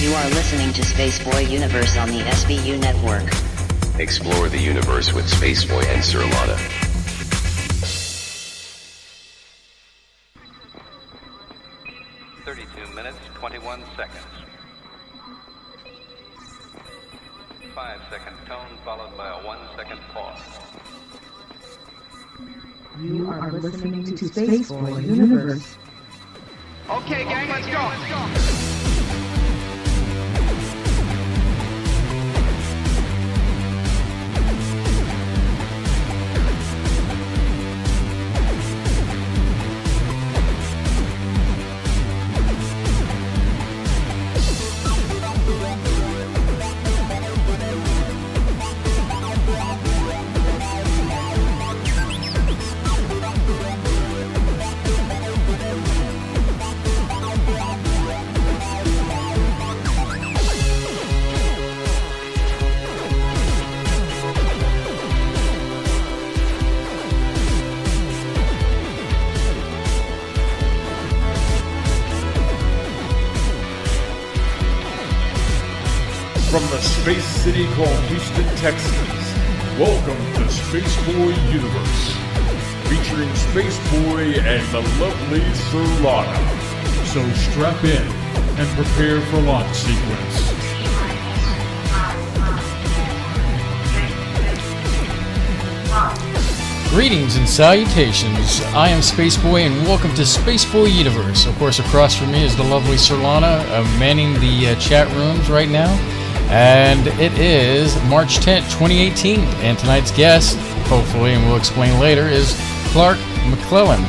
You are listening to Spaceboy Universe on the SBU network. Explore the universe with Spaceboy and Sir Lana. Minutes, 21 seconds. 5-second tone followed by a 1-second pause. You are listening to Spaceboy Universe. Okay, gang, let's go. From the space city called Houston, Texas, welcome to Spaceboy Universe, featuring Spaceboy and the lovely Sir Lana. So strap in and prepare for launch sequence. Greetings and salutations. I am Spaceboy and welcome to Spaceboy Universe. Of course, across from me is the lovely Sir Lana, manning the chat rooms right now. And it is March 10th, 2018, and tonight's guest, hopefully, and we'll explain later, is Clark-c-mcclelland.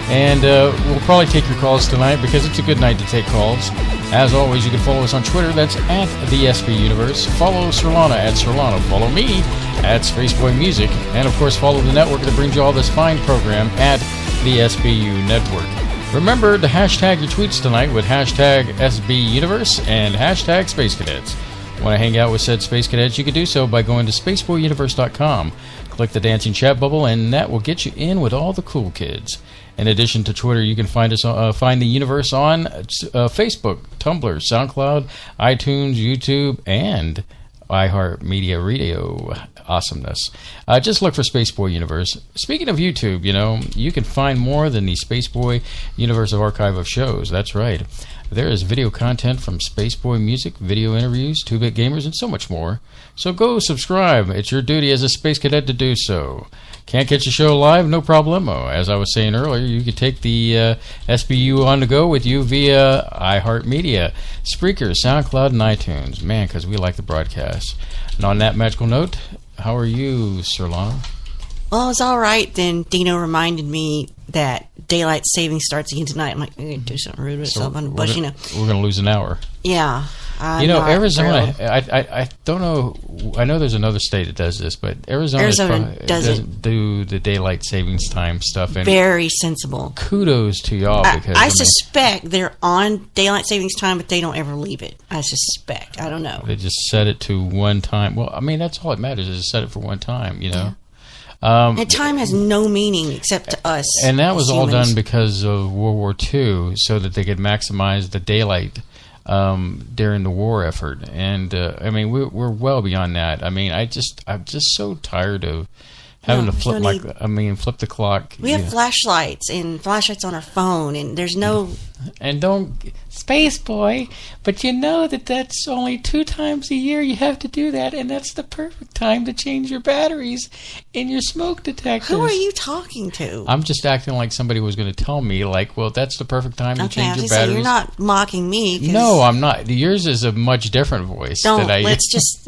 And we'll probably take your calls tonight because it's a good night to take calls. As always, you can follow us on Twitter. That's at the SB Universe. Follow Sir Lana at Sir Lana. Follow me at Spaceboy Music. And, of course, follow the network that brings you all this fine program at the SBU Network. Remember to hashtag your tweets tonight with hashtag SB Universe and hashtag Space Cadets. Want to hang out with said Space Cadets, you can do so by going to spaceboyuniverse.com. Click the dancing chat bubble, and that will get you in with all the cool kids. In addition to Twitter, you can find us find the universe on Facebook, Tumblr, SoundCloud, iTunes, YouTube, and iHeartMedia Radio. Awesomeness. Just look for Spaceboy Universe. Speaking of YouTube, you can find more than the Spaceboy Universe archive of shows. That's right. There is video content from Spaceboy Music, video interviews, 2-Bit Gamers, and so much more. So go subscribe. It's your duty as a Space Cadet to do so. Can't catch a show live? No problemo. As I was saying earlier, you can take the SBU on the go with you via iHeartMedia, Spreaker, SoundCloud, and iTunes. Man, because we like the broadcast. And on that magical note, how are you, Sir Lana? Well, it's all right. Then Dino reminded me that daylight saving starts again tonight. I'm like, I'm going to do something rude or something. But, we're going to lose an hour. Yeah. Arizona, I don't know. I know there's another state that does this, but Arizona doesn't do the daylight savings time stuff. And very sensible. Kudos to y'all. Because I suspect they're on daylight savings time, but they don't ever leave it. I suspect. I don't know. They just set it to one time. Well, I mean, that's all that matters is to set it for one time, Yeah. And time has no meaning except to us. And that was all humans. done because of World War II, so that they could maximize the daylight during the war effort. And I mean, we're well beyond that. I mean, I'm just so tired of having to flip flip the clock. We have flashlights on our phone, and there's no. And don't Space Boy, but you know that's only 2 times a year you have to do that, and that's the perfect time to change your batteries in your smoke detectors. Who are you talking to? I'm just acting like somebody was going to tell me, like, well, that's the perfect time to change your batteries. You're not mocking me. No, I'm not. Yours is a much different voice. Let's just.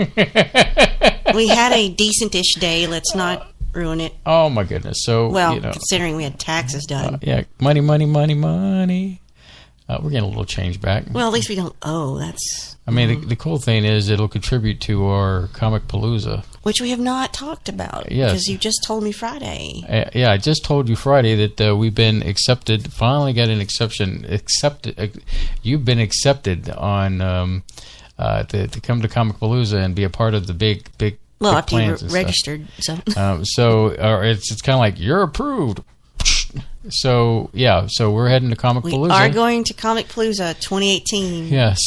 We had a decent-ish day. Let's not ruin it. Oh my goodness! So considering we had taxes done. Money. We're getting a little change back. Well, at least we don't owe. That's. I mean, the cool thing is it'll contribute to our Comic Palooza, which we have not talked about. Yes, because you just told me Friday. I just told you Friday that we've been accepted. Finally, got an exception. You've been accepted on to come to Comic Palooza and be a part of the big. Well, after you registered, so it's kind of like you're approved. So we're heading to Comic We Palooza. are going to Comic Palooza 2018. Yes.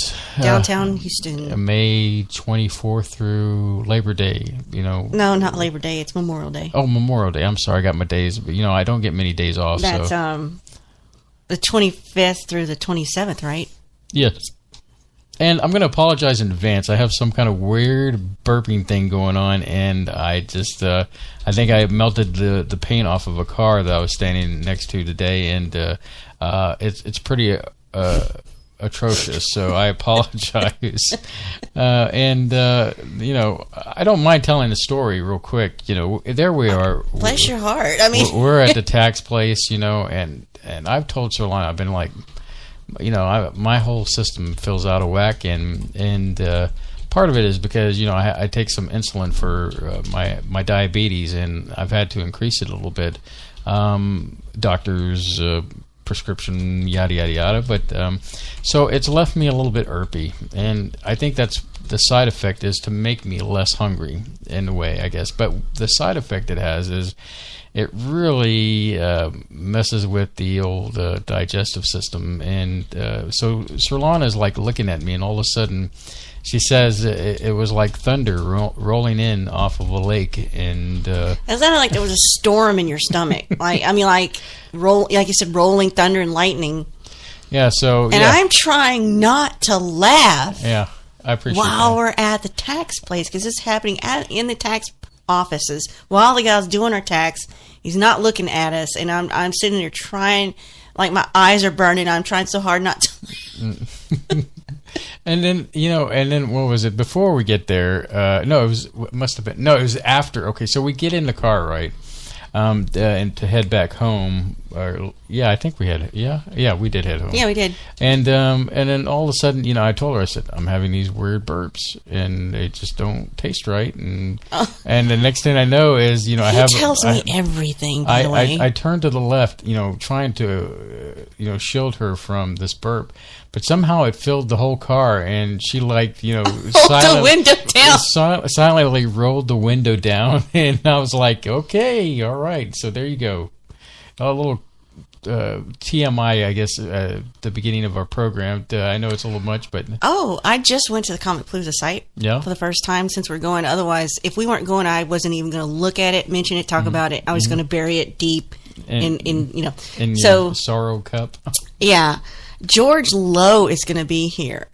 Downtown Houston. May 24th through Labor Day, No, not Labor Day. It's Memorial Day. Oh, Memorial Day. I'm sorry, I got my days. But, I don't get many days off. That's so. the 25th through the 27th, right? Yes. And I'm going to apologize in advance. I have some kind of weird burping thing going on, and I just, I think I melted the paint off of a car that I was standing next to today, and it's pretty atrocious. So I apologize. I don't mind telling the story real quick. There we are. Bless your heart. I mean, we're at the tax place, and I've told Solana, I've been like, my whole system feels out of whack, and part of it is because I take some insulin for my diabetes, and I've had to increase it a little bit. Doctors, prescription, yada yada yada. But so it's left me a little bit irpy, and I think that's the side effect is to make me less hungry in a way, I guess. But the side effect it has is it really messes with the old digestive system. And so Solana is like looking at me, and all of a sudden she says it was like thunder rolling in off of a lake. And it sounded like there was a storm in your stomach. Like you said, rolling thunder and lightning. Yeah, so... And I'm trying not to laugh. Yeah, I appreciate while that. we're at the tax place, because it's happening in the tax offices while the guy's doing our tax. He's not looking at us, and I'm sitting there trying, like my eyes are burning. I'm trying so hard not to. And then what was it before we get there? It was after. Okay, so we get in the car, right? And to head back home. I think we had. Yeah, we did head home. Yeah, we did. And then all of a sudden, I told her, I said, I'm having these weird burps, and they just don't taste right. And the next thing I know is, He tells me everything. By the way, I turned to the left, trying to, shield her from this burp, but somehow it filled the whole car, and she the window down. Silently rolled the window down, and I was like, okay, all right, so there you go, a little TMI, I guess, the beginning of our program. I know it's a little much, but I just went to the Comic Palooza site for the first time since we're going. Otherwise, if we weren't going, I wasn't even going to look at it, mention it, talk about it. I was going to bury it deep in your sorrow cup. Yeah, George Lowe is going to be here.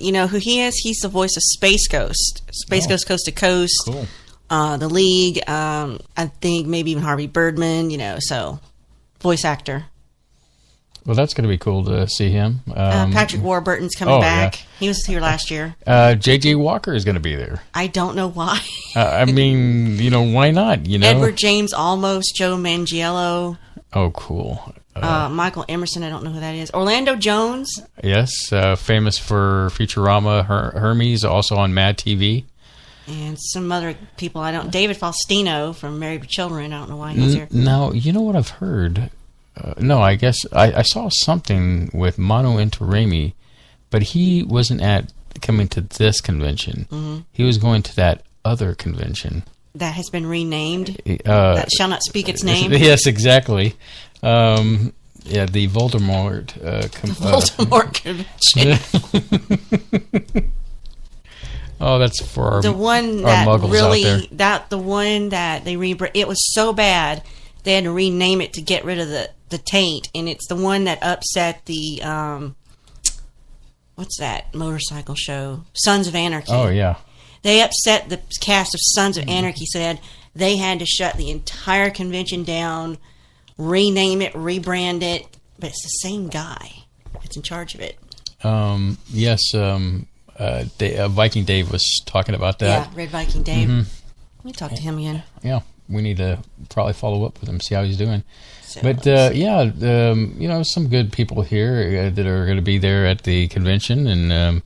You know who he is? He's the voice of Space Ghost, Ghost Coast to Coast, cool. The League. I think maybe even Harvey Birdman. So voice actor. Well, that's going to be cool to see him. Patrick Warburton's coming back. Yeah. He was here last year. J.J. Walker is going to be there. I don't know why. I mean, why not? Edward James Olmos, Joe Manganiello. Oh, cool. Michael Emerson, I don't know who that is. Orlando Jones. Yes, famous for Futurama, Hermes, also on Mad TV. And some other people I don't... David Faustino from Married with Children. I don't know why he's here. Now, you know what I've heard? No, I guess I saw something with Manu Intiraymi, but he wasn't coming to this convention. Mm-hmm. He was going to that other convention. That has been renamed. That shall not speak its name. Yes, exactly. The Voldemort. Voldemort convention. Oh, that's for our, the one our that muggles really out there. the one that they it was so bad they had to rename it to get rid of the taint, and it's the one that upset the what's that motorcycle show, Sons of Anarchy. Oh yeah. They upset the cast of Sons of Anarchy, said they had to shut the entire convention down, rename it, rebrand it, but it's the same guy that's in charge of it. Yes, Viking Dave was talking about that. Yeah, Red Viking Dave. Mm-hmm. Let me talk to him again. Yeah, we need to probably follow up with him, see how he's doing. So, but some good people here that are going to be there at the convention, and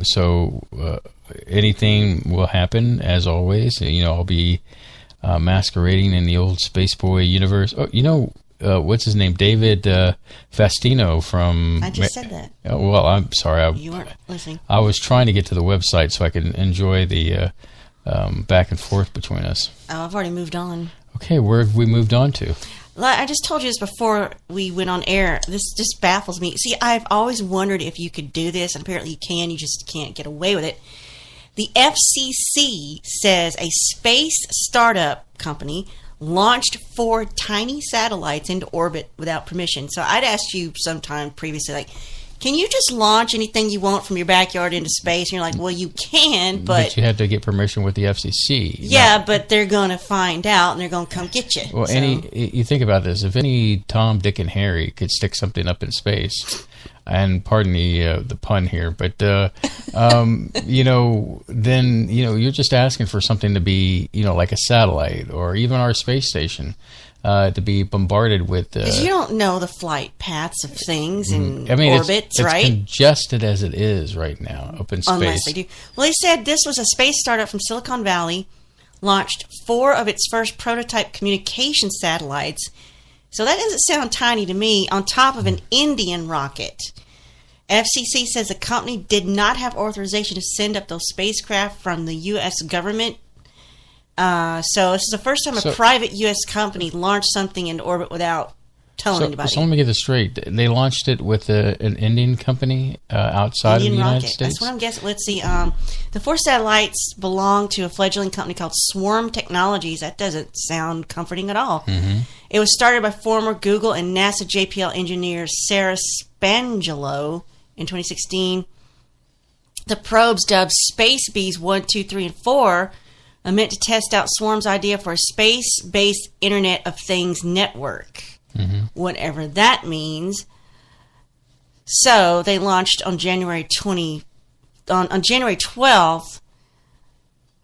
so anything will happen as always. I'll be masquerading in the old Space Boy universe. Oh, what's his name? David Faustino from... I just said that. Oh, well, I'm sorry. You weren't listening. I was trying to get to the website so I could enjoy the back and forth between us. Oh, I've already moved on. Okay, where have we moved on to? I just told you this before we went on air. This just baffles me. See, I've always wondered if you could do this, and apparently you can. You just can't get away with it. The FCC says a space startup company launched 4 tiny satellites into orbit without permission. So I'd asked you sometime previously, like, can you just launch anything you want from your backyard into space? And you're like, well, you can, but you have to get permission with the FCC. Yeah, but they're going to find out, and they're going to come get you. Well, you think about this. If any Tom, Dick, and Harry could stick something up in space, and pardon the pun here, but, then, you're just asking for something to be, like a satellite or even our space station. To be bombarded with... Because you don't know the flight paths of things and orbits, right? It's congested as it is right now up in space. Unless they do. Well, they said this was a space startup from Silicon Valley, launched 4 of its first prototype communication satellites. So that doesn't sound tiny to me, on top of an Indian rocket. FCC says the company did not have authorization to send up those spacecraft from the U.S. government. So this is the first time a private U.S. company launched something into orbit without telling anybody. So let me get this straight. They launched it with an Indian company outside of the United States? That's what I'm guessing. Let's see. The 4 satellites belong to a fledgling company called Swarm Technologies. That doesn't sound comforting at all. Mm-hmm. It was started by former Google and NASA JPL engineer Sarah Spangelo in 2016. The probes, dubbed Space Bees 1, 2, 3, and 4, are meant to test out Swarm's idea for a space-based Internet of Things network, whatever that means. So they launched on January 12th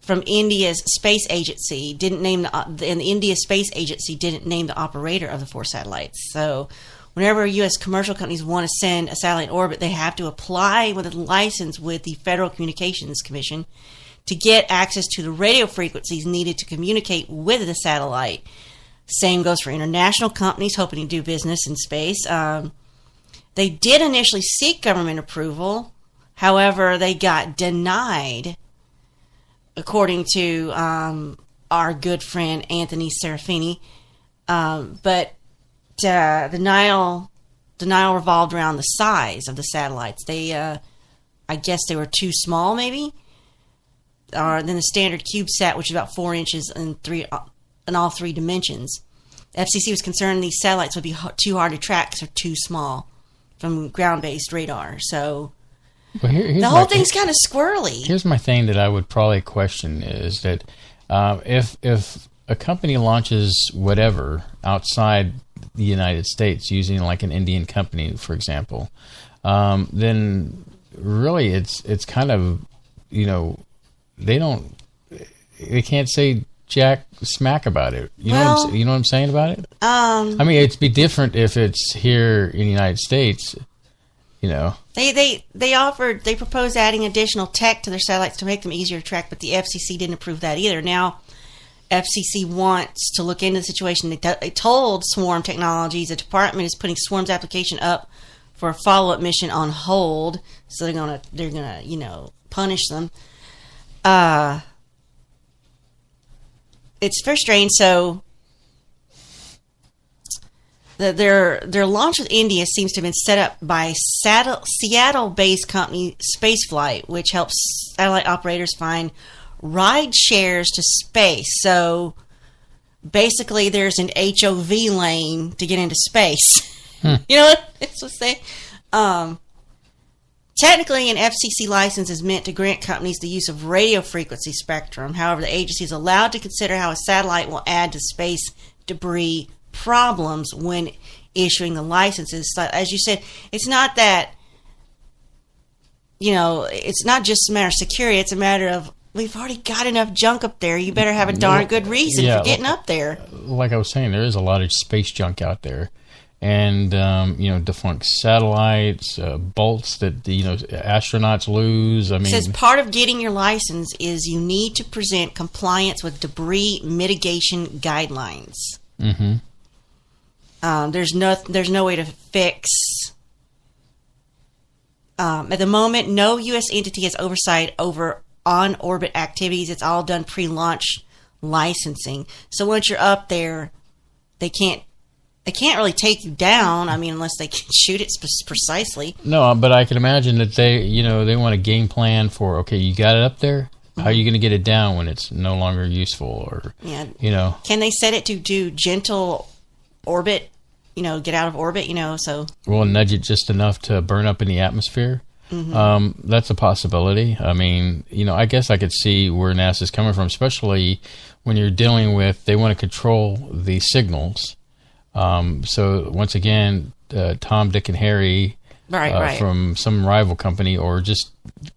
from India's space agency. And the India Space Agency didn't name the operator of the 4 satellites. So whenever U.S. commercial companies want to send a satellite in orbit, they have to apply with a license with the Federal Communications Commission to get access to the radio frequencies needed to communicate with the satellite. Same goes for international companies hoping to do business in space. They did initially seek government approval. However, they got denied, according to our good friend Anthony Serafini. But denial revolved around the size of the satellites. I guess they were too small, maybe. Than the standard CubeSat, which is about 4 inches in all 3 dimensions. The FCC was concerned these satellites would be too hard to track because they're too small from ground-based radar. So the whole thing's kind of squirrely. Here's my thing that I would probably question is that if a company launches whatever outside the United States using like an Indian company, for example, then really it's kind of, they can't say jack smack about it. You know what I'm saying about it? I mean, it'd be different if it's here in the United States, They proposed adding additional tech to their satellites to make them easier to track, but the FCC didn't approve that either. Now, FCC wants to look into the situation. They told Swarm Technologies the department is putting Swarm's application up for a follow-up mission on hold, so they're gonna punish them. It's very strange. So their launch with India seems to have been set up by Seattle-based company Spaceflight, which helps satellite operators find ride shares to space. So basically, there's an HOV lane to get into space. You know what it's to say? Technically, an FCC license is meant to grant companies the use of radio frequency spectrum. However, the agency is allowed to consider how a satellite will add to space debris problems when issuing the licenses. So, as you said, it's not that, it's not just a matter of security. It's a matter of, we've already got enough junk up there. You better have a darn good reason for getting up there. Like I was saying, there is a lot of space junk out there. And, defunct satellites, bolts that, astronauts lose. I mean, it says part of getting your license is you need to present compliance with debris mitigation guidelines. Mm-hmm. There's no way to fix. At the moment, no U.S. entity has oversight over on-orbit activities. It's all done pre-launch licensing. So once you're up there, they can't really take you down. I mean, unless they can shoot it precisely. No, but I can imagine that they want a game plan for, okay, you got it up there. How are you going to get it down when it's no longer useful? Or, Can they set it to do gentle orbit, get out of orbit, so. Well, nudge it just enough to burn up in the atmosphere. That's a possibility. I mean, I guess I could see where NASA's coming from, especially when you're dealing with, they want to control the signals. So once again, Tom, Dick, and Harry right. from some rival company, or just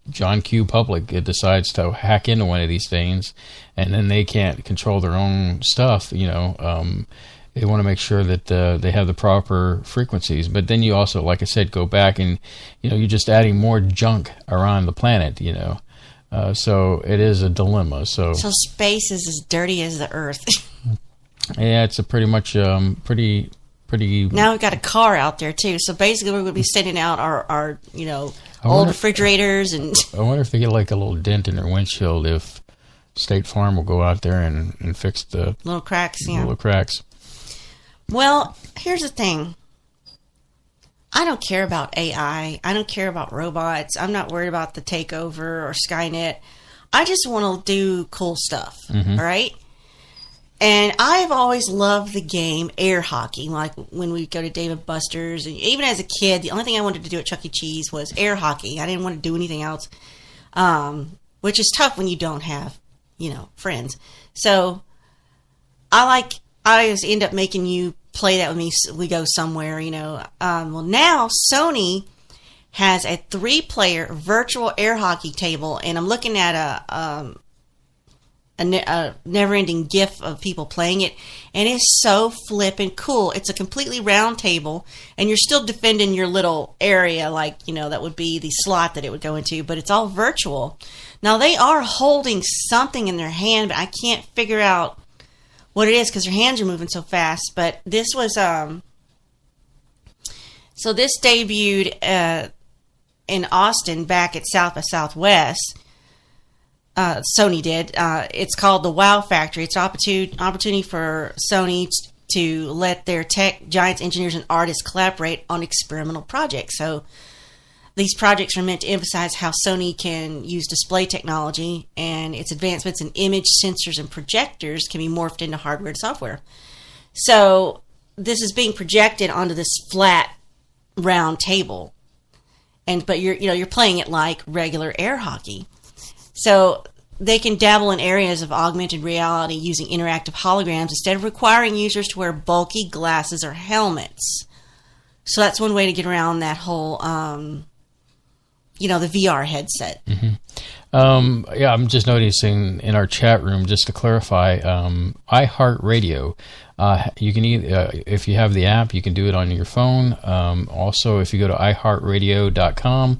John Q. Public, it decides to hack into one of these things, and then they can't control their own stuff. They want to make sure that they have the proper frequencies. But then you also, like I said, go back and you're just adding more junk around the planet. So it is a dilemma. So space is as dirty as the Earth. Yeah, it's a pretty much pretty. Now we've got a car out there too, so basically we're going to be sending out our old refrigerators and. I wonder if they get like a little dent in their windshield if State Farm will go out there and fix the little cracks. Yeah, little cracks. Well, here's the thing. I don't care about AI. I don't care about robots. I'm not worried about the takeover or Skynet. I just want to do cool stuff. All right. And I've always loved the game air hockey, like when we go to Dave & Buster's. And even as a kid, the only thing I wanted to do at Chuck E. Cheese was air hockey. I didn't want to do anything else, which is tough when you don't have, friends. So I always end up making you play that with me. We go somewhere, Well, now Sony has a 3-player virtual air hockey table, and I'm looking at a never-ending GIF of people playing it, and it's so flippin' cool. It's a completely round table, and you're still defending your little area, like, that would be the slot that it would go into, but it's all virtual. Now, they are holding something in their hand, but I can't figure out what it is because their hands are moving so fast. But this was, so this debuted in Austin back at South by Southwest. Sony did. It's called the Wow Factory. It's an opportunity for Sony to let their tech giants, engineers, and artists collaborate on experimental projects. So these projects are meant to emphasize how Sony can use display technology and its advancements in image sensors and projectors can be morphed into hardware and software. So this is being projected onto this flat, round table, but you're playing it like regular air hockey. So they can dabble in areas of augmented reality using interactive holograms instead of requiring users to wear bulky glasses or helmets. So that's one way to get around that whole, the VR headset. Yeah, I'm just noticing in our chat room, just to clarify, iHeartRadio, you can if you have the app, you can do it on your phone. Also, if you go to iHeartRadio.com,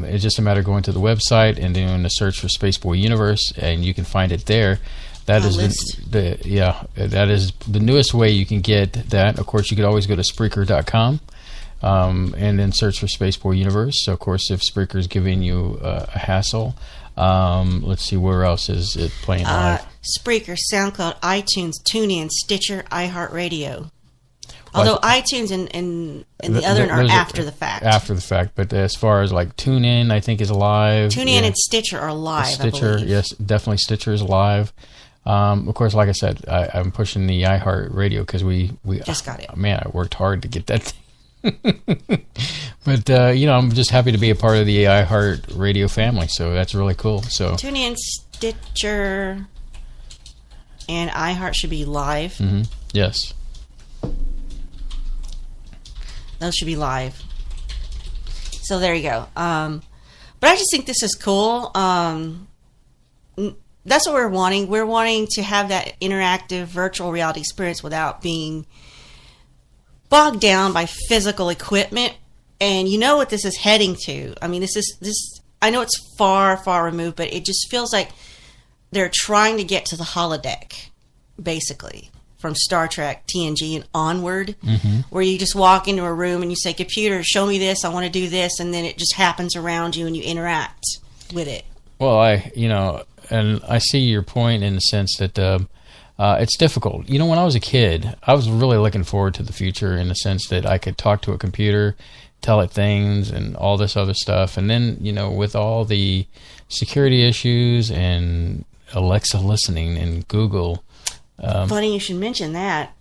it's just a matter of going to the website and doing a search for Spaceboy Universe, and you can find it there. That is that is the newest way you can get that. Of course, you could always go to Spreaker.com and then search for Spaceboy Universe. So, of course, if Spreaker is giving you a hassle, let's see, where else is it playing live? Spreaker, SoundCloud, iTunes, TuneIn, Stitcher, iHeartRadio. Although iTunes and the other are after the fact. After the fact, but as far as like TuneIn, I think is live. TuneIn and Stitcher are live. Stitcher, yes, definitely Stitcher is live. Of course, like I said, I'm pushing the iHeartRadio because we just got it. Man, I worked hard to get that thing. But I'm just happy to be a part of the iHeartRadio family. So that's really cool. So TuneIn, Stitcher, and iHeart should be live. Yes. Those should be live. So there you go. But I just think this is cool. That's what we're wanting. We're wanting to have that interactive virtual reality experience without being bogged down by physical equipment. And you know what this is heading to. I mean, this. I know it's far, far removed, but it just feels like they're trying to get to the holodeck, basically. From Star Trek, TNG, and onward, where you just walk into a room and you say, computer, show me this, I want to do this, and then it just happens around you and you interact with it. Well, and I see your point in the sense that it's difficult. You know, when I was a kid, I was really looking forward to the future in the sense that I could talk to a computer, tell it things, and all this other stuff. And then, you know, with all the security issues and Alexa listening and Google. Funny you should mention that.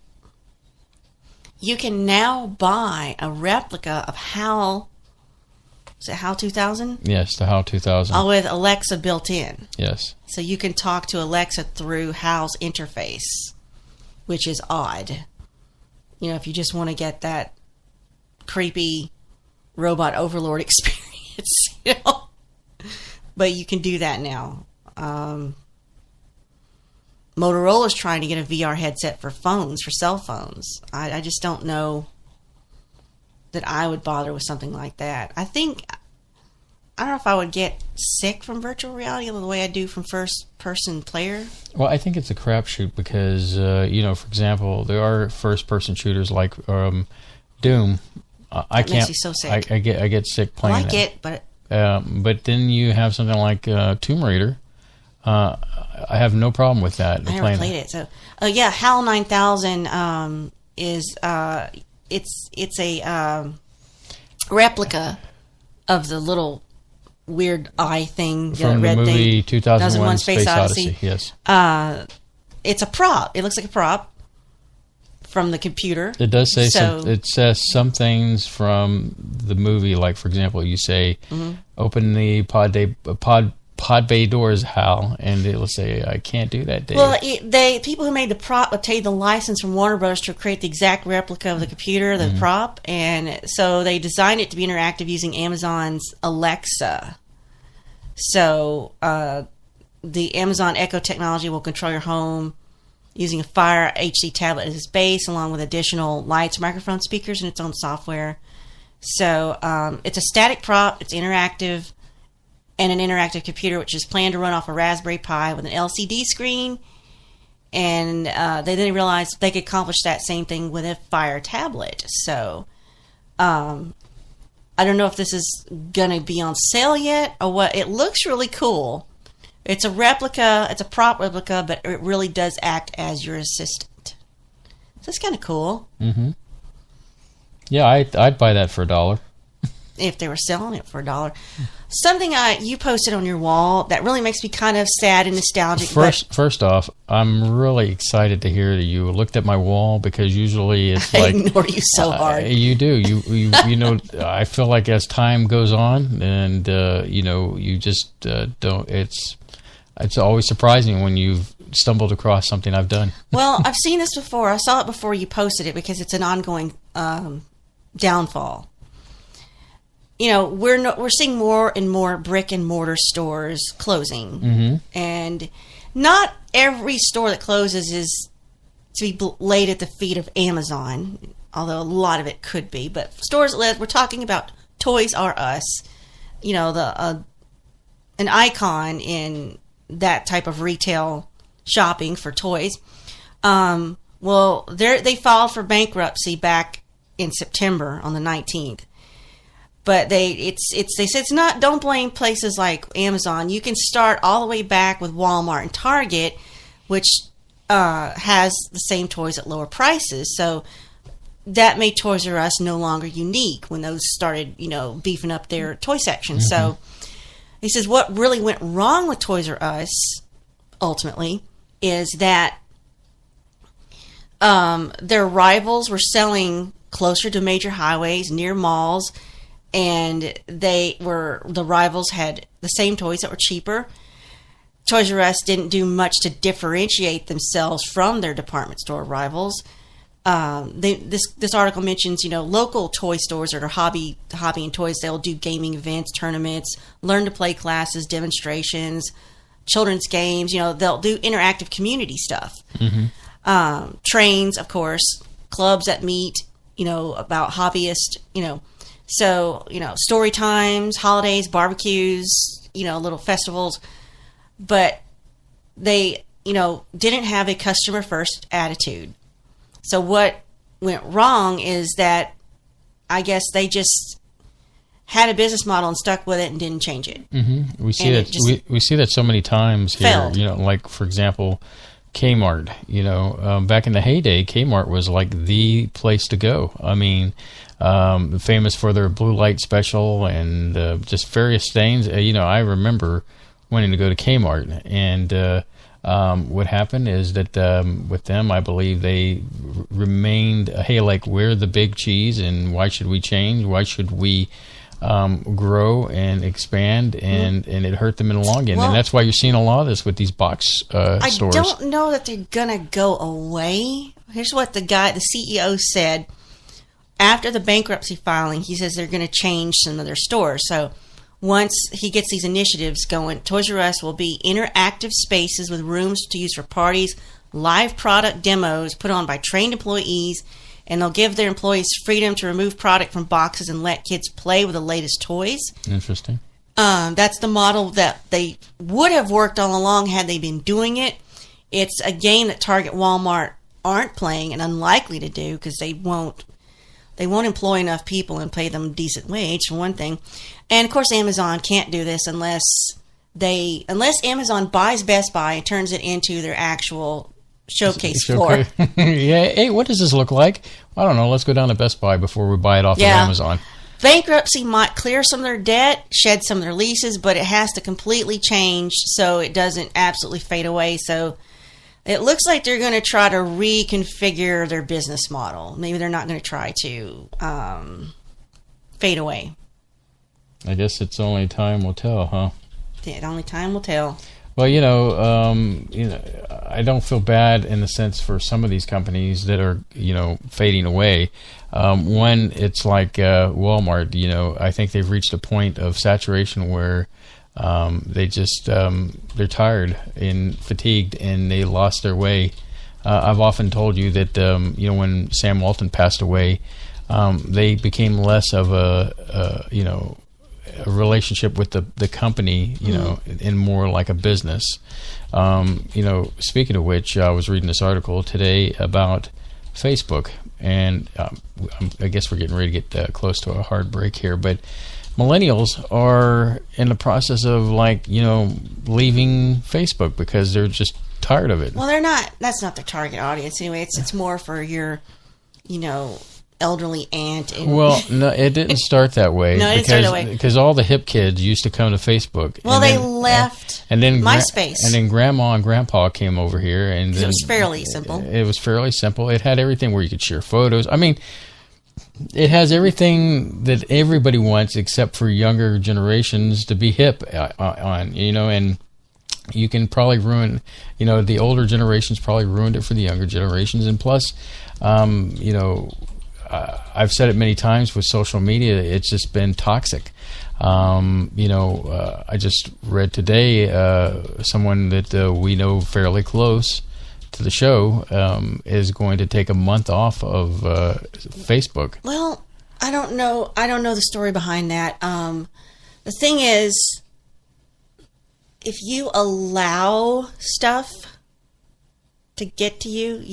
You can now buy a replica of HAL. Is it HAL 2000? Yes, the HAL 2000. With Alexa built in. Yes. So you can talk to Alexa through HAL's interface, which is odd. You know, if you just want to get that creepy robot overlord experience, you know. But you can do that now. Motorola's trying to get a VR headset for phones, for cell phones. I just don't know that I would bother with something like that. I don't know if I would get sick from virtual reality the way I do from first-person player. Well, I think it's a crapshoot because, you know, for example, there are first-person shooters like Doom. I can't. Makes you so sick. I get sick playing. I like it, but then you have something like Tomb Raider. I have no problem with that. I never played it. So, yeah, HAL 9000 is it's a replica of the little weird eye thing from the red movie thing. 2001: Space Odyssey. Yes. It's a prop. It looks like a prop from the computer. It does say it says some things from the movie, like for example, you say, "Open the pod bay doors, Hal," and it'll say, "I can't do that, Dave." Well, people who made the prop obtained the license from Warner Bros. To create the exact replica of the computer, the prop, and so they designed it to be interactive using Amazon's Alexa. So the Amazon Echo technology will control your home using a Fire HD tablet as its base, along with additional lights, microphone, speakers, and its own software. So it's a static prop. It's interactive. And an interactive computer, which is planned to run off a Raspberry Pi with an LCD screen. And they then realized they could accomplish that same thing with a Fire tablet. So I don't know if this is going to be on sale yet or what. It looks really cool. It's a replica. It's a prop replica, but it really does act as your assistant. So it's kind of cool. Mm-hmm. Yeah, I'd buy that for $1. If they were selling it for $1. Something you posted on your wall that really makes me kind of sad and nostalgic. First off, I'm really excited to hear that you looked at my wall because usually it's like I ignore you so hard. You do. You know. I feel like as time goes on, and you know, you just don't. It's always surprising when you've stumbled across something I've done. Well, I've seen this before. I saw it before you posted it because it's an ongoing downfall. You know, we're seeing more and more brick and mortar stores closing, and not every store that closes is to be laid at the feet of Amazon, although a lot of it could be. But stores that we're talking about, Toys R Us, you know, an icon in that type of retail shopping for toys. Well, they filed for bankruptcy back in September on the 19th. But they said it's not. Don't blame places like Amazon. You can start all the way back with Walmart and Target, which has the same toys at lower prices. So that made Toys R Us no longer unique when those started, you know, beefing up their toy section. So he says what really went wrong with Toys R Us ultimately is that their rivals were selling closer to major highways, near malls. And the rivals had the same toys that were cheaper. Toys R Us didn't do much to differentiate themselves from their department store rivals. This article mentions, you know, local toy stores that are hobby and toys. They'll do gaming events, tournaments, learn to play classes, demonstrations, children's games. You know, they'll do interactive community stuff. Trains, of course, clubs that meet, you know, about hobbyists, you know. So, you know, story times, holidays, barbecues, you know, little festivals. But they, you know, didn't have a customer first attitude. So what went wrong is that I guess they just had a business model and stuck with it and didn't change it. Mm-hmm. We see And that we see that so many times here. failed. You know, like for example, Kmart. You know, back in the heyday, Kmart was like the place to go. I mean, famous for their blue light special and just various things. You know, I remember wanting to go to Kmart, and what happened is that with them, I believe they remained, hey, like, we're the big cheese, and why should we change? Why should we grow and expand? And it hurt them in the long end. Well, and that's why you're seeing a lot of this with these box stores. I don't know that they're going to go away. Here's what the CEO said. After the bankruptcy filing, he says they're going to change some of their stores. So once he gets these initiatives going, Toys R Us will be interactive spaces with rooms to use for parties, live product demos put on by trained employees, and they'll give their employees freedom to remove product from boxes and let kids play with the latest toys. Interesting. That's the model that they would have worked all along had they been doing it. It's a game that Target, Walmart aren't playing and unlikely to do because they won't employ enough people and pay them a decent wage, for one thing. And, of course, Amazon can't do this unless Amazon buys Best Buy and turns it into their actual showcase floor. Yeah. Hey, what does this look like? I don't know. Let's go down to Best Buy before we buy it off of Amazon. Bankruptcy might clear some of their debt, shed some of their leases, but it has to completely change so it doesn't absolutely fade away. So it looks like they're going to try to reconfigure their business model. Maybe they're not going to try to fade away. I guess it's only time will tell, huh? Yeah, only time will tell. Well, you know, I don't feel bad in the sense for some of these companies that are, you know, fading away. One, it's like Walmart. You know, I think they've reached a point of saturation where they just they're tired and fatigued, and they lost their way. I've often told you that you know, when Sam Walton passed away, they became less of a relationship with the company, you know, and more like a business. You know, speaking of which, I was reading this article today about Facebook, and I guess we're getting ready to get close to a hard break here, but millennials are in the process of, like, you know, leaving Facebook because they're just tired of it. Well, they're not. That's not their target audience anyway. It's more for your, you know, elderly aunt. And well, no, it didn't start that way. No, it didn't start that way. Because all the hip kids used to come to Facebook. Well, they left and then MySpace. And then Grandma and Grandpa came over here. And then it was fairly simple. It was fairly simple. It had everything where you could share photos. I mean, it has everything that everybody wants except for younger generations to be hip on, you know, and you can probably ruin, you know, the older generations probably ruined it for the younger generations. And plus, you know, I've said it many times with social media, it's just been toxic. You know, I just read today someone that we know fairly close to the show is going to take a month off of Facebook. Well, I don't know the story behind that. The thing is, if you allow stuff to get to you,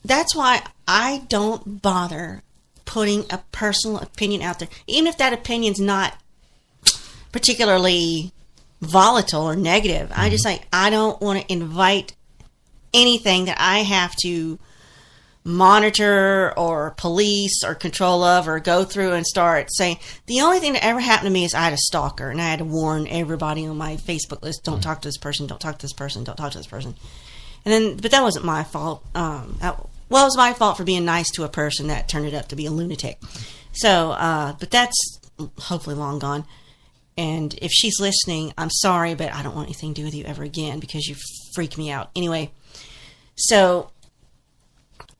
that's why I don't bother putting a personal opinion out there, even if that opinion's not particularly volatile or negative. I just I don't want to invite anything that I have to monitor or police or control of or go through and start saying. The only thing that ever happened to me is I had a stalker and I had to warn everybody on my Facebook list, don't talk to this person, don't talk to this person, don't talk to this person. And then, but that wasn't my fault. Well, it was my fault for being nice to a person that turned it up to be a lunatic. So, but that's hopefully long gone. And if she's listening, I'm sorry, but I don't want anything to do with you ever again because you freak me out. Anyway, so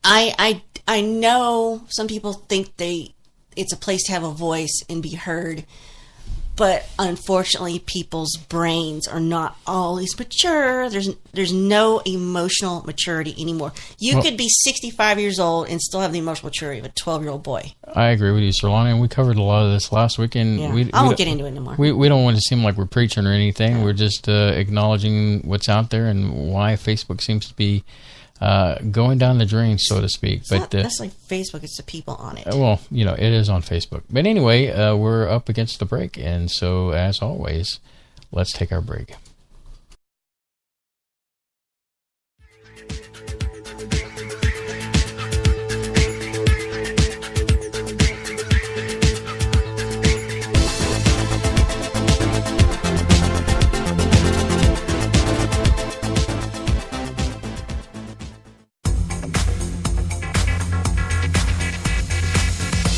I know some people think it's a place to have a voice and be heard, but unfortunately, people's brains are not always mature. There's no emotional maturity anymore. You could be 65 years old and still have the emotional maturity of a 12-year-old boy. I agree with you, Sir Lonnie, and we covered a lot of this last week. And I won't get into it anymore. We don't want to seem like we're preaching or anything. We're just acknowledging what's out there and why Facebook seems to be going down the drain, so to speak. It's but not necessarily Facebook, it's the people on it. well, it is on Facebook. But anyway, we're up against the break, and so as always, let's take our break.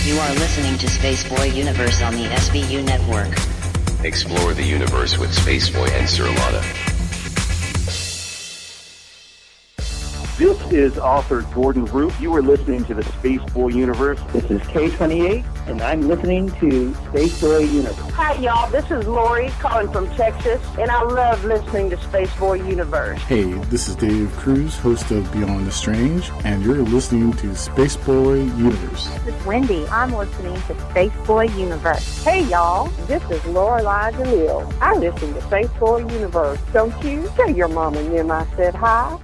You are listening to Spaceboy Universe on the SBU network. Explore the universe with Spaceboy and Sir Lana. This is author Gordon Root. You are listening to the Spaceboy Universe. This is K28, and I'm listening to Spaceboy Universe. Hi, y'all. This is Lori calling from Texas, and I love listening to Spaceboy Universe. Hey, this is Dave Cruz, host of Beyond the Strange, and you're listening to Spaceboy Universe. This is Wendy. I'm listening to Spaceboy Universe. Hey, y'all. This is Lorelai DeLille. I listen to Spaceboy Universe. Don't you? Tell your mom and them I said hi.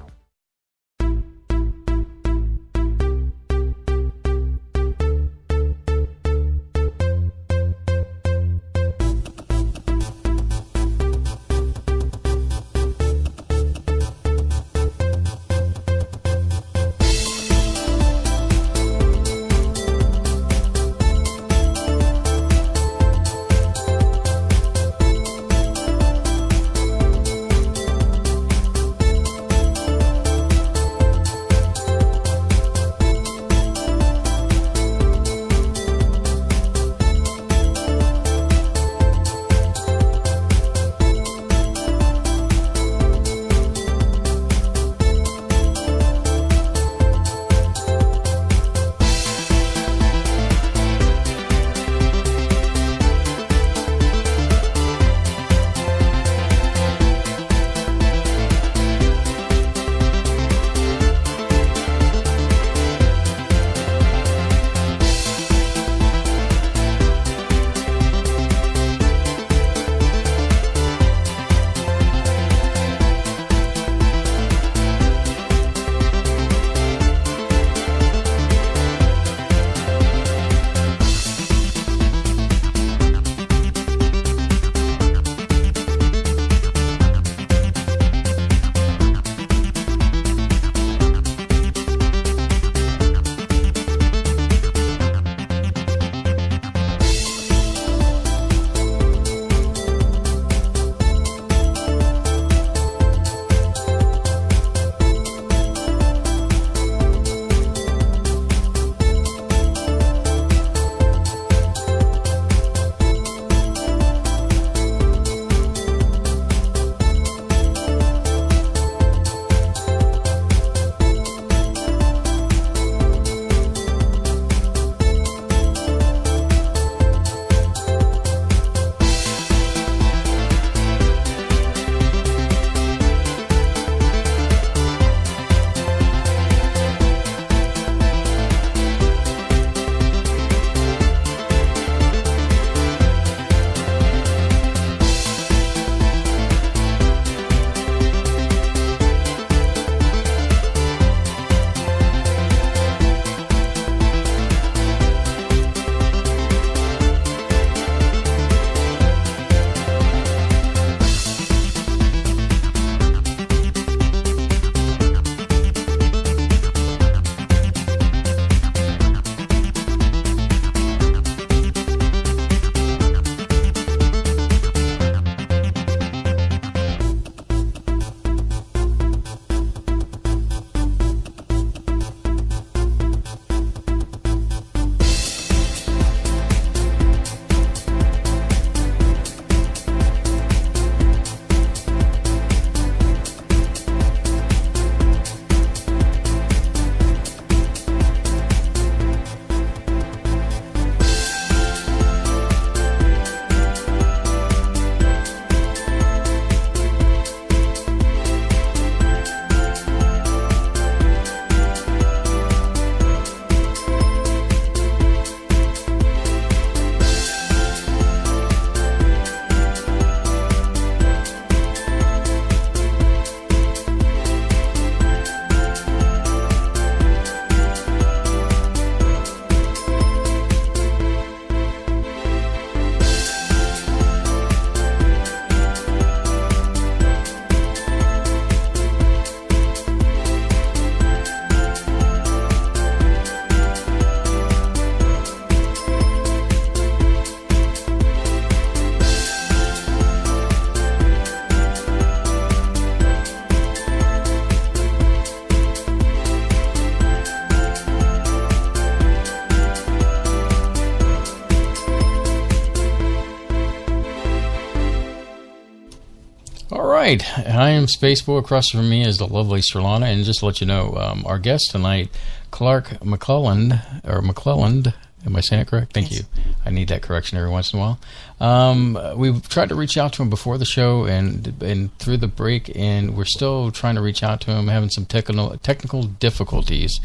right, I am Spaceboy. Across from me is the lovely Serlana, and just to let you know, our guest tonight, clark-c-mcclelland, or McClelland. Am I saying it correct? Thank you. I need that correction every once in a while. We've tried to reach out to him before the show and through the break, and we're still trying to reach out to him, having some technical difficulties.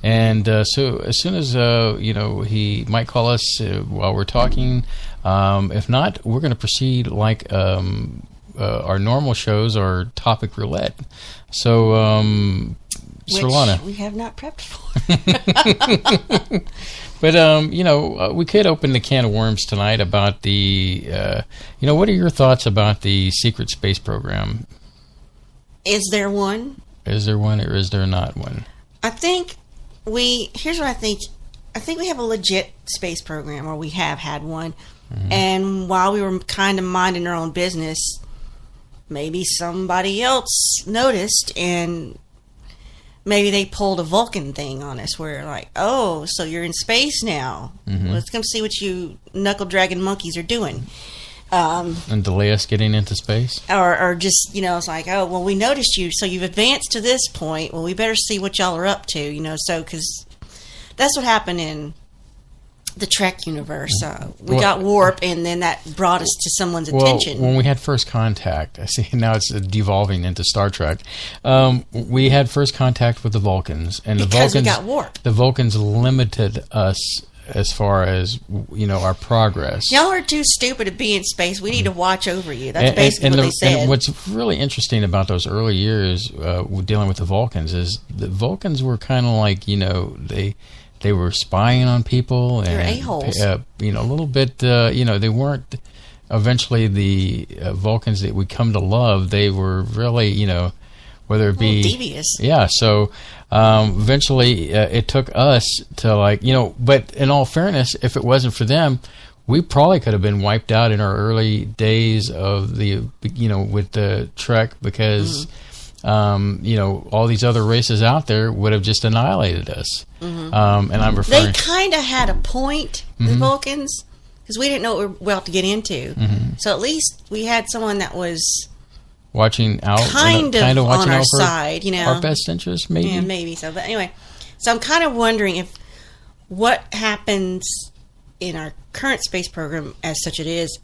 And so as soon as he might call us while we're talking. If not, we're going to proceed like our normal shows are topic roulette. So, Serlana, we have not prepped for. But we could open the can of worms tonight about the. What are your thoughts about the secret space program? Is there one? Is there one, or is there not one? I think here's what I think. I think we have a legit space program, or we have had one. Mm-hmm. And while we were kind of minding our own business, maybe somebody else noticed, and maybe they pulled a Vulcan thing on us. Where like, oh, so you're in space now? Mm-hmm. Let's come see what you knuckle dragging monkeys are doing. And delay us getting into space, or just it's like, oh, well, we noticed you, so you've advanced to this point. Well, we better see what y'all are up to, so because that's what happened in the Trek universe. We got warp, and then that brought us to someone's attention. When we had first contact, I see now it's devolving into Star Trek. We had first contact with the Vulcans, and because we got warp. The Vulcans limited us as far as our progress. Y'all are too stupid to be in space. We need to watch over you. That's basically what they said. And what's really interesting about those early years dealing with the Vulcans is the Vulcans were kind of like they were spying on people, and they're a-holes. A little bit. They weren't. Eventually, the Vulcans that we come to love, they were really, whether it be devious. Yeah. So eventually, it took us to But in all fairness, if it wasn't for them, we probably could have been wiped out in our early days of the with the Trek because. All these other races out there would have just annihilated us. Mm-hmm. And I'm referring. They kind of had a point, the Vulcans, because we didn't know what we were about to get into. Mm-hmm. So at least we had someone that was watching out, kind of watching on our out side, our best interest, maybe. Yeah, maybe so. But anyway, so I'm kind of wondering if what happens in our current space program, as such it is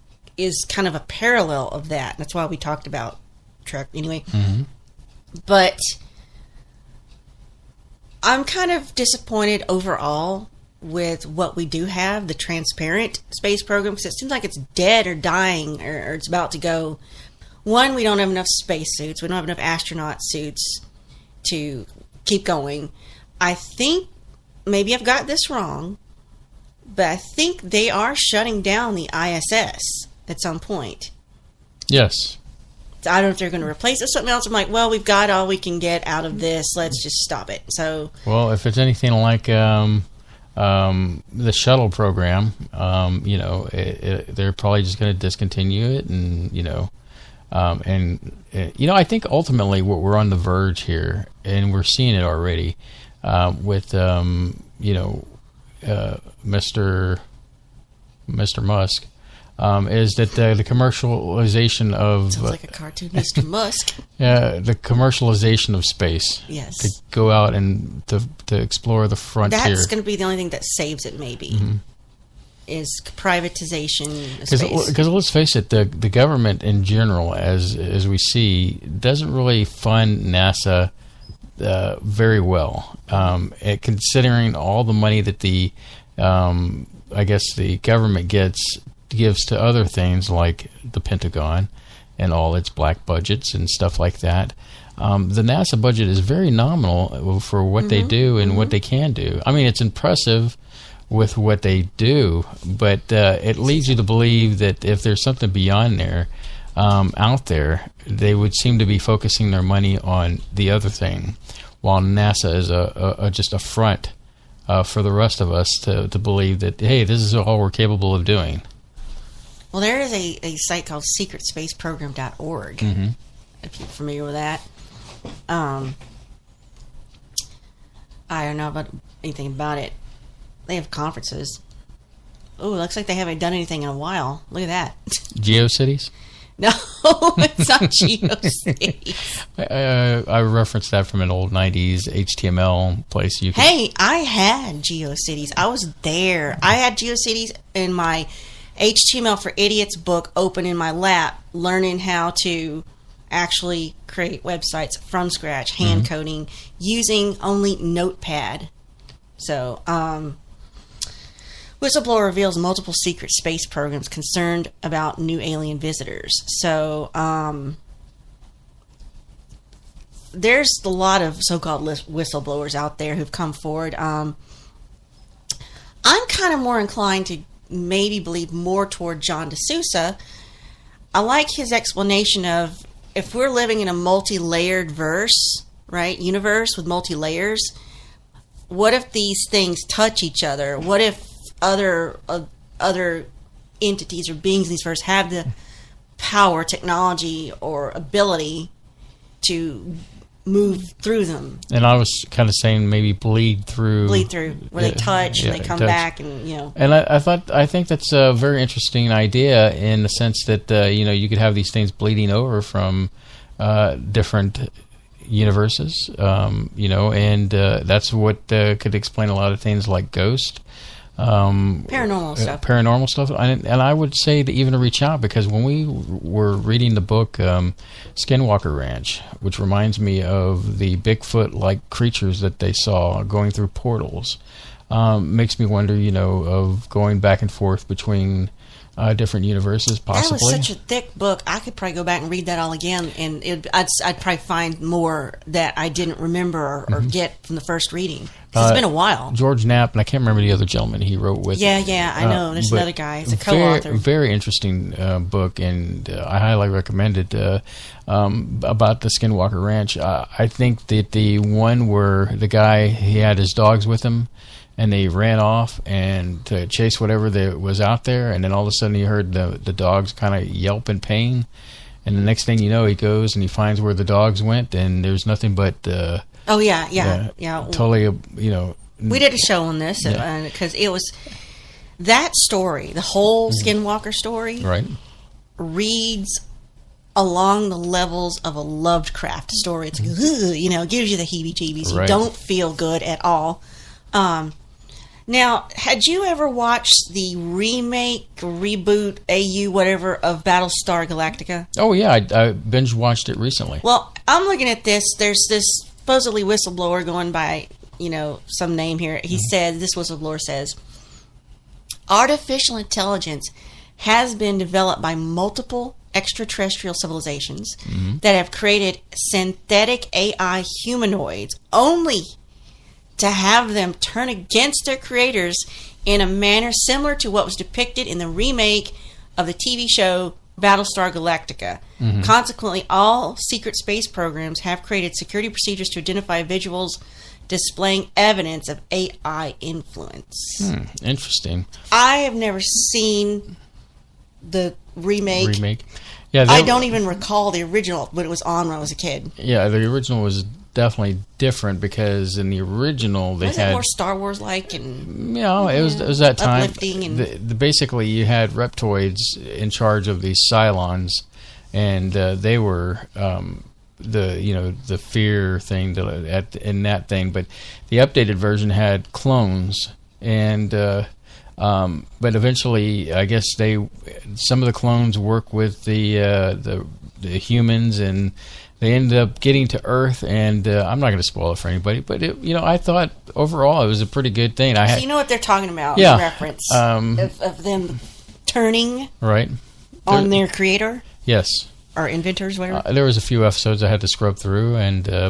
kind of a parallel of that. That's why we talked about Trek anyway. Mm-hmm. But I'm kind of disappointed overall with what we do have, the transparent space program, because it seems like it's dead or dying or it's about to go. One, we don't have enough spacesuits. We don't have enough astronaut suits to keep going. I think, maybe I've got this wrong, but I think they are shutting down the ISS at some point. Yes. I don't know if they're going to replace it with something else. I'm like, well, we've got all we can get out of this. Let's just stop it. So, well, if it's anything like the shuttle program, they're probably just going to discontinue it, and I think ultimately what we're on the verge here, and we're seeing it already with Mr. Musk. Is that the commercialization of... Sounds like a cartoon, Mr. Musk. The commercialization of space. Yes. To go out and to explore the frontier. That's going to be the only thing that saves it, maybe, is privatization of space. Because let's face it, the government in general, as we see, doesn't really fund NASA very well. Considering all the money that the government gives to other things like the Pentagon and all its black budgets and stuff like that. The NASA budget is very nominal for what they do and what they can do. I mean, it's impressive with what they do, but it leads you to believe that if there's something beyond there, out there, they would seem to be focusing their money on the other thing, while NASA is just a front for the rest of us to believe that, hey, this is all we're capable of doing. Well, there is a site called secretspaceprogram.org, if you're familiar with that. I don't know about anything about it. They have conferences. Oh, looks like they haven't done anything in a while. Look at that. GeoCities? No, it's not GeoCities. I referenced that from an old 90s HTML place. Hey, I had GeoCities. I was there. I had GeoCities in my HTML for Idiots book open in my lap, learning how to actually create websites from scratch, hand coding, using only Notepad. So, whistleblower reveals multiple secret space programs concerned about new alien visitors. So, there's a lot of so-called whistleblowers out there who've come forward. I'm kind of more inclined to maybe believe more toward John DeSouza. I like his explanation of, if we're living in a multi-layered universe with multi-layers, what if these things touch each other? What if other entities or beings in these verses have the power, technology, or ability to move through them? And I was kind of saying maybe bleed through, where they touch and they come back, and And I think that's a very interesting idea in the sense that you could have these things bleeding over from different universes, and that's what could explain a lot of things like Ghost. Paranormal stuff, and I would say to even reach out, because when we were reading the book Skinwalker Ranch, which reminds me of the Bigfoot-like creatures that they saw going through portals, makes me wonder, of going back and forth between different universes, possibly. That was such a thick book. I could probably go back and read that all again, and I'd probably find more that I didn't remember or get from the first reading. Because it's been a while. George Knapp, and I can't remember the other gentleman he wrote with. Yeah, I know. There's another guy. He's a co-author. Very interesting book, and I highly recommend it. About the Skinwalker Ranch, I think that the one where the guy, he had his dogs with him, and they ran off and to chase whatever that was out there, and then all of a sudden you heard the dogs kind of yelp in pain, and the next thing you know, he goes and he finds where the dogs went, and there's nothing but totally, we did a show on this because it was that story, the whole Skinwalker story, reads along the levels of a Lovecraft story. It's it gives you the heebie-jeebies. You don't feel good at all. Now, had you ever watched the remake, reboot, AU, whatever, of Battlestar Galactica? Oh, yeah. I binge-watched it recently. Well, I'm looking at this. There's this supposedly whistleblower going by, some name here. He said, this whistleblower says, artificial intelligence has been developed by multiple extraterrestrial civilizations that have created synthetic AI humanoids only to have them turn against their creators in a manner similar to what was depicted in the remake of the TV show Battlestar Galactica. Consequently, all secret space programs have created security procedures to identify visuals displaying evidence of AI influence. Interesting. I have never seen the remake. Yeah, I don't even recall the original when it was on when I was a kid. Yeah, the original was definitely different, because in the original they had it more Star Wars like, and it was that time. Uplifting, and basically you had reptoids in charge of these Cylons, and they were the fear thing in that thing. But the updated version had clones, and but eventually I guess some of the clones work with the humans, and they ended up getting to Earth, and I'm not going to spoil it for anybody, but I thought overall it was a pretty good thing. So you know what they're talking about? Yeah, in reference of them turning on their creator. Yes, or inventors, whatever. There was a few episodes I had to scrub through, and so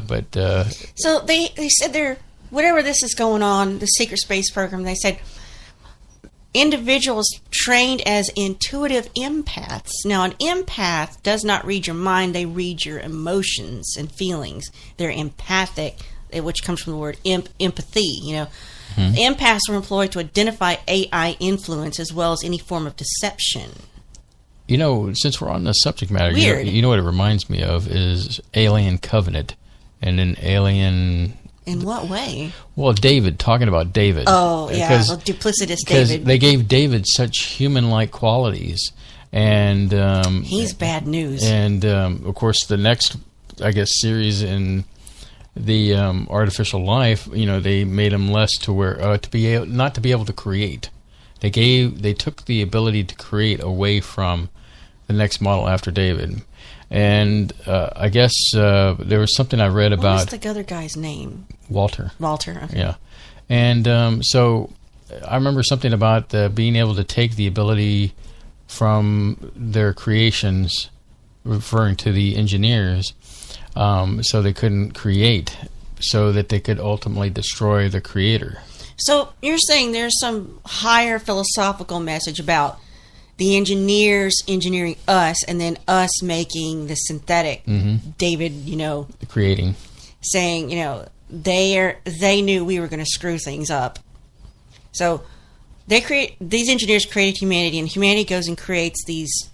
they said they're whatever this is going on, the secret space program. They said individuals trained as intuitive empaths. Now, an empath does not read your mind. They read your emotions and feelings. They're empathic, which comes from the word empathy. Empaths were employed to identify AI influence as well as any form of deception. Since we're on the subject matter, Weird. You know what it reminds me of is Alien Covenant and an Alien... In what way? Well, David, talking about David. Oh, yeah, duplicitous David. Because they gave David such human-like qualities, And he's bad news. And of course, the next, I guess, series in the artificial life, they made him less to where not to be able to create. They took the ability to create away from the next model after David. And I guess there was something I read about. What's the other guy's name? Walter. Okay. Yeah. And so I remember something about being able to take the ability from their creations, referring to the engineers, so they couldn't create, so that they could ultimately destroy the creator. So you're saying there's some higher philosophical message about the engineers engineering us, and then us making the synthetic. David, creating, saying, they knew we were going to screw things up. So these engineers created humanity, and humanity goes and creates these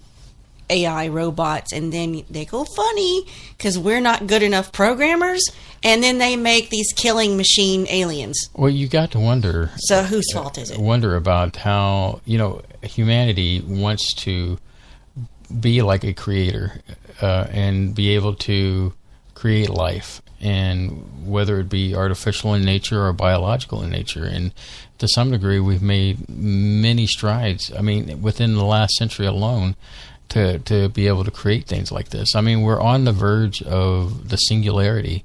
AI robots, and then they go funny because we're not good enough programmers, and then they make these killing machine aliens. Well, you got to wonder. So whose fault is it? Wonder about how humanity wants to be like a creator and be able to create life, and whether it be artificial in nature or biological in nature. And to some degree, we've made many strides. I mean, within the last century alone, to be able to create things like this. I mean, we're on the verge of the singularity,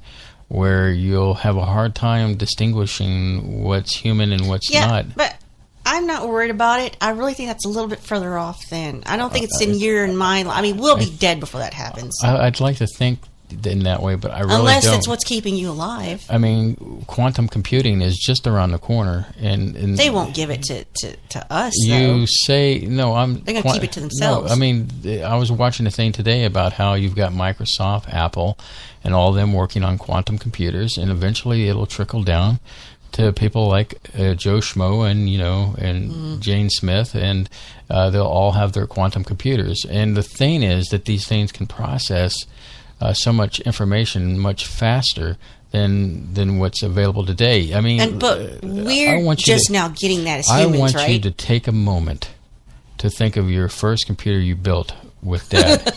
where you'll have a hard time distinguishing what's human and what's not. But I'm not worried about it. I really think that's a little bit further off than. I don't think it's in your and mine. I mean, we'll be dead before that happens. I'd like to think in that way, but I really Unless don't. it's what's keeping you alive. I mean, quantum computing is just around the corner, and they won't give it to us. You say no. They're going to keep it to themselves. No, I mean, I was watching a thing today about how you've got Microsoft, Apple, and all of them working on quantum computers, and eventually it'll trickle down to people like Joe Schmo and Jane Smith, and they'll all have their quantum computers. And the thing is that these things can process so much information much faster than what's available today. I mean, but we're just now getting that as humans, right? I want you to take a moment to think of your first computer you built with Dad.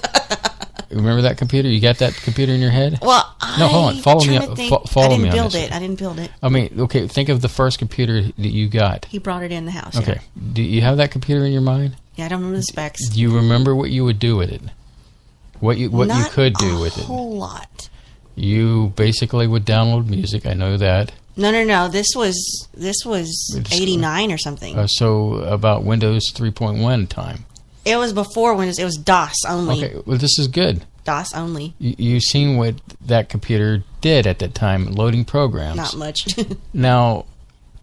Remember that computer? You got that computer in your head? Well, no, hold on. Follow me. Follow me on build this. I didn't build it. I mean, okay. Think of the first computer that you got. He brought it in the house. Okay. Yeah. Do you have that computer in your mind? Yeah, I don't remember the specs. Do you remember what you would do with it? What you could do with it? Not a whole lot. You basically would download music. I know that. No. This was 89 or something. So about Windows 3.1 time. It was before Windows. It was DOS only. Okay, well, this is good. DOS only. You've seen what that computer did at that time, loading programs. Not much. Now,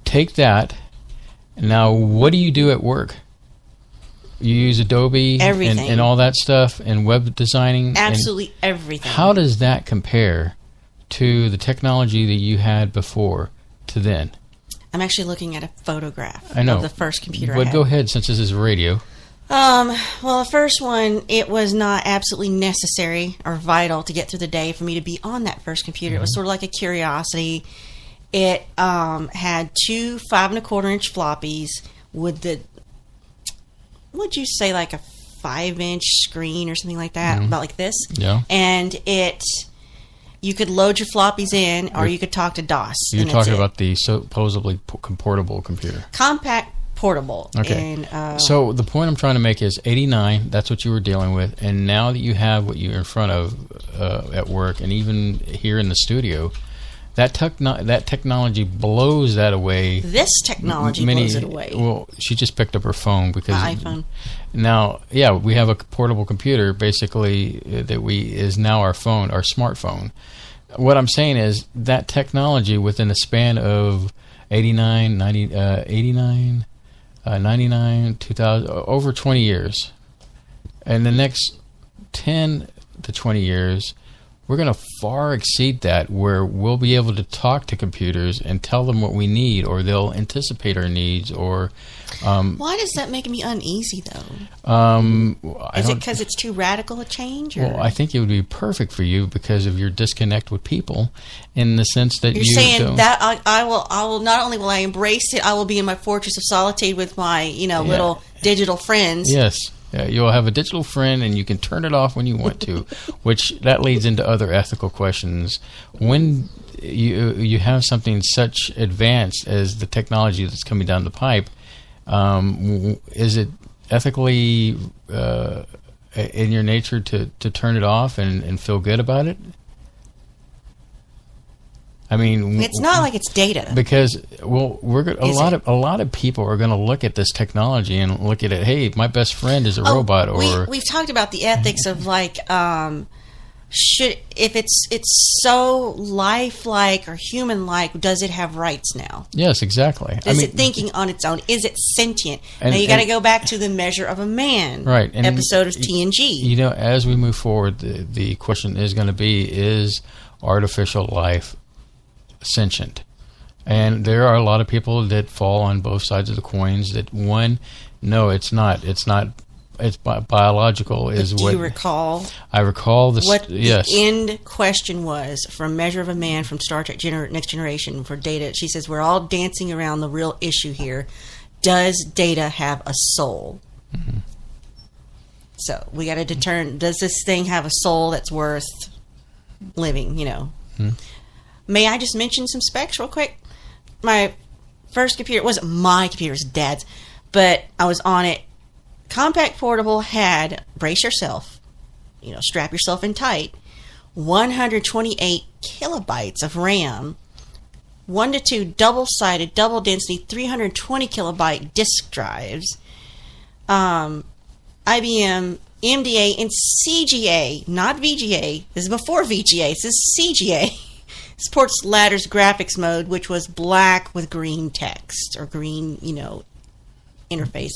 take that. Now, what do you do at work? You use Adobe and all that stuff, and web designing? Absolutely everything. How does that compare to the technology that you had before to then? I'm actually looking at a photograph of the first computer I had. had. Go ahead, since this is radio. Well, the first one, it was not absolutely necessary or vital to get through the day for me to be on that first computer. It was sort of like a curiosity. It had two 5 1/4-inch floppies with the, what'd you say, like a 5-inch screen or something like that, about like this. Yeah. And you could load your floppies in, or you could talk to DOS. You're talking about the supposedly portable computer. Compact portable. Okay. And, so the point I'm trying to make is 89, that's what you were dealing with, and now that you have what you're in front of at work, and even here in the studio, that technology blows that away. This technology blows it away. Well, she just picked up her phone because iPhone. Now, yeah, we have a portable computer basically is now our phone, our smartphone. What I'm saying is that technology within the span of 89, 99, 2000, over 20 years. And the next 10 to 20 years, we're going to far exceed that, where we'll be able to talk to computers and tell them what we need, or they'll anticipate our needs, or... why does that make me uneasy, though? Is it because it's too radical a change? Or? Well, I think it would be perfect for you because of your disconnect with people, in the sense that you're saying that I will not only will I embrace it, I will be in my fortress of solitude with my little digital friends. Yes. You'll have a digital friend, and you can turn it off when you want to, which that leads into other ethical questions. When you have something such advanced as the technology that's coming down the pipe, is it ethically in your nature to turn it off and feel good about it? I mean, it's not like it's data, because a lot of people are going to look at this technology and look at it. Hey, my best friend is a robot, or we've talked about the ethics of like if it's so lifelike or human-like, does it have rights now? Yes, exactly. Is it thinking on its own? Is it sentient? Now you got to go back to the Measure of a Man episode of TNG. You know, as we move forward, the question is going to be: is artificial life sentient? And there are a lot of people that fall on both sides of the coins. That one, no, it's not. It's biological. Is do what you recall? I recall this. What yes. The end question was from Measure of a Man from Star Trek Next Generation for Data. She says we're all dancing around the real issue here. Does Data have a soul? Mm-hmm. So we got to determine: does this thing have a soul that's worth living? You know. Mm-hmm. May I just mention some specs real quick? My first computer, it wasn't my computer, it was Dad's, but I was on it. Compact Portable had, brace yourself, strap yourself in tight, 128 kilobytes of RAM, 1 to 2 double-sided, double-density, 320 kilobyte disk drives, IBM, MDA, and CGA, not VGA. This is before VGA. This is CGA. Supports Ladder's graphics mode, which was black with green text or green, interface.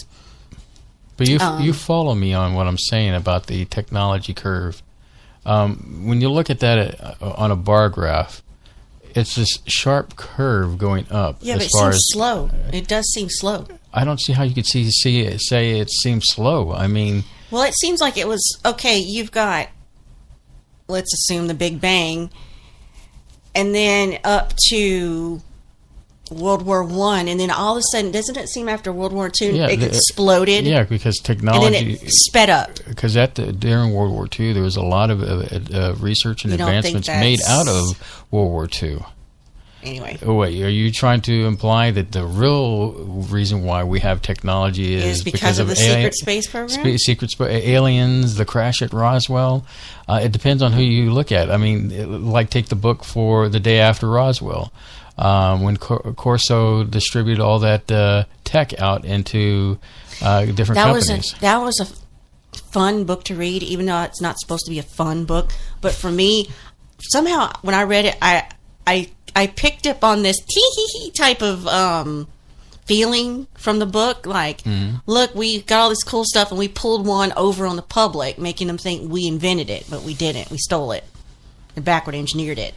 But you follow me on what I'm saying about the technology curve. When you look at that on a bar graph, it's this sharp curve going up. Yeah, but it seems slow. It does seem slow. I don't see how you could say it seems slow. I mean... Well, it seems like it was... Okay, you've got, let's assume, the Big Bang... And then up to World War I, and then all of a sudden, doesn't it seem after World War II, it exploded? Yeah, because technology... And then it sped up. Because during World War II, there was a lot of research and advancements made out of World War II. Anyway. Oh, wait, are you trying to imply that the real reason why we have technology is because of the secret space program? Aliens, the crash at Roswell? It depends on who you look at. I mean, like take the book for The Day After Roswell, when Corso distributed all that tech out into different companies. That was a fun book to read, even though it's not supposed to be a fun book. But for me, somehow when I read it, I picked up on this tee-hee-hee type of feeling from the book. Like, look, we got all this cool stuff and we pulled one over on the public, making them think we invented it, but we didn't. We stole it and backward engineered it.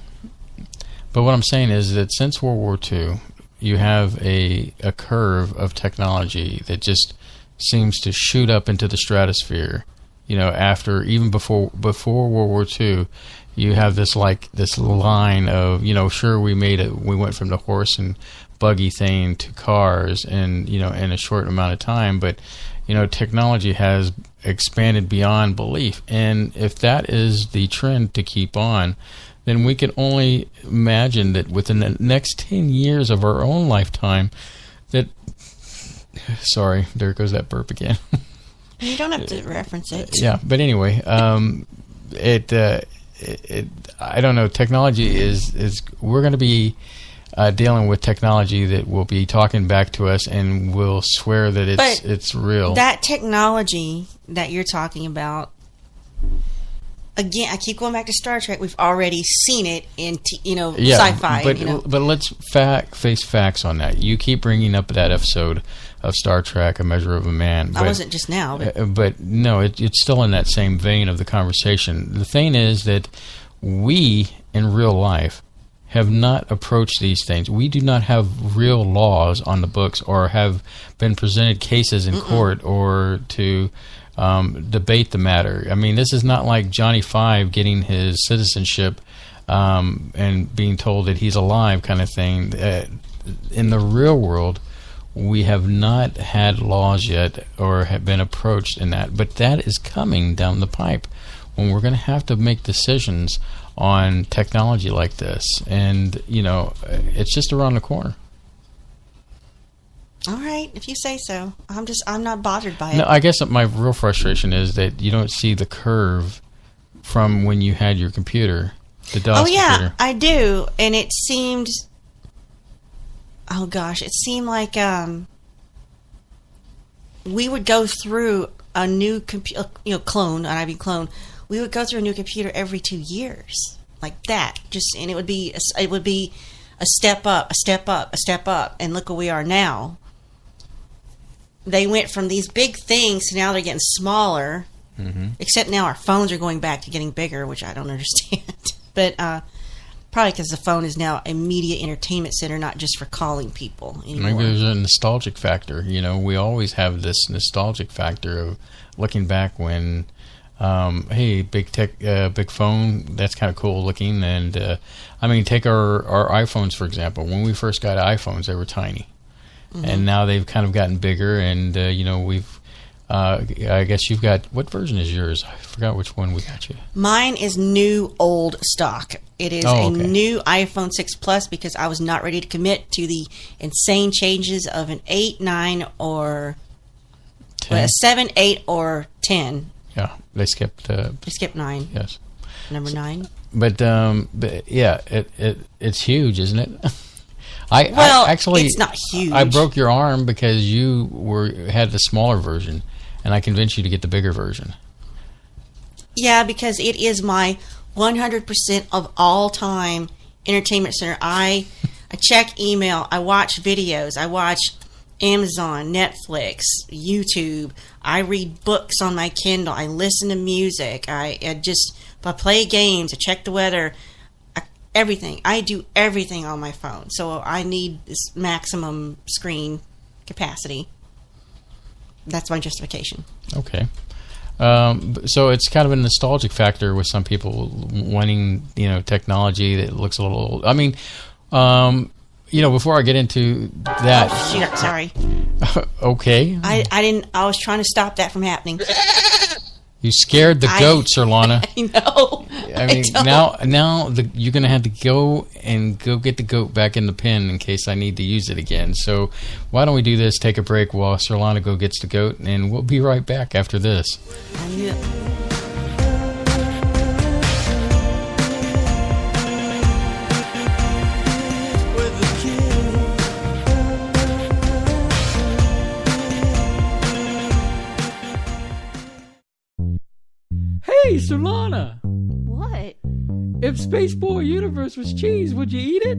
But what I'm saying is that since World War II, you have a curve of technology that just seems to shoot up into the stratosphere. Even before World War II, you have this line of, sure, we went from the horse and buggy thing to cars and, in a short amount of time, but, technology has expanded beyond belief. And if that is the trend to keep on, then we can only imagine that within the next 10 years of our own lifetime, sorry, there goes that burp again. You don't have to reference it. Yeah, but anyway, I don't know. Technology is we're going to be dealing with technology that will be talking back to us, and we'll swear that it's real. That technology that you're talking about, again, I keep going back to Star Trek. We've already seen it in sci-fi. But let's face facts on that. You keep bringing up that episode of Star Trek, A Measure of a Man. I wasn't just now. But no, it's still in that same vein of the conversation. The thing is that we, in real life, have not approached these things. We do not have real laws on the books or have been presented cases in court or to debate the matter. I mean, this is not like Johnny Five getting his citizenship and being told that he's alive kind of thing. In the real world, we have not had laws yet or have been approached in that. But that is coming down the pipe when we're going to have to make decisions on technology like this. And, it's just around the corner. All right, if you say so. I'm not bothered by it. No, I guess my real frustration is that you don't see the curve from when you had your computer, the DOS computer. computer. I do, and it seemed... Oh gosh, it seemed like we would go through a new computer, clone, an IB clone. We would go through a new computer every 2 years, like that. And it would be a step up, a step up, a step up, and look where we are now. They went from these big things to now they're getting smaller. Mm-hmm. Except now our phones are going back to getting bigger, which I don't understand. But probably because the phone is now a media entertainment center, not just for calling people anymore. Maybe there's a nostalgic factor. We always have this nostalgic factor of looking back when, hey, big tech, big phone, that's kind of cool looking. And, take our iPhones, for example. When we first got iPhones, they were tiny. Mm-hmm. And now they've kind of gotten bigger. And, we've... I guess you've got... What version is yours? I forgot which one we got you. Mine is new old stock. It is a new iPhone 6 Plus because I was not ready to commit to the insane changes of an 8, 9, or... 10? 7, 8, or 10. Yeah, they skipped... They skipped 9. Yes. Number 9. But yeah, it's huge, isn't it? Actually, it's not huge. I broke your arm because you had the smaller version, and I convinced you to get the bigger version. Yeah, because it is my 100% of all time entertainment center. I check email, I watch videos, I watch Amazon, Netflix, YouTube. I read books on my Kindle. I listen to music. I play games. I check the weather. Everything. I do everything on my phone. So I need this maximum screen capacity. That's my justification. Okay. So it's kind of a nostalgic factor with some people wanting, technology that looks a little old. Before I get into that. Oh, shoot, sorry. Okay. I was trying to stop that from happening. You scared the goat, Sirlana. I know. Now you're going to have to go get the goat back in the pen in case I need to use it again. So why don't we do this, take a break while Sirlana gets the goat, and we'll be right back after this. Hey, Sirlana! What? If Spaceboy Universe was cheese, would you eat it?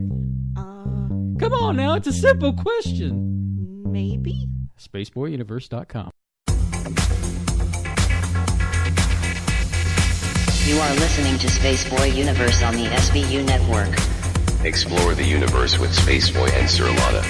Come on now, it's a simple question. Maybe? SpaceboyUniverse.com. You are listening to Spaceboy Universe on the SBU network. Explore the universe with Spaceboy and Sirlana.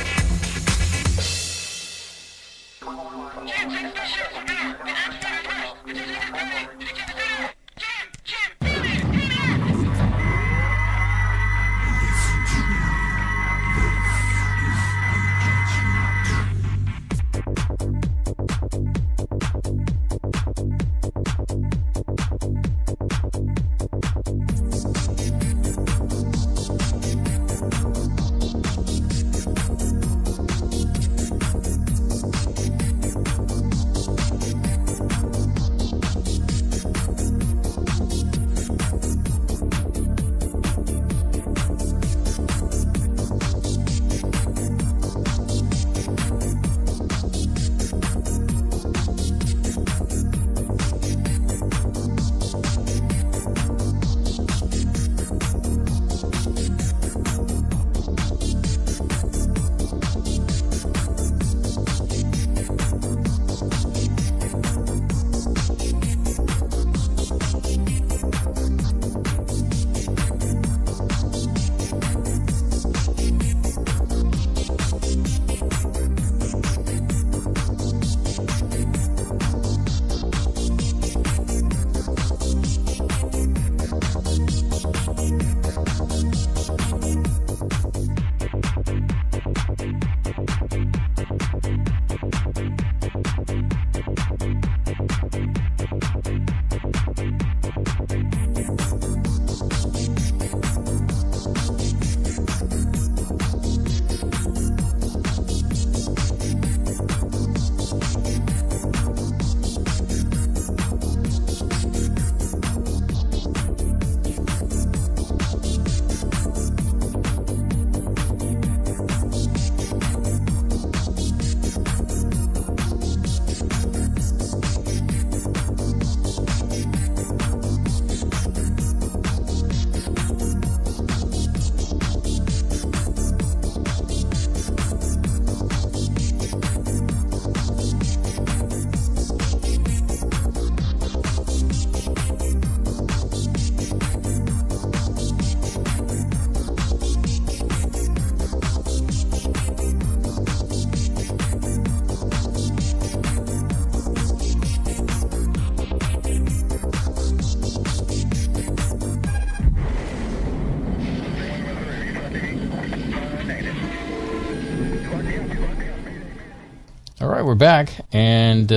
All right, we're back, and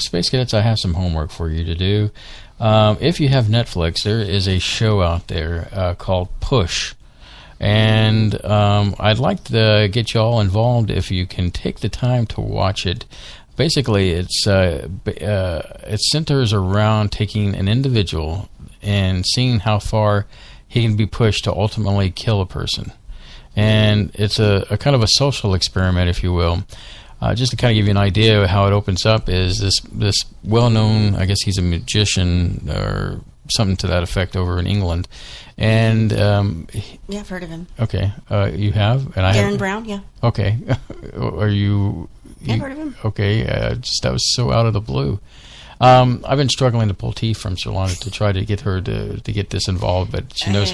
Space Cadets, I have some homework for you to do. If you have Netflix, there is a show out there called Push, and I'd like to get you all involved if you can take the time to watch it. Basically, it centers around taking an individual and seeing how far he can be pushed to ultimately kill a person. And it's a kind of a social experiment, if you will. Just to kind of give you an idea of how it opens up is this well-known, I guess he's a magician or something to that effect over in England. And yeah, I've heard of him. Okay, you have? And Darren Brown, yeah. Okay. Are you... I've heard of him. Okay, just that was so out of the blue. I've been struggling to pull teeth from Solana to try to get her to get this involved, but she knows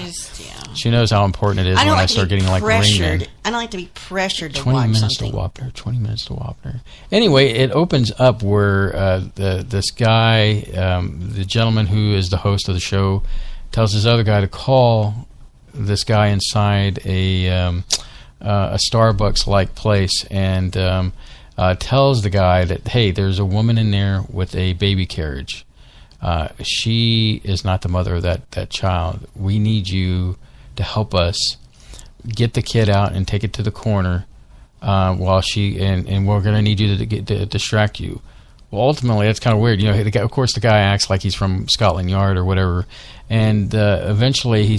she knows how important it is when I start getting like Rain Man. I don't like to be pressured to 20 watch minutes something. to Wapner. 20 minutes to Wapner. Anyway, it opens up where this guy, the gentleman who is the host of the show, tells his other guy to call this guy inside a Starbucks-like place and tells the guy that, hey, there's a woman in there with a baby carriage. She is not the mother of that child. We need you to help us get the kid out and take it to the corner while she and we're going to need you to distract you. Well, ultimately, that's kind of weird. You know, of course, the guy acts like he's from Scotland Yard or whatever, and eventually he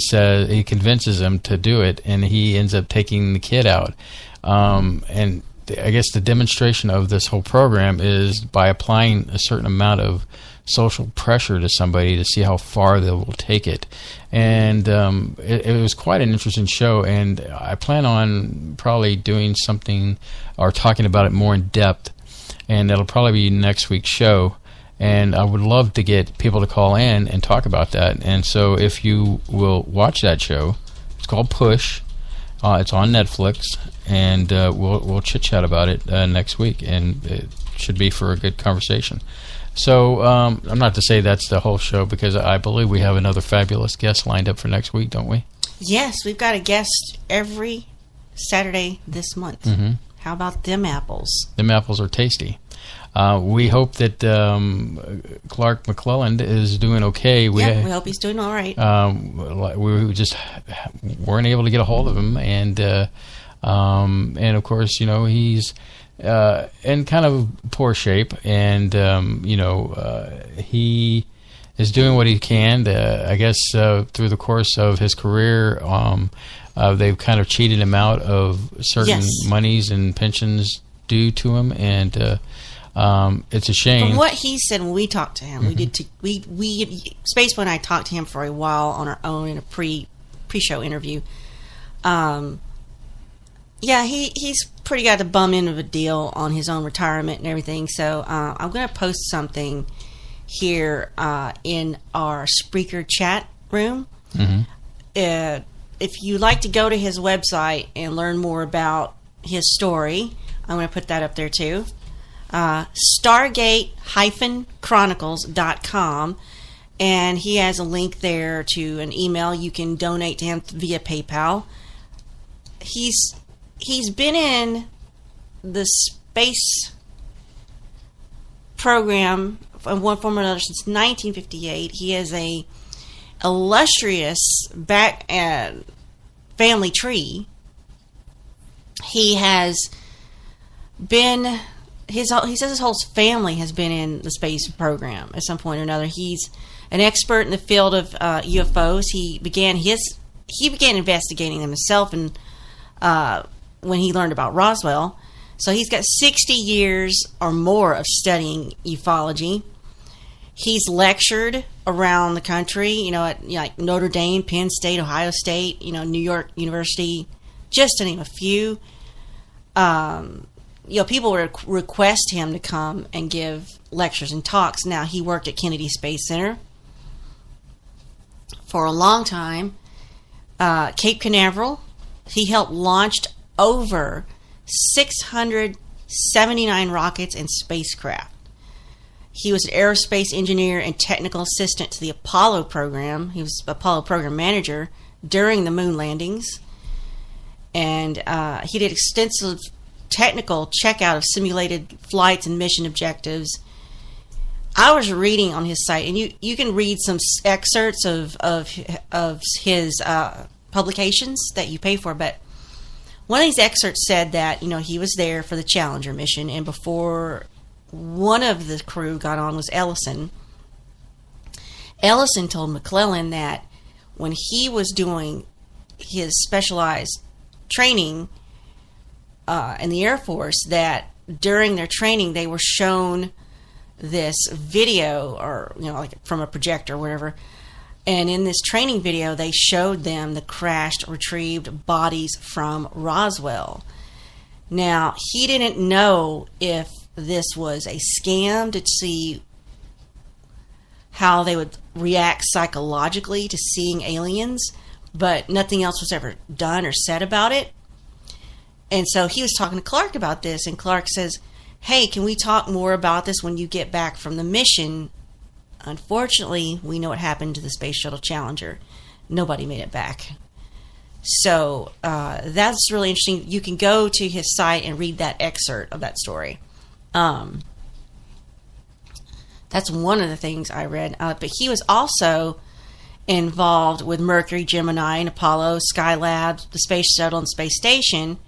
convinces him to do it, and he ends up taking the kid out. And I guess the demonstration of this whole program is by applying a certain amount of social pressure to somebody to see how far they will take it. And it was quite an interesting show, and I plan on probably doing something or talking about it more in depth, and that'll probably be next week's show. And I would love to get people to call in and talk about that. And so if you will watch that show, it's called Push. It's on Netflix, and we'll chit-chat about it next week, and it should be for a good conversation. So I'm not to say that's the whole show, because I believe we have another fabulous guest lined up for next week, don't we? Yes, we've got a guest every Saturday this month. Mm-hmm. How about them apples? Them apples are tasty. We hope that Clark-c-mcclelland is doing okay. We hope he's doing all right. We just weren't able to get a hold of him, and of course, you know, he's in kind of poor shape, and he is doing what he can. I guess through the course of his career, they've kind of cheated him out of certain monies and pensions due to him, and it's a shame. From what he said when we talked to him, we Spaceboy and I talked to him for a while on our own in a pre-show interview. He's pretty got the bum end of a deal on his own retirement and everything. So I'm going to post something here in our Spreaker chat room. Mm-hmm. If you'd like to go to his website and learn more about his story, I'm going to put that up there too. Stargate-chronicles.com, and he has a link there to an email. You can donate to him via PayPal. He's been in the space program in one form or another since 1958. He has a illustrious family tree. He has been... he says his whole family has been in the space program at some point or another. He's an expert in the field of UFOs. He began investigating them himself, and when he learned about Roswell, so he's got 60 years or more of studying ufology. He's lectured around the country, at like Notre Dame, Penn State, Ohio State, New York University, just to name a few. People would request him to come and give lectures and talks. Now, he worked at Kennedy Space Center for a long time. Cape Canaveral, he helped launch over 679 rockets and spacecraft. He was an aerospace engineer and technical assistant to the Apollo program. He was Apollo program manager during the moon landings. And he did extensive technical checkout of simulated flights and mission objectives. I was reading on his site, and you can read some excerpts of his publications that you pay for, but one of these excerpts said that, he was there for the Challenger mission, and before one of the crew got on was Ellison. Ellison told McClelland that when he was doing his specialized training in the Air Force, that during their training they were shown this video, or like from a projector or whatever, and in this training video they showed them the crashed, retrieved bodies from Roswell. Now, he didn't know if this was a scam to see how they would react psychologically to seeing aliens, but nothing else was ever done or said about it. And so he was talking to Clark about this, and Clark says, "Hey, can we talk more about this when you get back from the mission?" Unfortunately, we know what happened to the Space Shuttle Challenger. Nobody made it back. So that's really interesting. You can go to his site and read that excerpt of that story. That's one of the things I read. But he was also involved with Mercury, Gemini, and Apollo, Skylab, the Space Shuttle, and Space Station.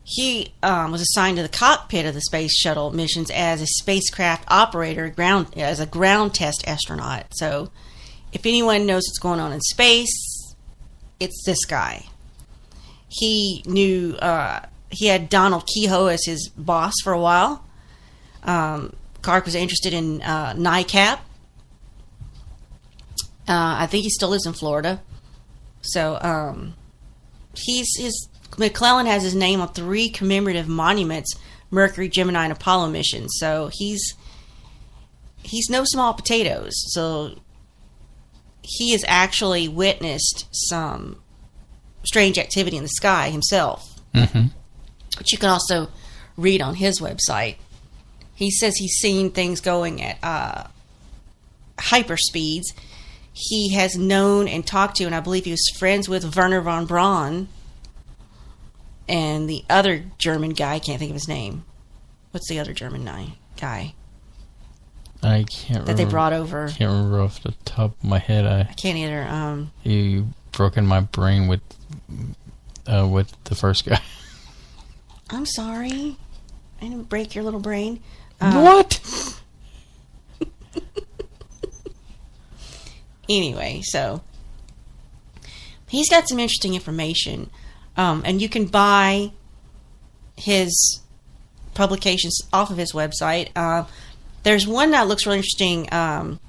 He was assigned to the cockpit of the Space Shuttle missions as a SpaceCraft Operator, as a ground test astronaut. So if anyone knows what's going on in space, it's this guy. He knew, he had Donald Kehoe as his boss for a while. Clark was interested in NICAP. I think he still lives in Florida. So McClelland has his name on 3 commemorative monuments, Mercury, Gemini, and Apollo missions. So he's no small potatoes. So he has actually witnessed some strange activity in the sky himself, which you can also read on his website. He says he's seen things going at hyperspeeds. He has known and talked to, and I believe he was friends with Wernher von Braun and the other German guy. I can't think of his name. What's the other German guy? I can't remember. That they brought over. I can't remember off the top of my head. I can't either. You broken my brain with the first guy. I'm sorry. I didn't break your little brain. What? Anyway, so he's got some interesting information, and you can buy his publications off of his website. There's one that looks really interesting, A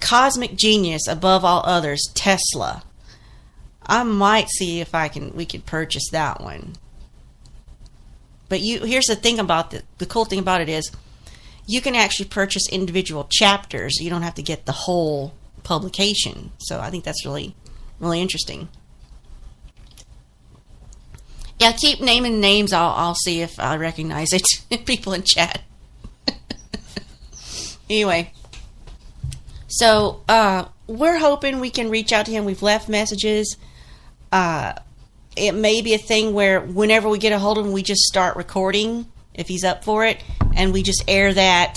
Cosmic Genius Above All Others, Tesla. I might see if we could purchase that one. But here's the thing about the cool thing about it is you can actually purchase individual chapters. You don't have to get the whole publication. So I think that's really, really interesting. Yeah, keep naming names. I'll see if I recognize it. People in chat. Anyway, so we're hoping we can reach out to him. We've left messages. It may be a thing where whenever we get a hold of him, we just start recording if he's up for it, and we just air that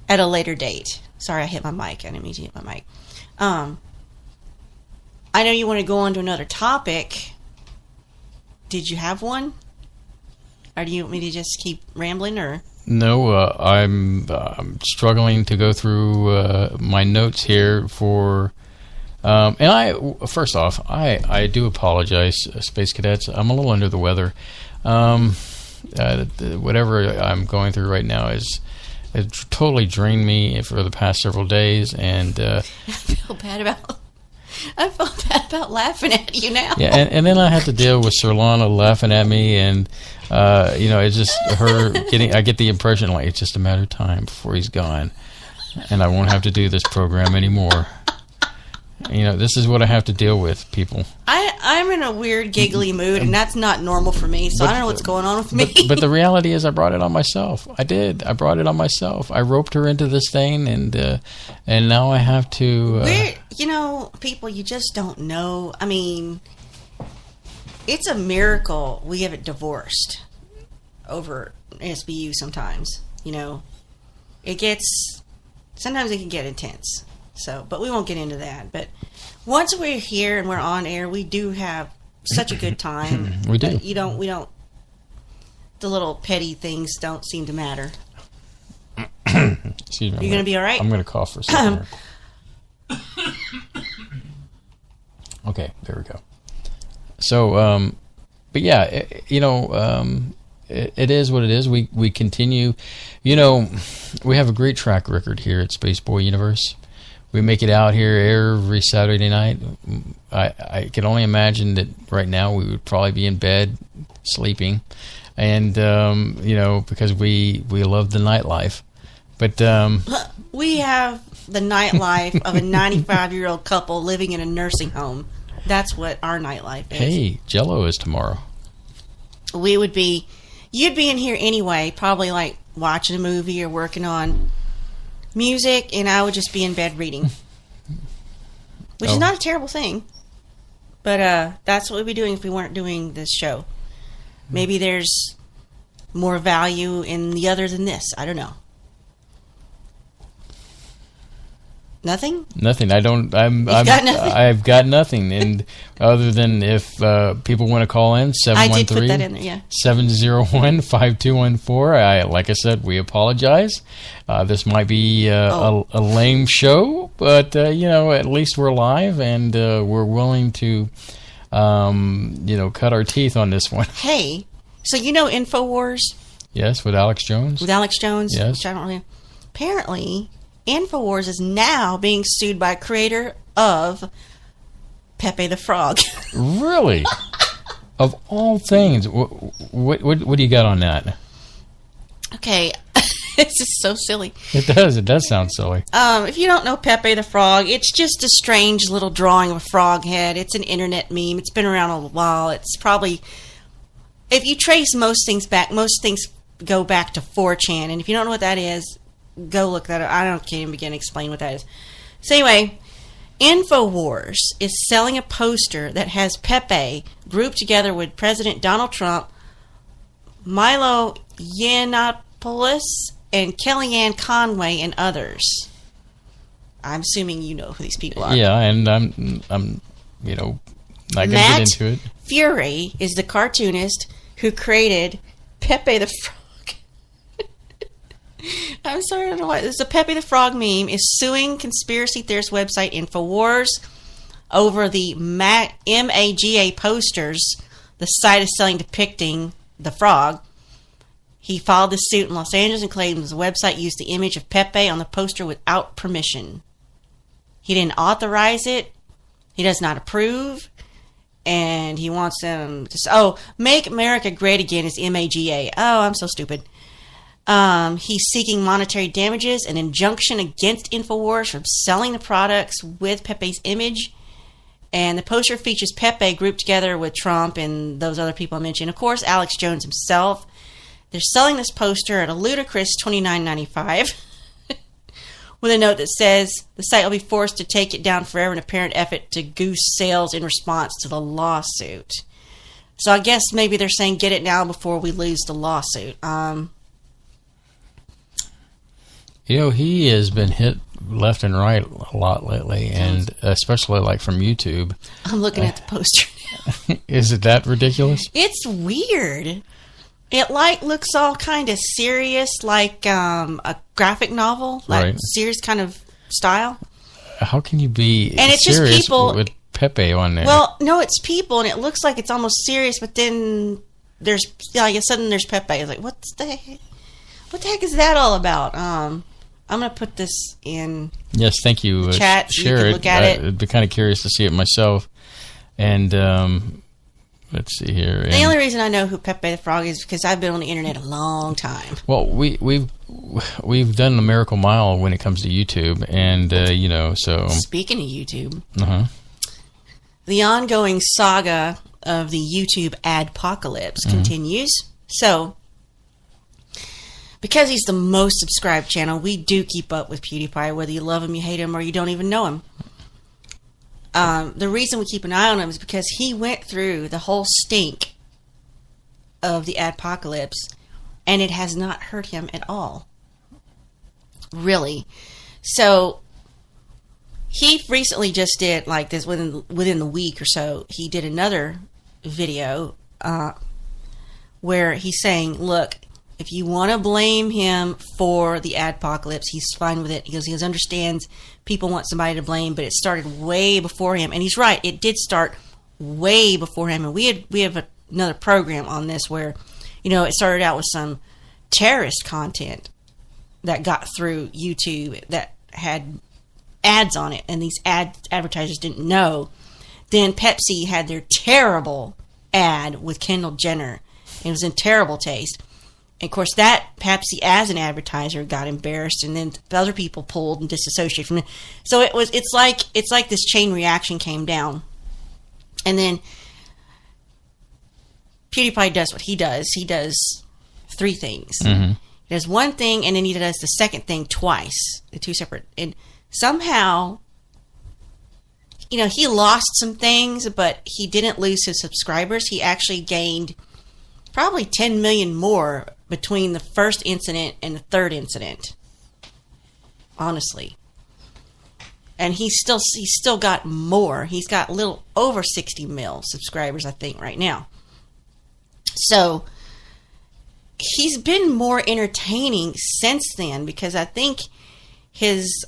at a later date. Sorry, I hit my mic. I didn't mean to hit my mic. I know you want to go on to another topic. Did you have one? Or do you want me to just keep rambling? Or no, I'm struggling to go through my notes here for... and first off, I do apologize, Space Cadets. I'm a little under the weather. Whatever I'm going through right now it totally drained me for the past several days, and I feel bad about laughing at you now. Yeah, and then I have to deal with Solana laughing at me, and it's just her getting. I get the impression like it's just a matter of time before he's gone, and I won't have to do this program anymore. This is what I have to deal with, people. I'm in a weird giggly mood, and that's not normal for me, so I don't know what's going on with me. But the reality is I brought it on myself. I did. I brought it on myself. I roped her into this thing, and now I have to... people, you just don't know. I mean, it's a miracle we haven't divorced. over SBU sometimes. You know, sometimes it can get intense. So, but we won't get into that. But once we're here and we're on air, we do have such a good time. We do. We don't. The little petty things don't seem to matter. Excuse me. You're going to be all right? I'm going to cough for a second. Okay, there we go. So, but yeah, it is what it is. We continue. You know, we have a great track record here at Spaceboy Universe. We make it out here every Saturday night. I can only imagine that right now we would probably be in bed sleeping, and because we love the nightlife. But we have the nightlife of a 95-year-old couple living in a nursing home. That's what our nightlife is. Hey, Jello is tomorrow. You'd be in here anyway, probably like watching a movie or working on music, and I would just be in bed reading, which is not a terrible thing. But that's what we'd be doing if we weren't doing this show. Maybe there's more value in the other than this. I don't know. Nothing? Nothing. I've got nothing. And other than if people want to call in, 713-701-5214. Like I said, we apologize. This might be a lame show, but at least we're live and we're willing to cut our teeth on this one. Hey, so InfoWars? Yes, with Alex Jones. Yes. Which I don't really. Apparently, InfoWars is now being sued by creator of Pepe the Frog. Really? Of all things, what do you got on that? Okay, this is so silly. It does sound silly. If you don't know Pepe the Frog, it's just a strange little drawing of a frog head. It's an internet meme. It's been around a while. It's probably, if you trace most things back, most things go back to 4chan, and if you don't know what that is, go look that up. Can't even begin to explain what that is. So anyway, InfoWars is selling a poster that has Pepe grouped together with President Donald Trump, Milo Yiannopoulos, and Kellyanne Conway, and others. I'm assuming you know who these people are. Yeah, and I'm not going to get into it. Fury is the cartoonist who created Pepe the Frog. I'm sorry, I don't know why. This is a Pepe the Frog meme is suing conspiracy theorist website InfoWars over the MAGA posters the site is selling depicting the frog. He filed this suit in Los Angeles and claims the website used the image of Pepe on the poster without permission. He didn't authorize it. He does not approve. And he wants them to... Make America Great Again is MAGA. Oh, I'm so stupid. He's seeking monetary damages, an injunction against InfoWars from selling the products with Pepe's image. And the poster features Pepe grouped together with Trump and those other people I mentioned. Of course, Alex Jones himself. They're selling this poster at a ludicrous $29.95 with a note that says the site will be forced to take it down forever in an apparent effort to goose sales in response to the lawsuit. So I guess maybe they're saying get it now before we lose the lawsuit. He has been hit left and right a lot lately, and especially like from YouTube. I'm looking at the poster now. Is it that ridiculous? It's weird. It looks all kind of serious, like a graphic novel, like serious kind of style. How can you be and it's serious just people with Pepe on there? Well, no, it's people, and it looks like it's almost serious, but then there's suddenly there's Pepe. It's like, what the heck is that all about? I'm gonna put this in. Yes, thank you. Chat. So you can look at it. I'd be kind of curious to see it myself. And let's see here. The only reason I know who Pepe the Frog is because I've been on the internet a long time. Well, we've done the Miracle Mile when it comes to YouTube, and so. Speaking of YouTube, the ongoing saga of the YouTube adpocalypse continues. So. Because he's the most subscribed channel, we do keep up with PewDiePie, whether you love him, you hate him, or you don't even know him. The reason we keep an eye on him is because he went through the whole stink of the adpocalypse and it has not hurt him at all. Really. So he recently just did, like this within the week or so, he did another video where he's saying, look, if you want to blame him for the adpocalypse, he's fine with it. He understands people want somebody to blame, but it started way before him. And he's right, it did start way before him. And we have another program on this where, it started out with some terrorist content that got through YouTube that had ads on it, and these advertisers didn't know. Then Pepsi had their terrible ad with Kendall Jenner. It was in terrible taste. And of course, that Pepsi as an advertiser got embarrassed, and then the other people pulled and disassociated from it. So it's like this chain reaction came down, and then PewDiePie does what he does. He does three things. Mm-hmm. He does one thing, and then he does the second thing twice. The two separate, and somehow, he lost some things, but he didn't lose his subscribers. He actually gained probably 10 million more between the first incident and the third incident, honestly. And he's still got more. He's got a little over 60 mil subscribers, I think, right now. So he's been more entertaining since then, because I think his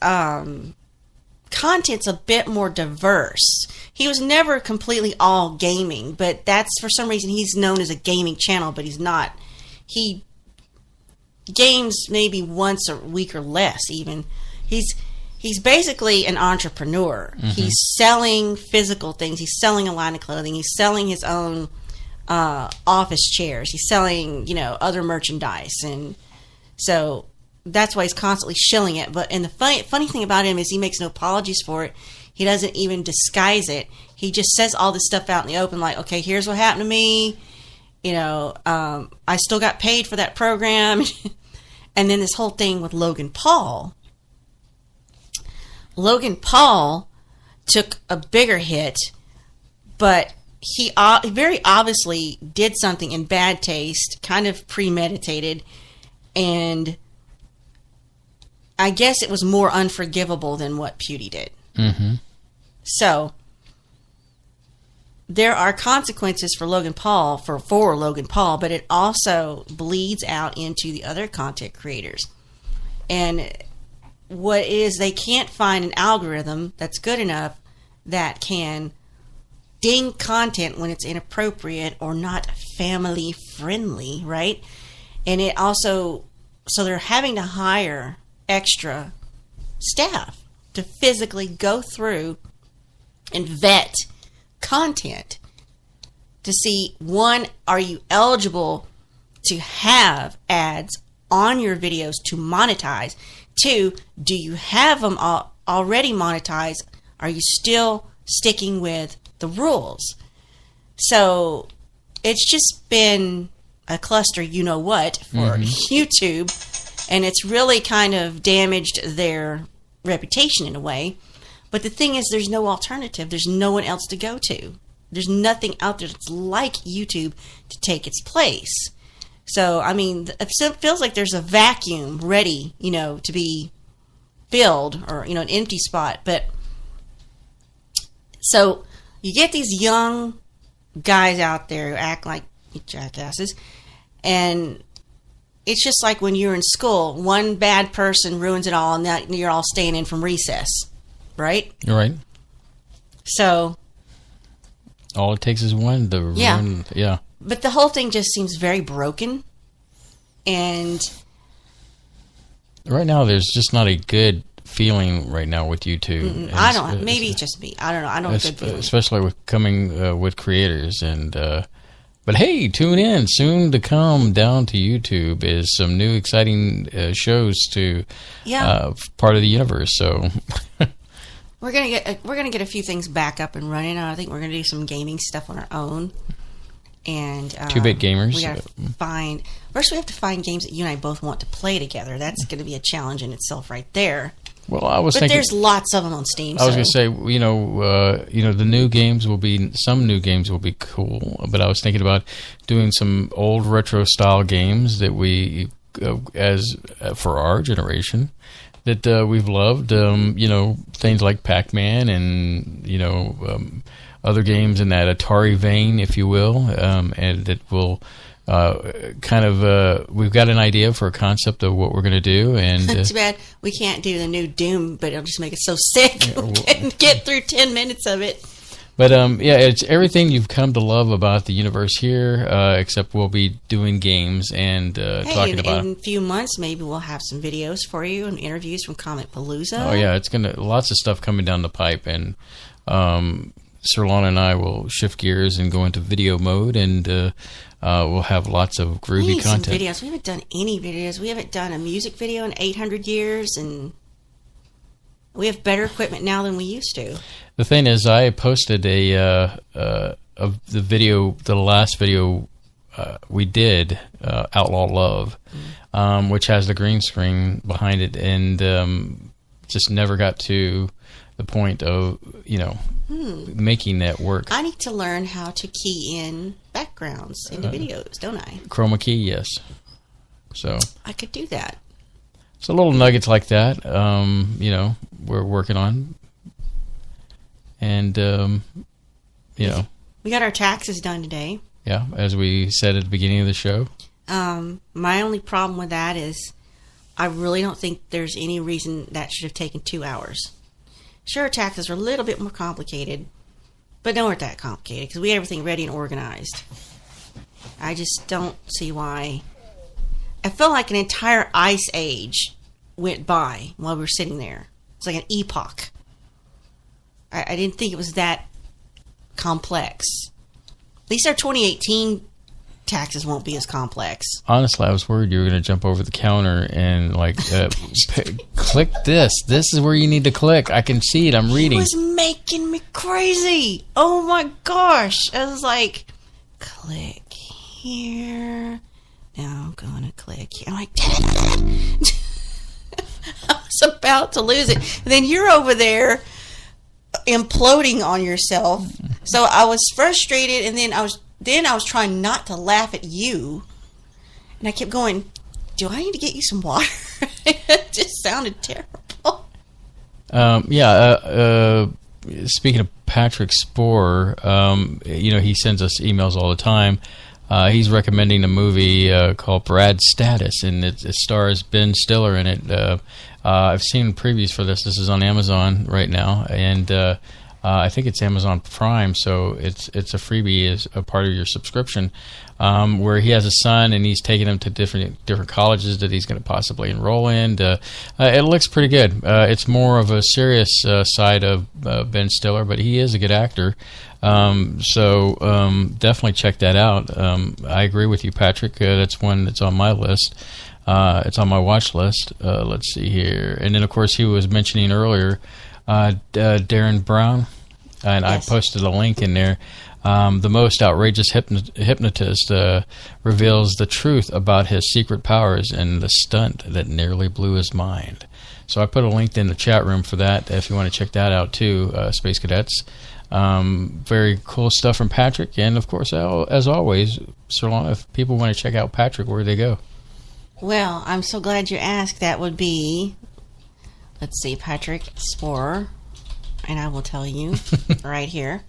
content's a bit more diverse. He was never completely all gaming, but that's, for some reason, he's known as a gaming channel, but he's not. He games maybe once a week or less, even. He's basically an entrepreneur. Mm-hmm. He's selling physical things. He's selling a line of clothing. He's selling his own office chairs. He's selling, other merchandise. And so that's why he's constantly shilling it. And the funny thing about him is he makes no apologies for it. He doesn't even disguise it. He just says all this stuff out in the open, like, okay, here's what happened to me. I still got paid for that program. And then this whole thing with Logan Paul. Logan Paul took a bigger hit, but he very obviously did something in bad taste, kind of premeditated, and I guess it was more unforgivable than what Pewdie did. Mm-hmm. So there are consequences for Logan Paul, for Logan Paul, but it also bleeds out into the other content creators. And what is, they can't find an algorithm that's good enough that can ding content when it's inappropriate or not family friendly, right? And it also, so they're having to hire extra staff to physically go through and vet content to see, one, are you eligible to have ads on your videos to monetize? Two, do you have them already monetized? Are you still sticking with the rules? So it's just been a cluster, what, for YouTube, and it's really kind of damaged their reputation in a way. But the thing is, there's no alternative. There's no one else to go to. There's nothing out there that's like YouTube to take its place. So, I mean, it feels like there's a vacuum ready, to be filled, or, an empty spot. But so you get these young guys out there who act like jackasses, and it's just like when you're in school, one bad person ruins it all, and that you're all staying in from recess, right? Right. So all it takes is one to ruin. Yeah. But the whole thing just seems very broken, and right now there's just not a good feeling right now with YouTube. I don't. Maybe it's just me. I don't know. I don't have a good feeling. Especially with coming with creators. And but hey, tune in. Soon to come down to YouTube is some new exciting shows to part of the universe. So we're gonna get a few things back up and running. I think we're gonna do some gaming stuff on our own. And 2-bit gamers. We gotta find. First, we have to find games that you and I both want to play together. That's going to be a challenge in itself, right there. Well, I was but thinking there's lots of them on Steam. I was going to say, the new games will be cool, but I was thinking about doing some old retro style games that we, for our generation, that we've loved. Things like Pac-Man and other games in that Atari vein, if you will, and that will. We've got an idea for a concept of what we're going to do, and too bad we can't do the new Doom, but it'll just make it so sick. We can get through 10 minutes of it. But it's everything you've come to love about the universe here, except we'll be doing games and talking about. In a few months, maybe we'll have some videos for you and interviews from Comic Palooza. Oh yeah, it's lots of stuff coming down the pipe, and Sirlana and I will shift gears and go into video mode, and we'll have lots of groovy content. Some videos. We haven't done any videos. We haven't done a music video in 800 years, and we have better equipment now than we used to. The thing is, I posted of the video, the last video we did, Outlaw Love, which has the green screen behind it, and just never got to the point of making that work. I need to learn how to key in backgrounds into videos, don't I? Chroma key, yes. So I could do that. So little nuggets like that, we're working on, and we got our taxes done today. Yeah, as we said at the beginning of the show. My only problem with that is I really don't think there's any reason that should have taken 2 hours. Sure, taxes are a little bit more complicated, but they weren't that complicated because we had everything ready and organized. I just don't see why. I feel like an entire ice age went by while we were sitting there. It's like an epoch. I didn't think it was that complex. At least our 2018 taxes won't be as complex. Honestly, I was worried you were going to jump over the counter and click this. This is where you need to click. I can see it. I'm reading. It was making me crazy. Oh my gosh. I was like, click here. Now I'm going to click here. I'm like, I was about to lose it. And then you're over there imploding on yourself. So I was frustrated, and then I was trying not to laugh at you, and I kept going, do I need to get you some water? It just sounded terrible. Speaking of Patrick Spohr, he sends us emails all the time. He's recommending a movie called Brad Status, and it stars Ben Stiller in it. I've seen previews for this. This is on Amazon right now, and I think it's Amazon Prime, so it's a freebie as a part of your subscription, where he has a son and he's taking him to different colleges that he's going to possibly enroll in. It looks pretty good. It's more of a serious side of Ben Stiller, but he is a good actor. So definitely check that out. I agree with you, Patrick. That's one that's on my list. It's on my watch list. Let's see here. And then, of course, he was mentioning earlier Darren Brown, and yes. I posted a link in there. The most outrageous hypnotist reveals the truth about his secret powers and the stunt that nearly blew his mind. So I put a link in the chat room for that if you want to check that out too, Space Cadets. Very cool stuff from Patrick. And, of course, as always, Sirlana, if people want to check out Patrick, where do they go? Well, I'm so glad you asked. That would be, let's see, Patrick Spohr, and I will tell you right here.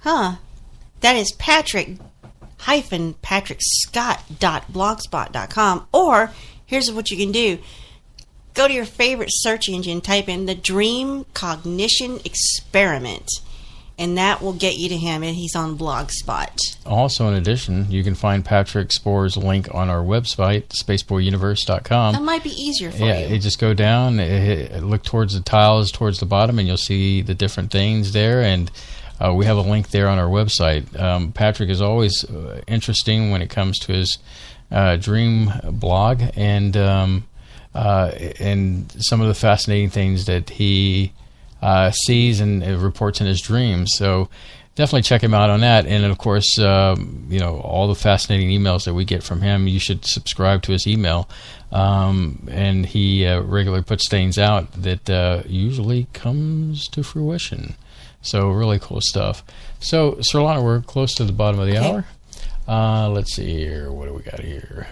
That is patrick-scott.blogspot.com. Or, here's what you can do. Go to your favorite search engine, type in the Dream Cognition Experiment, and that will get you to him, and he's on Blogspot. Also, in addition, you can find Patrick Spohr's link on our website, spaceboyuniverse.com. That might be easier for you. Yeah, you just go down, look towards the tiles towards the bottom, and you'll see the different things there, and we have a link there on our website. Patrick is always interesting when it comes to his dream blog, and some of the fascinating things that he sees and reports in his dreams. So definitely check him out on that. And of course, all the fascinating emails that we get from him, you should subscribe to his email. And he regularly puts things out that usually comes to fruition. So really cool stuff. So, Sirlana, we're close to the bottom of the hour. Let's see here. What do we got here?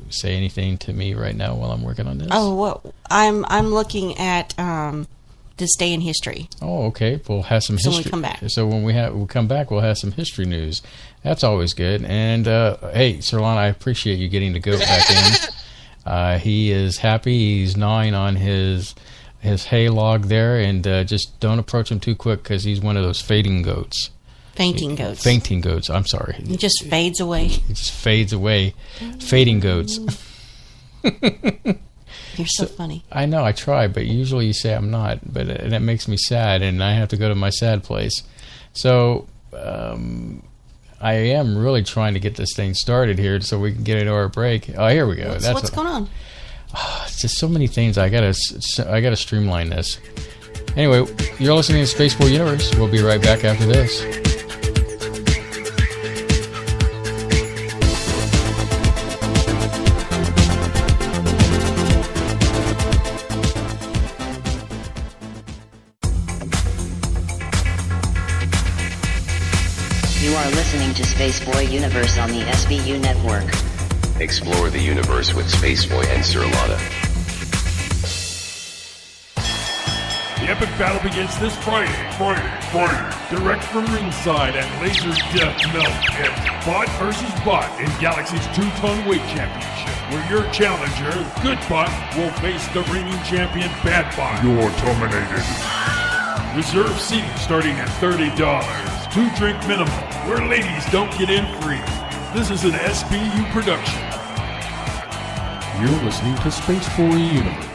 Say anything to me right now while I'm working on this? Oh, well, I'm looking at this day in history. Oh, okay. We'll have some history. So when we come back. So when we come back, we'll have some history news. That's always good. And hey, Sirlana, I appreciate you getting the goat back in. He is happy. He's gnawing on his hay log there, and just don't approach him too quick because he's one of those fading goats. Fainting goats. Fainting goats. I'm sorry. He just fades away. He just fades away. Fading goats. You're so funny. I know. I try, but usually you say I'm not. And it makes me sad, and I have to go to my sad place. So I am really trying to get this thing started here so we can get into our break. Oh, here we go. What's going on? It's just so many things. I gotta streamline this. Anyway, you're listening to Space Boy Universe. We'll be right back after this. You are listening to Space Boy Universe on the SBU network. Explore the universe with Spaceboy and Sirlana. The epic battle begins this Friday. Direct from ringside at Laser Death Melt. It's Bot versus Bot in Galaxy's 2-ton weight championship, where your challenger, Good Bot, will face the reigning champion, Bad Bot. You're terminated. Reserve seating starting at $30. 2-drink minimum, where ladies don't get in free. This is an SBU production. You're listening to Space Boy Universe.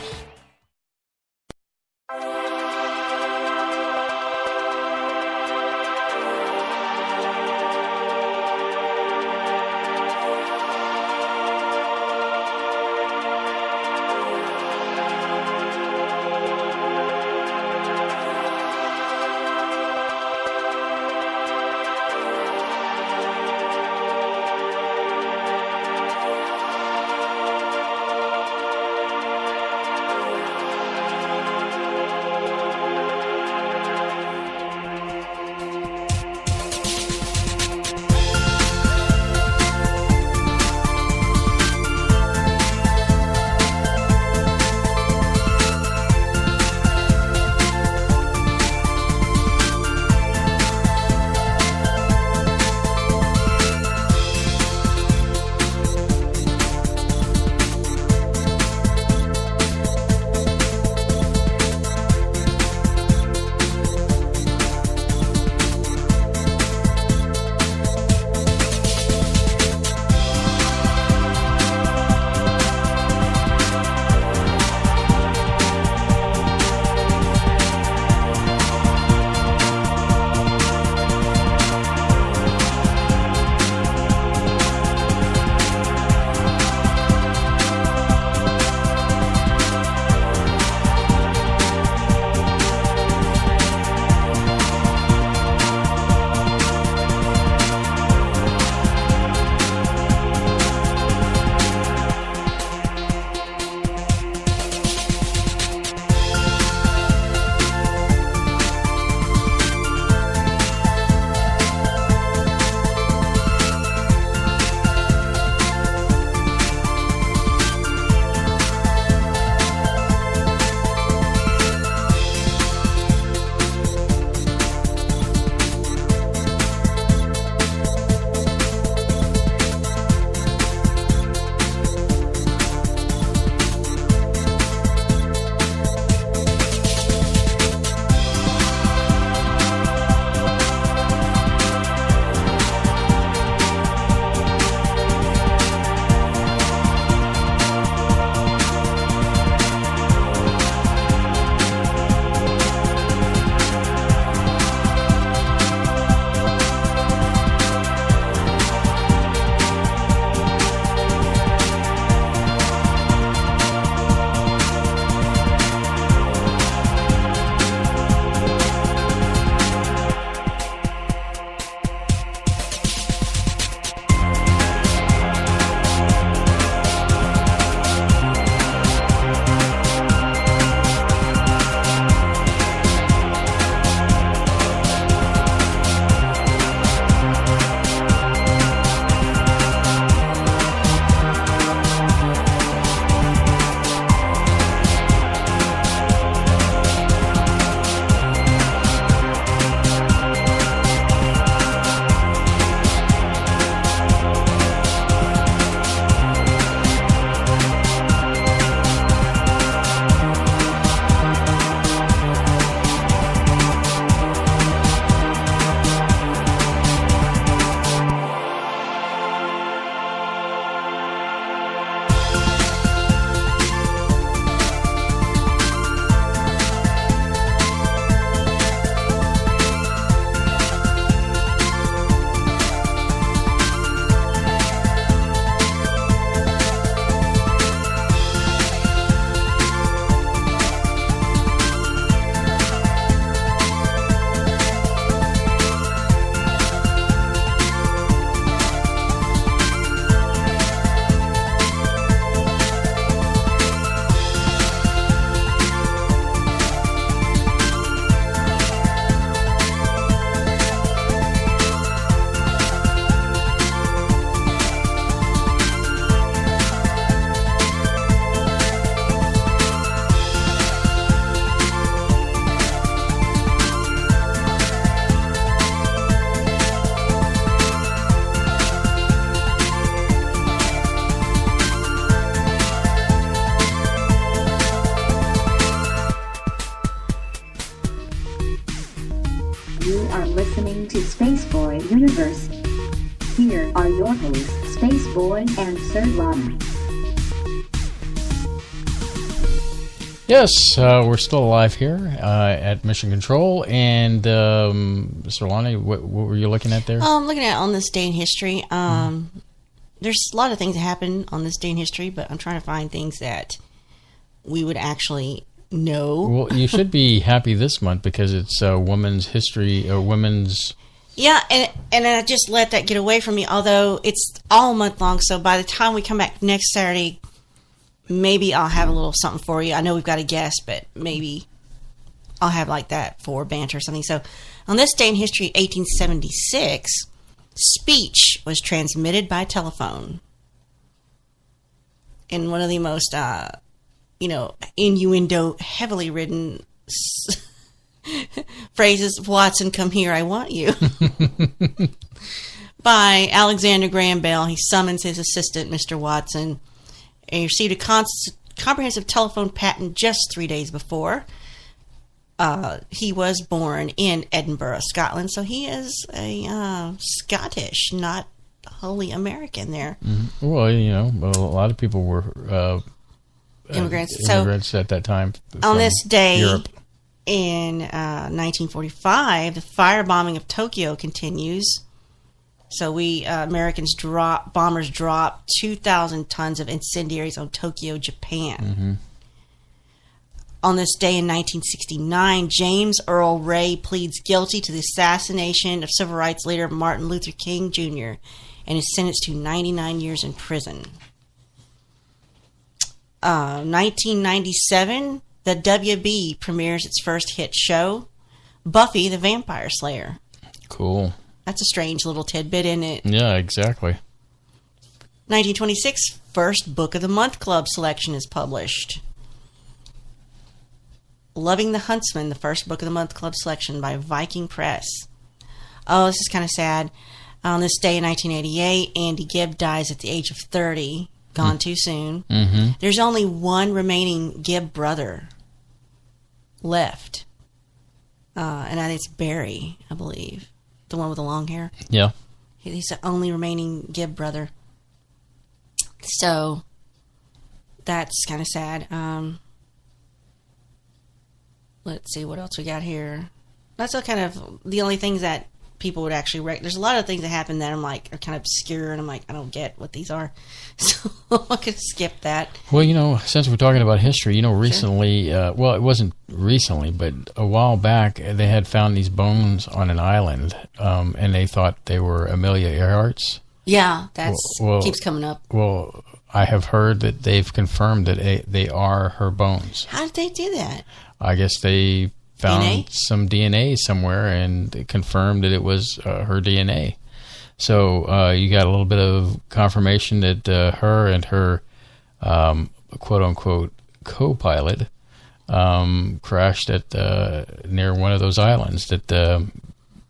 Boy and Sir Lana. Yes, we're still alive here at Mission Control. And Mr. Lana, what were you looking at there? I'm looking at on this day in history. There's a lot of things that happen on this day in history, but I'm trying to find things that we would actually know. Well, you should be happy this month because it's Women's History, Women's... Yeah, and I just let that get away from me, although it's all month long, so by the time we come back next Saturday... Maybe I'll have a little something for you. I know we've got a guest, but maybe I'll have like that for banter or something. So, on this day in history, 1876, speech was transmitted by telephone. In one of the most, innuendo, heavily written phrases, Watson, come here, I want you. By Alexander Graham Bell. He summons his assistant, Mr. Watson. And he received a comprehensive telephone patent just 3 days before. He was born in Edinburgh, Scotland, so he is a Scottish, not wholly American there. Mm-hmm. Well, a lot of people were immigrants at that time. On this day Europe. in 1945, the firebombing of Tokyo continues. So Americans bombers dropped 2,000 tons of incendiaries on Tokyo, Japan. Mm-hmm. On this day in 1969, James Earl Ray pleads guilty to the assassination of civil rights leader Martin Luther King Jr. and is sentenced to 99 years in prison. 1997, the WB premieres its first hit show, Buffy the Vampire Slayer. Cool. That's a strange little tidbit, isn't it? Yeah, exactly. 1926, first Book of the Month Club selection is published. Loving the Huntsman, the first Book of the Month Club selection by Viking Press. Oh, this is kind of sad. On this day in 1988, Andy Gibb dies at the age of 30. Gone too soon. Mm-hmm. There's only one remaining Gibb brother left. And I think it's Barry, I believe. The one with the long hair. Yeah. He's the only remaining Gibb brother. So, that's kind of sad. Let's see what else we got here. That's all kind of the only things that people would actually there's a lot of things that happen that I'm like are kind of obscure, and I'm like, I don't get what these are. So, I could skip that. Well, since we're talking about history, recently, well, it wasn't recently, but a while back, they had found these bones on an island, and they thought they were Amelia Earhart's. Yeah, that's keeps coming up. Well, I have heard that they've confirmed that they are her bones. How did they do that? I guess they found DNA? some DNA somewhere and confirmed that it was her DNA. So you got a little bit of confirmation that her and her quote-unquote co-pilot crashed at near one of those islands that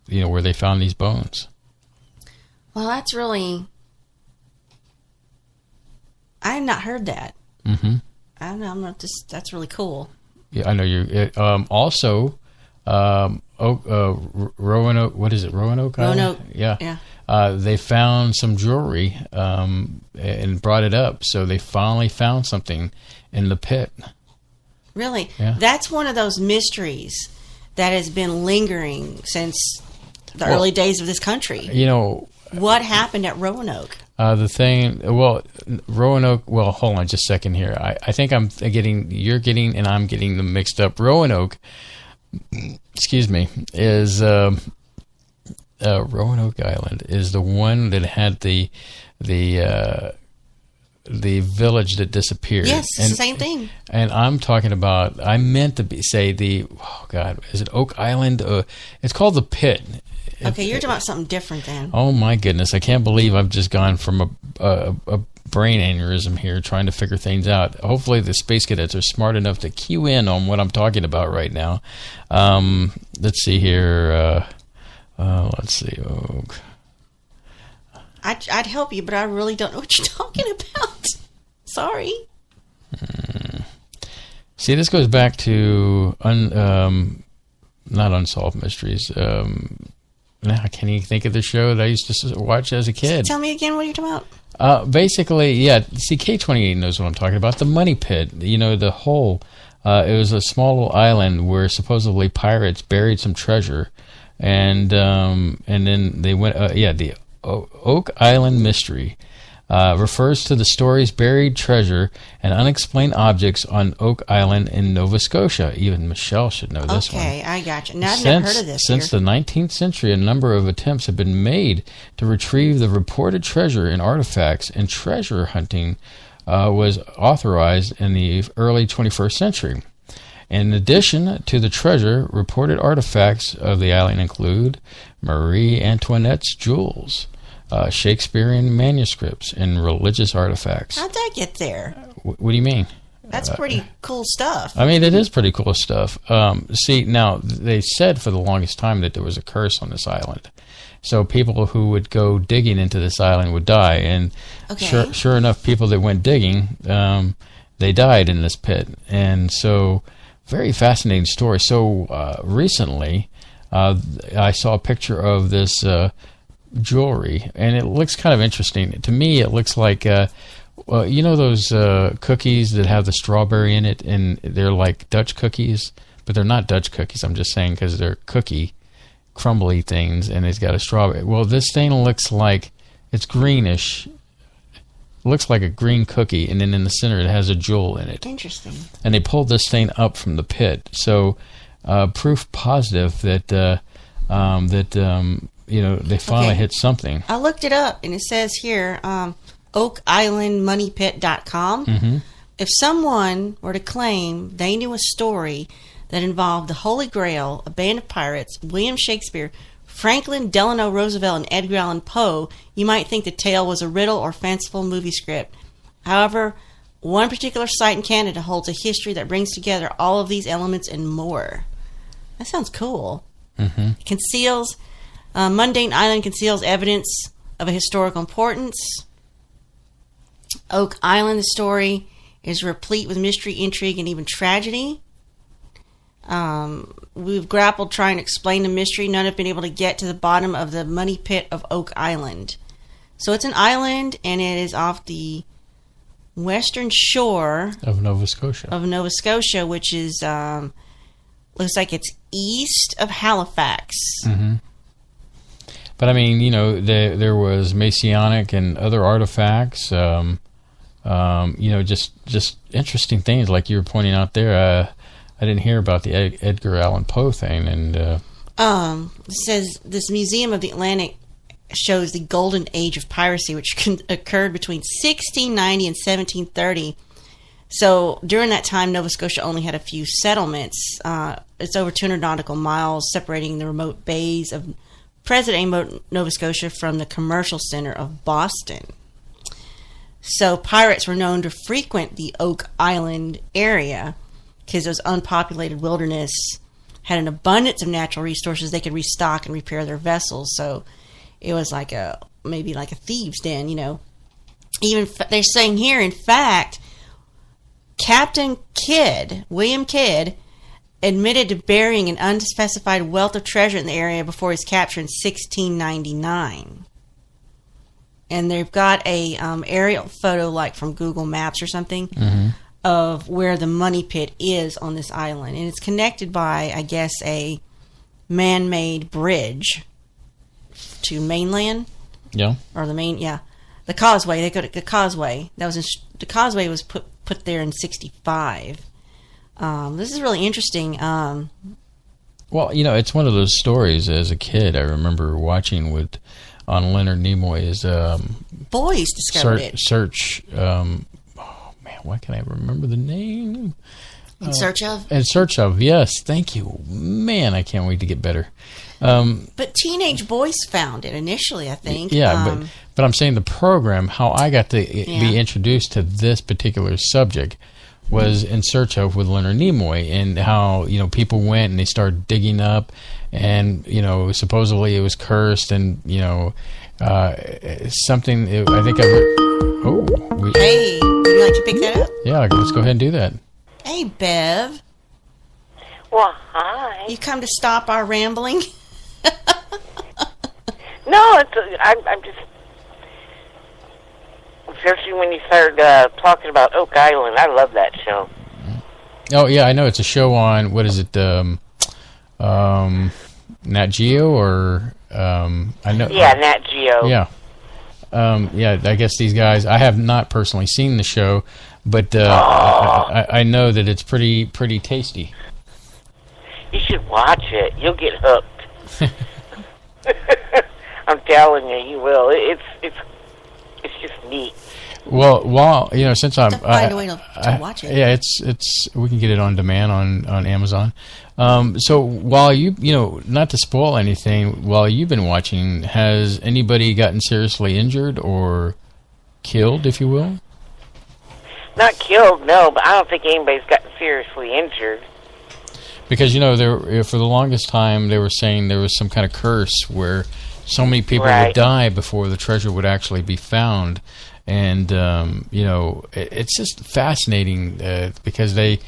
where they found these bones. Well, that's really... I have not heard that. Mm-hmm. I don't know. I'm not just... That's really cool. Yeah, I know you. Also, Roanoke. What is it? Roanoke Island? Roanoke. Yeah. They found some jewelry and brought it up. So they finally found something in the pit. Really? Yeah. That's one of those mysteries that has been lingering since the early days of this country. What happened at Roanoke? Roanoke, well, hold on just a second here. I think you're getting, and I'm getting them mixed up. Roanoke, excuse me, is, Roanoke Island is the one that had the village that disappeared. Yes, it's the same thing. And I'm talking about, I meant to is it Oak Island? It's called the Pit. Okay, you're talking about something different then. Oh my goodness, I can't believe I've just gone from a brain aneurysm here trying to figure things out. Hopefully the space cadets are smart enough to cue in on what I'm talking about right now. Let's see here. Let's see. I'd help you, but I really don't know what you're talking about. Sorry. See, this goes back to not Unsolved Mysteries. I can't even think of the show that I used to watch as a kid. Tell me again what you're talking about. Basically, yeah. See, K-28 knows what I'm talking about. The money pit. You know, the hole. It was a small little island where supposedly pirates buried some treasure, and then they went. The Oak Island Mystery refers to the story's buried treasure and unexplained objects on Oak Island in Nova Scotia. Even Michelle should know this one. Okay, I got you. Now, I've never heard of this. Since the 19th century, a number of attempts have been made to retrieve the reported treasure and artifacts, and treasure hunting was authorized in the early 21st century. In addition to the treasure, reported artifacts of the island include Marie Antoinette's jewels, Shakespearean manuscripts, and religious artifacts. How'd that get there? What do you mean? That's pretty cool stuff. I mean, it is pretty cool stuff. See, now, they said for the longest time that there was a curse on this island. So people who would go digging into this island would die. And sure enough, people that went digging, they died in this pit. And so, very fascinating story. So recently, I saw a picture of this jewelry, and it looks kind of interesting. To me, it looks like, you know those cookies that have the strawberry in it, and they're like Dutch cookies, but they're not Dutch cookies. I'm just saying because they're crumbly things, and it's got a strawberry. Well, this thing looks like it's greenish. Looks like a green cookie, and then in the center it has a jewel in it. Interesting. And they pulled this thing up from the pit, so proof positive that you know, they finally hit something. I looked it up, and it says here, OakIslandMoneyPit.com. Mm-hmm. If someone were to claim they knew a story that involved the Holy Grail, a band of pirates, William Shakespeare, Franklin Delano Roosevelt, and Edgar Allan Poe, you might think the tale was a riddle or fanciful movie script. However, one particular site in Canada holds a history that brings together all of these elements and more. That sounds cool. Mm-hmm. Conceals... Mundane Island conceals evidence of a historical importance. Oak Island, the story, is replete with mystery, intrigue, and even tragedy. We've grappled trying to explain the mystery. None have been able to get to the bottom of the money pit of Oak Island. So it's an island, and it is off the western shore of Nova Scotia. Which is looks like it's east of Halifax. Mm-hmm. But I mean, you know, there was Masonic and other artifacts. You know, just interesting things like you were pointing out there. I didn't hear about the Edgar Allan Poe thing, and it says this Museum of the Atlantic shows the golden age of piracy, which occurred between 1690 and 1730. So during that time, Nova Scotia only had a few settlements. It's over 200 nautical miles separating the remote bays of President Nova Scotia from the commercial center of Boston. So pirates were known to frequent the Oak Island area because it was unpopulated wilderness, had an abundance of natural resources. They could restock and repair their vessels. So it was like maybe like a thieves' den, you know. Even they're saying here, in fact, Captain William Kidd, admitted to burying an unspecified wealth of treasure in the area before his capture in 1699. And they've got a aerial photo, like from Google Maps or something, mm-hmm. of where the money pit is on this island. And it's connected by, I guess, a man-made bridge to mainland. Yeah. Or the causeway. They go to the causeway. The causeway was put there in 1965. This is really interesting. Well, you know, it's one of those stories as a kid I remember watching on Leonard Nimoy's boys discovered it. Oh man, why can't I remember the name? In Search of? In Search of, yes. Thank you. Man, I can't wait to get better. But teenage boys found it initially, I think. Yeah, but I'm saying the program, how I got to be introduced to this particular subject was In Search of with Leonard Nimoy, and how, you know, people went and they started digging up, and, you know, supposedly it was cursed, and, you know, something, I think I've heard. Hey, would you like to pick that up? Yeah, let's go ahead and do that. Hey, Bev. Well, hi. You come to stop our rambling? No, I'm just... especially when you started talking about Oak Island. I love that show. Oh yeah, I know it's a show on what is it? Nat Geo or I know. Yeah, Nat Geo. Yeah. Yeah, I guess these guys. I have not personally seen the show, but I know that it's pretty tasty. You should watch it. You'll get hooked. I'm telling you, you will. It's just neat. Well, while since I'm find a way to watch it. Yeah, it's we can get it on demand on Amazon. So while not to spoil anything, while you've been watching, has anybody gotten seriously injured or killed, if you will? Not killed, no, but I don't think anybody's gotten seriously injured. Because there for the longest time they were saying there was some kind of curse where so many people would die before the treasure would actually be found. And it's just fascinating because they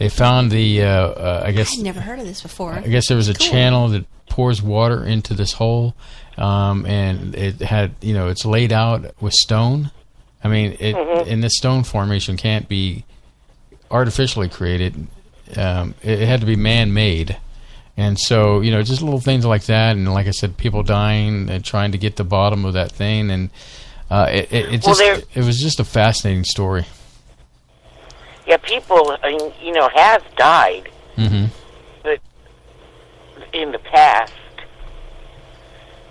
found the I guess I'd never heard of this before. I guess there was a channel that pours water into this hole, and it had it's laid out with stone. I mean, and this stone formation can't be artificially created. It had to be man-made. And so, just little things like that, and like I said, people dying and trying to get to the bottom of that thing, and it was just a fascinating story. Yeah, people, have died, but in the past.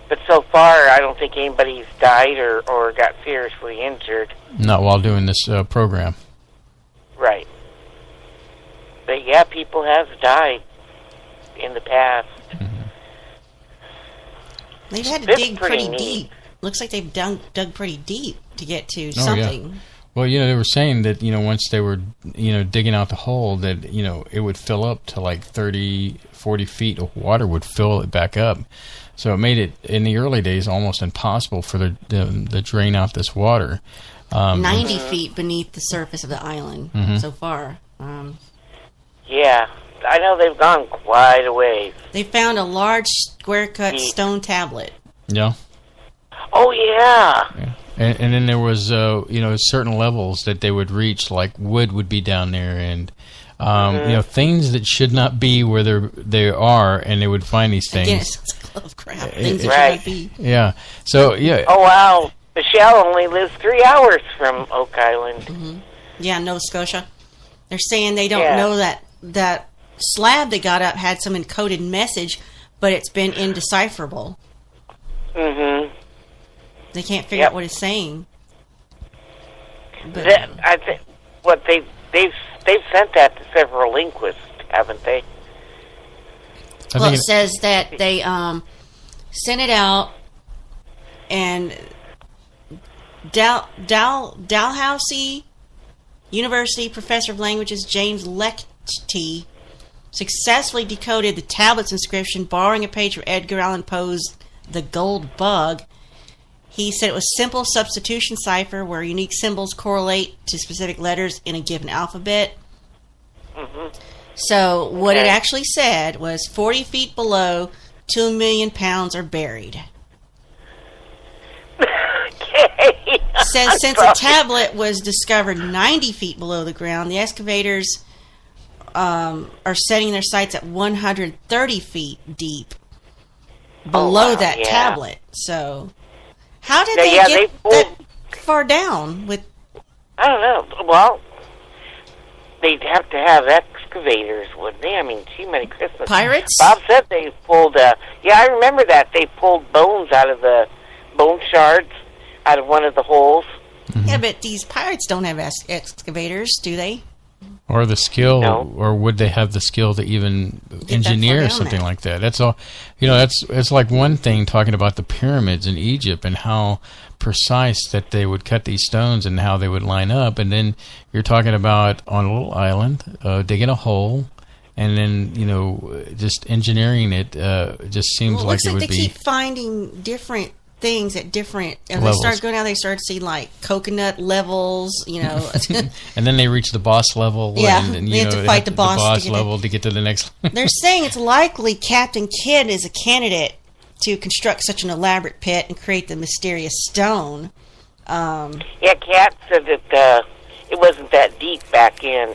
But so far, I don't think anybody's died or got seriously injured. Not while doing this program. Right. But yeah, people have died in the past. They've had to dig pretty deep. Looks like they've dug pretty deep to get to something. Yeah. Well, they were saying that, once they were, digging out the hole, that, it would fill up to like 30, 40 feet of water would fill it back up. So it made it, in the early days, almost impossible for the drain out this water. 90 feet beneath the surface of the island so far. Yeah, I know they've gone quite a ways. They found a large square-cut stone tablet. Yeah. Oh, yeah. And then there was, certain levels that they would reach, like wood would be down there, and things that should not be where they are, and they would find these things. Again, it's a glove crap. Things that should not be. Yeah. So yeah. Oh wow, Michelle only lives 3 hours from Oak Island. Yeah, Nova Scotia. They're saying they don't know that slab they got up had some encoded message, but it's been indecipherable. They can't figure out what it's saying. But I think what they've sent that to several linguists, haven't they? Well, it says that they sent it out, and Dalhousie University professor of languages James Lechte successfully decoded the tablet's inscription, borrowing a page from Edgar Allan Poe's The Gold Bug. He said it was simple substitution cipher where unique symbols correlate to specific letters in a given alphabet. So what it actually said was 40 feet below, 2 million pounds are buried. Says since the tablet was discovered 90 feet below the ground, the excavators are setting their sights at 130 feet deep below that tablet. So how did they get that far down? With I don't know. Well, they'd have to have excavators, wouldn't they? I mean, gee, Merry Christmas. Pirates? Bob said they pulled, yeah, I remember that. They pulled bones out of the bone shards out of one of the holes. Yeah, but these pirates don't have excavators, do they? Or the skill, or would they have the skill to even engineer something like that? That's all. It's like one thing talking about the pyramids in Egypt and how precise that they would cut these stones and how they would line up, and then you're talking about on a little island, digging a hole, and then just engineering it. Just seems like it would be. They keep finding different things at different. As levels. they start going down, they start to see like coconut levels. And then they reach the boss level. Yeah, and they have to fight the boss level to get to the next. They're saying it's likely Captain Kidd is a candidate to construct such an elaborate pit and create the mysterious stone. Yeah, Kat said that it wasn't that deep back then.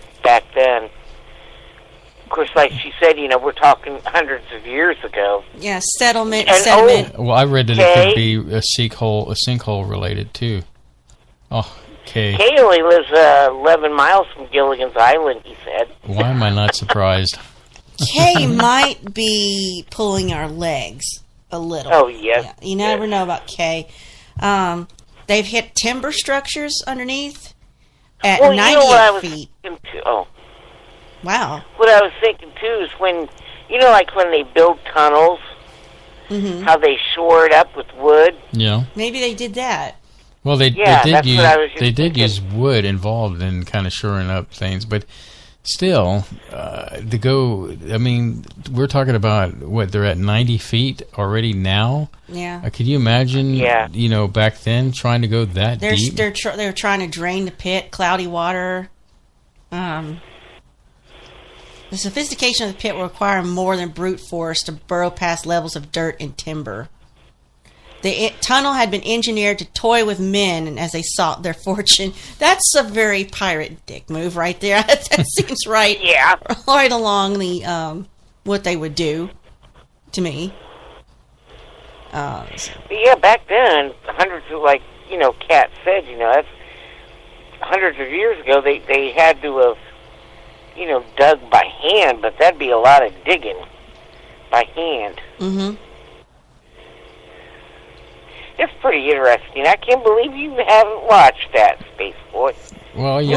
Of course, like she said, we're talking hundreds of years ago. Yeah, sediment. Well, I read that it could be a sinkhole related too. Oh, Kay. Kay only lives 11 miles from Gilligan's Island, he said. Why am I not surprised? Kay might be pulling our legs a little. Oh, yes. Yeah, you never know about Kay. They've hit timber structures underneath at 98 feet. Oh. Wow. What I was thinking, too, is when, like when they build tunnels, how they shore it up with wood. Yeah. Maybe they did that. Well, they did use wood involved in kind of shoring up things, but still, we're talking about, they're at 90 feet already now? Yeah. Could you imagine, back then, trying to go that deep? They're trying to drain the pit, cloudy water. The sophistication of the pit will require more than brute force to burrow past levels of dirt and timber. The tunnel had been engineered to toy with men and as they sought their fortune. That's a very pirate dick move right there. That seems right. Yeah. Right along the what they would do to me. But yeah, back then, hundreds of, Kat said, that's hundreds of years ago, they had to have, dug by hand, but that'd be a lot of digging by hand. Mm-hmm. It's pretty interesting. I can't believe you haven't watched that, Space Boy. Well, we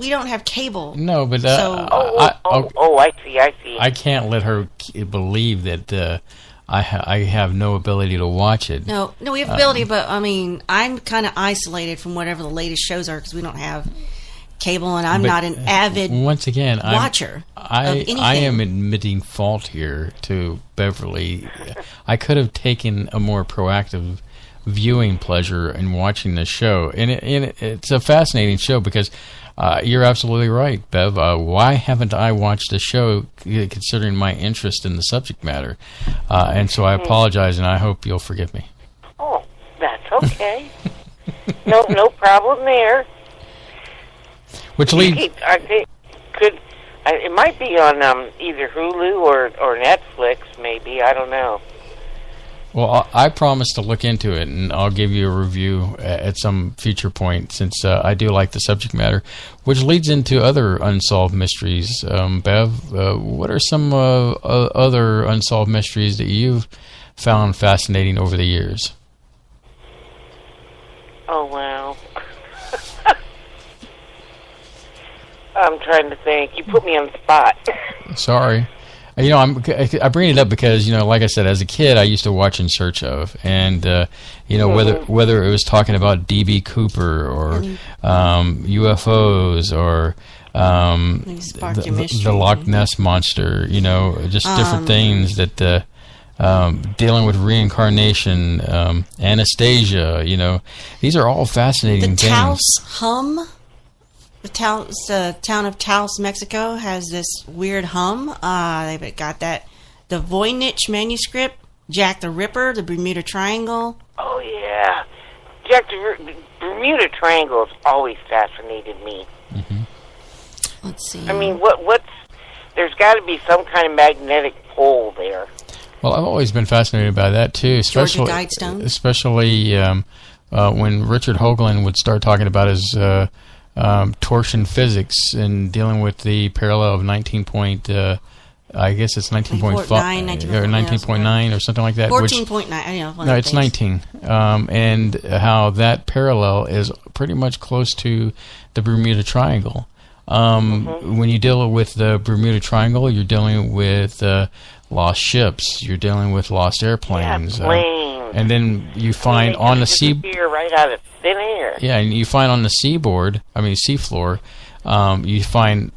don't have cable. No, but I see. I can't let her believe that I have no ability to watch it. No, we have ability, but I'm kind of isolated from whatever the latest shows are because we don't have cable, and I'm not an avid watcher of anything. I am admitting fault here to Beverly. I could have taken a more proactive viewing pleasure in watching this show, and it's a fascinating show because you're absolutely right, Bev. Why haven't I watched the show considering my interest in the subject matter? And so I apologize, and I hope you'll forgive me. Oh, that's okay. No problem there. Which leads... It might be on either Hulu or Netflix, maybe. I don't know. Well, I promise to look into it, and I'll give you a review at some future point, since I do like the subject matter, which leads into other unsolved mysteries. Bev, what are some other unsolved mysteries that you've found fascinating over the years? Oh, wow. I'm trying to think. You put me on the spot. Sorry. I bring it up because, like I said, as a kid, I used to watch In Search Of, and whether it was talking about D.B. Cooper or UFOs or the Loch Ness Monster, just different things that dealing with reincarnation, Anastasia, these are all fascinating things. The Taos hum. The town of Taos, Mexico, has this weird hum. They've got that. The Voynich manuscript, Jack the Ripper, the Bermuda Triangle. Oh, yeah. The Bermuda Triangle has always fascinated me. Mm-hmm. Let's see. There's got to be some kind of magnetic pole there. Well, I've always been fascinated by that, too. Georgia Guidestone. Especially when Richard Hoagland would start talking about his... torsion physics and dealing with the parallel of 19.5 or 19.9 or something like that. 14.9. No, it's 19. And how that parallel is pretty much close to the Bermuda Triangle. When you deal with the Bermuda Triangle, you're dealing with lost ships. You're dealing with lost airplanes. Yeah, planes. And then you find on the sea... right out of thin air. Yeah, and you find on the seafloor, you find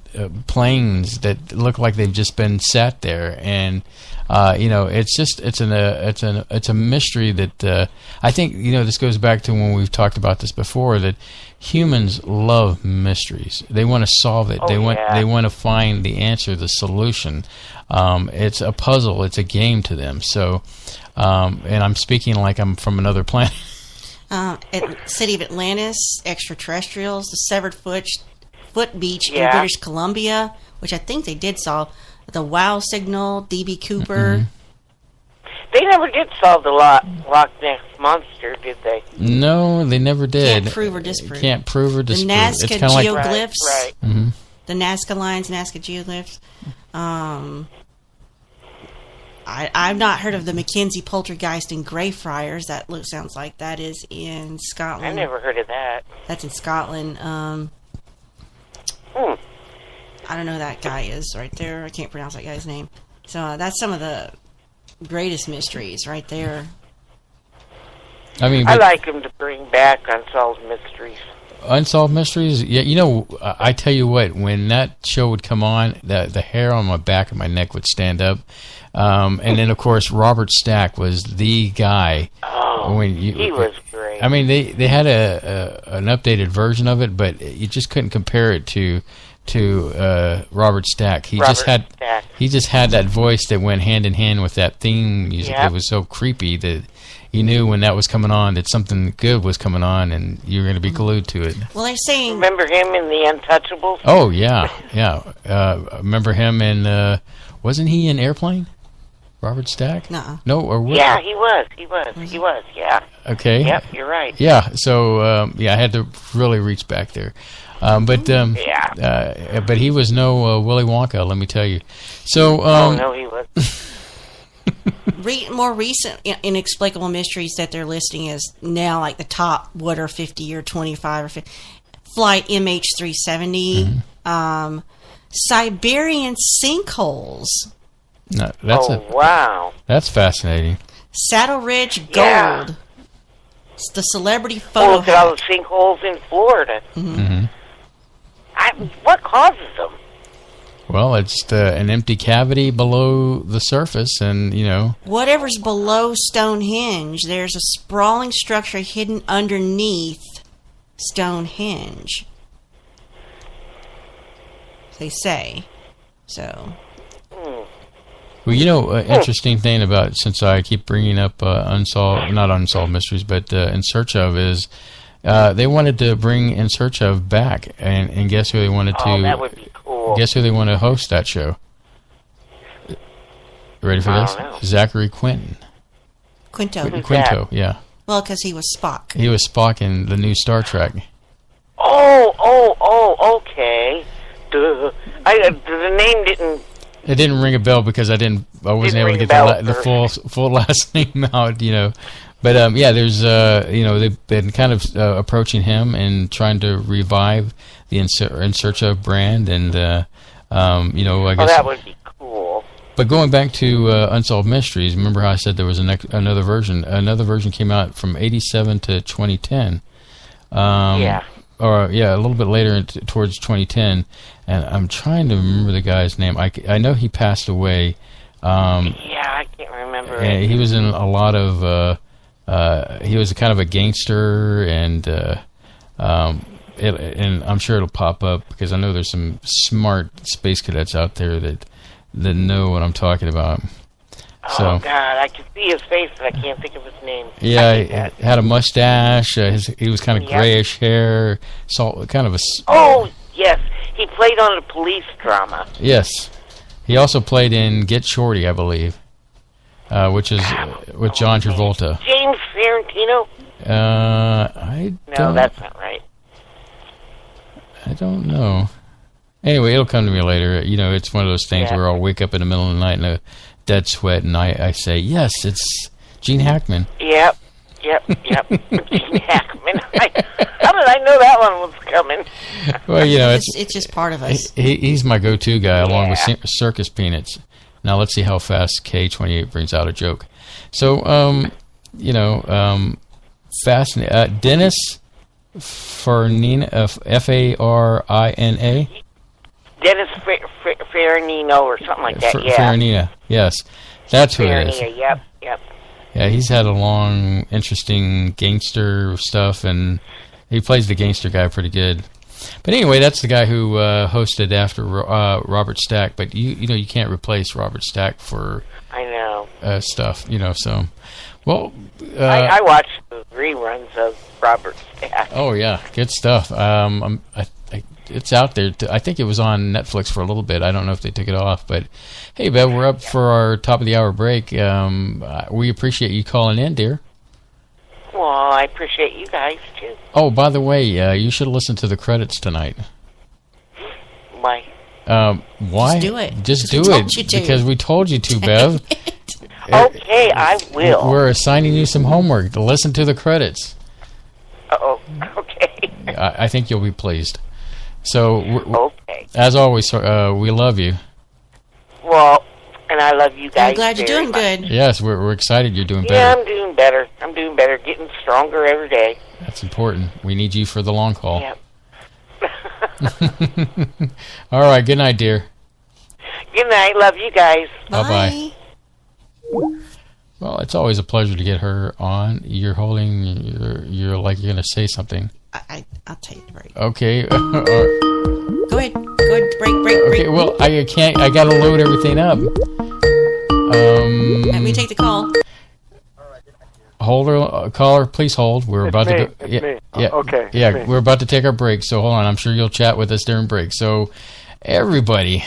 planes that look like they've just been sat there, and it's a mystery that I think this goes back to when we've talked about this before, that humans love mysteries. They want to solve it. They want to find the answer, the solution. It's a puzzle. It's a game to them. So, and I'm speaking like I'm from another planet. City of Atlantis, extraterrestrials, the severed foot beach in Yeah. British Columbia, which I think they did solve. The WOW signal, D.B. Cooper. They never did solve the Loch Ness Monster, did they? No, they never did. Can't prove or disprove. Can't prove or disprove. The Nazca it's kind of geoglyphs. Right. Mm-hmm. The Nazca lines, Nazca geoglyphs. I've not heard of the Mackenzie poltergeist in Greyfriars. That sounds like that is in Scotland. I never heard of that. That's in Scotland. I don't know who that guy is right there. I can't pronounce that guy's name. So that's some of the greatest mysteries right there. I mean, I like them to bring back Unsolved Mysteries. Unsolved Mysteries? Yeah, you know, I tell you what, when that show would come on, the hair on my back of my neck would stand up. And then, of course, Robert Stack was the guy. Oh, he was great. I mean, they had an updated version of it, but you just couldn't compare it to Robert Stack. He just had that voice that went hand in hand with that theme music. Yep. It was so creepy that you knew when that was coming on that something good was coming on, and you were going to be glued to it. Well, they're saying. Remember him in The Untouchables? Oh yeah. Remember him in? Wasn't he in Airplane? Robert Stack? No, or what? Yeah, he was. Yeah. Okay. Yep, you're right. Yeah. So I had to really reach back there. But he was no Willy Wonka, let me tell you. So no, he was. More recent inexplicable mysteries that they're listing is now like the top 50 or 25 or 50. Flight MH370, Siberian sinkholes. No, wow, that's fascinating. Saddle Ridge Gold. Yeah. It's the celebrity photo. Look at all the sinkholes in Florida. What causes them? Well, it's an empty cavity below the surface, and whatever's below Stonehenge, there's a sprawling structure hidden underneath Stonehenge. They say so. Well, interesting thing about, since I keep bringing up not unsolved mysteries, but In Search Of, is they wanted to bring In Search Of back, and guess who they wanted to? Oh, that would be cool. Guess who they want to host that show? Ready for this? Zachary Quinto. Quinto, yeah. Well, because he was Spock. He was Spock in the new Star Trek. Okay. Duh. The name didn't. It didn't ring a bell because I wasn't able to get the full last name out, But there's they've been kind of approaching him and trying to revive the In Search Of brand, and I guess that would be cool. But going back to Unsolved Mysteries, remember how I said there was another version? Another version came out from 1987 to 2010. A little bit later towards 2010, and I'm trying to remember the guy's name. I know he passed away. I can't remember. And he was in a lot of. He was kind of a gangster, and I'm sure it'll pop up because I know there's some smart space cadets out there that know what I'm talking about. Oh, God, I can see his face, but I can't think of his name. Yeah, he had a mustache. He was kind of grayish hair. Kind of a... Oh, yes. He played on a police drama. Yes. He also played in Get Shorty, I believe, which is with John Travolta. James Ferrantino? No, that's not right. I don't know. Anyway, it'll come to me later. It's one of those things where I'll wake up in the middle of the night in a dead sweat, and I say, yes, it's Gene Hackman. Yep. Gene Hackman. How did I know that one was coming? Well, it's just part of us. He's my go-to guy, along with Circus Peanuts. Now let's see how fast K28 brings out a joke. So, fascinating. Dennis Farina, Farina. Dennis Farina or something like that. Farina, yes, that's who it is. Yep. Yeah, he's had a long, interesting gangster stuff, and he plays the gangster guy pretty good. But anyway, that's the guy who hosted after Robert Stack. But you can't replace Robert Stack for stuff. So, Well, I watched the reruns of Robert's Dad. Oh yeah, good stuff. It's out there. I think it was on Netflix for a little bit. I don't know if they took it off, but hey, Bev, we're up for our top of the hour break. We appreciate you calling in, dear. Well, I appreciate you guys too. Oh, by the way, you should listen to the credits tonight. Why? Why? Just do it. Just do it because we told you to, Bev. Okay, I will. We're assigning you some homework to listen to the credits. Oh, okay. I think you'll be pleased. So, okay. As always, we love you. Well, and I love you guys. I'm glad you're doing good. Yes, we're excited you're doing better. Yeah, I'm doing better. I'm doing better, getting stronger every day. That's important. We need you for the long haul. Yep. All right, good night, dear. Good night. Love you guys. Bye-bye. Well, it's always a pleasure to get her on. You're holding, you're like you're going to say something. I'll take the break. Okay. Go ahead. Break. Okay, well, I can't, I got to load everything up. Let me take the call. Caller, please hold. We're about to go. Yeah. Okay. Yeah, we're about to take our break, so hold on. I'm sure you'll chat with us during break. So, everybody,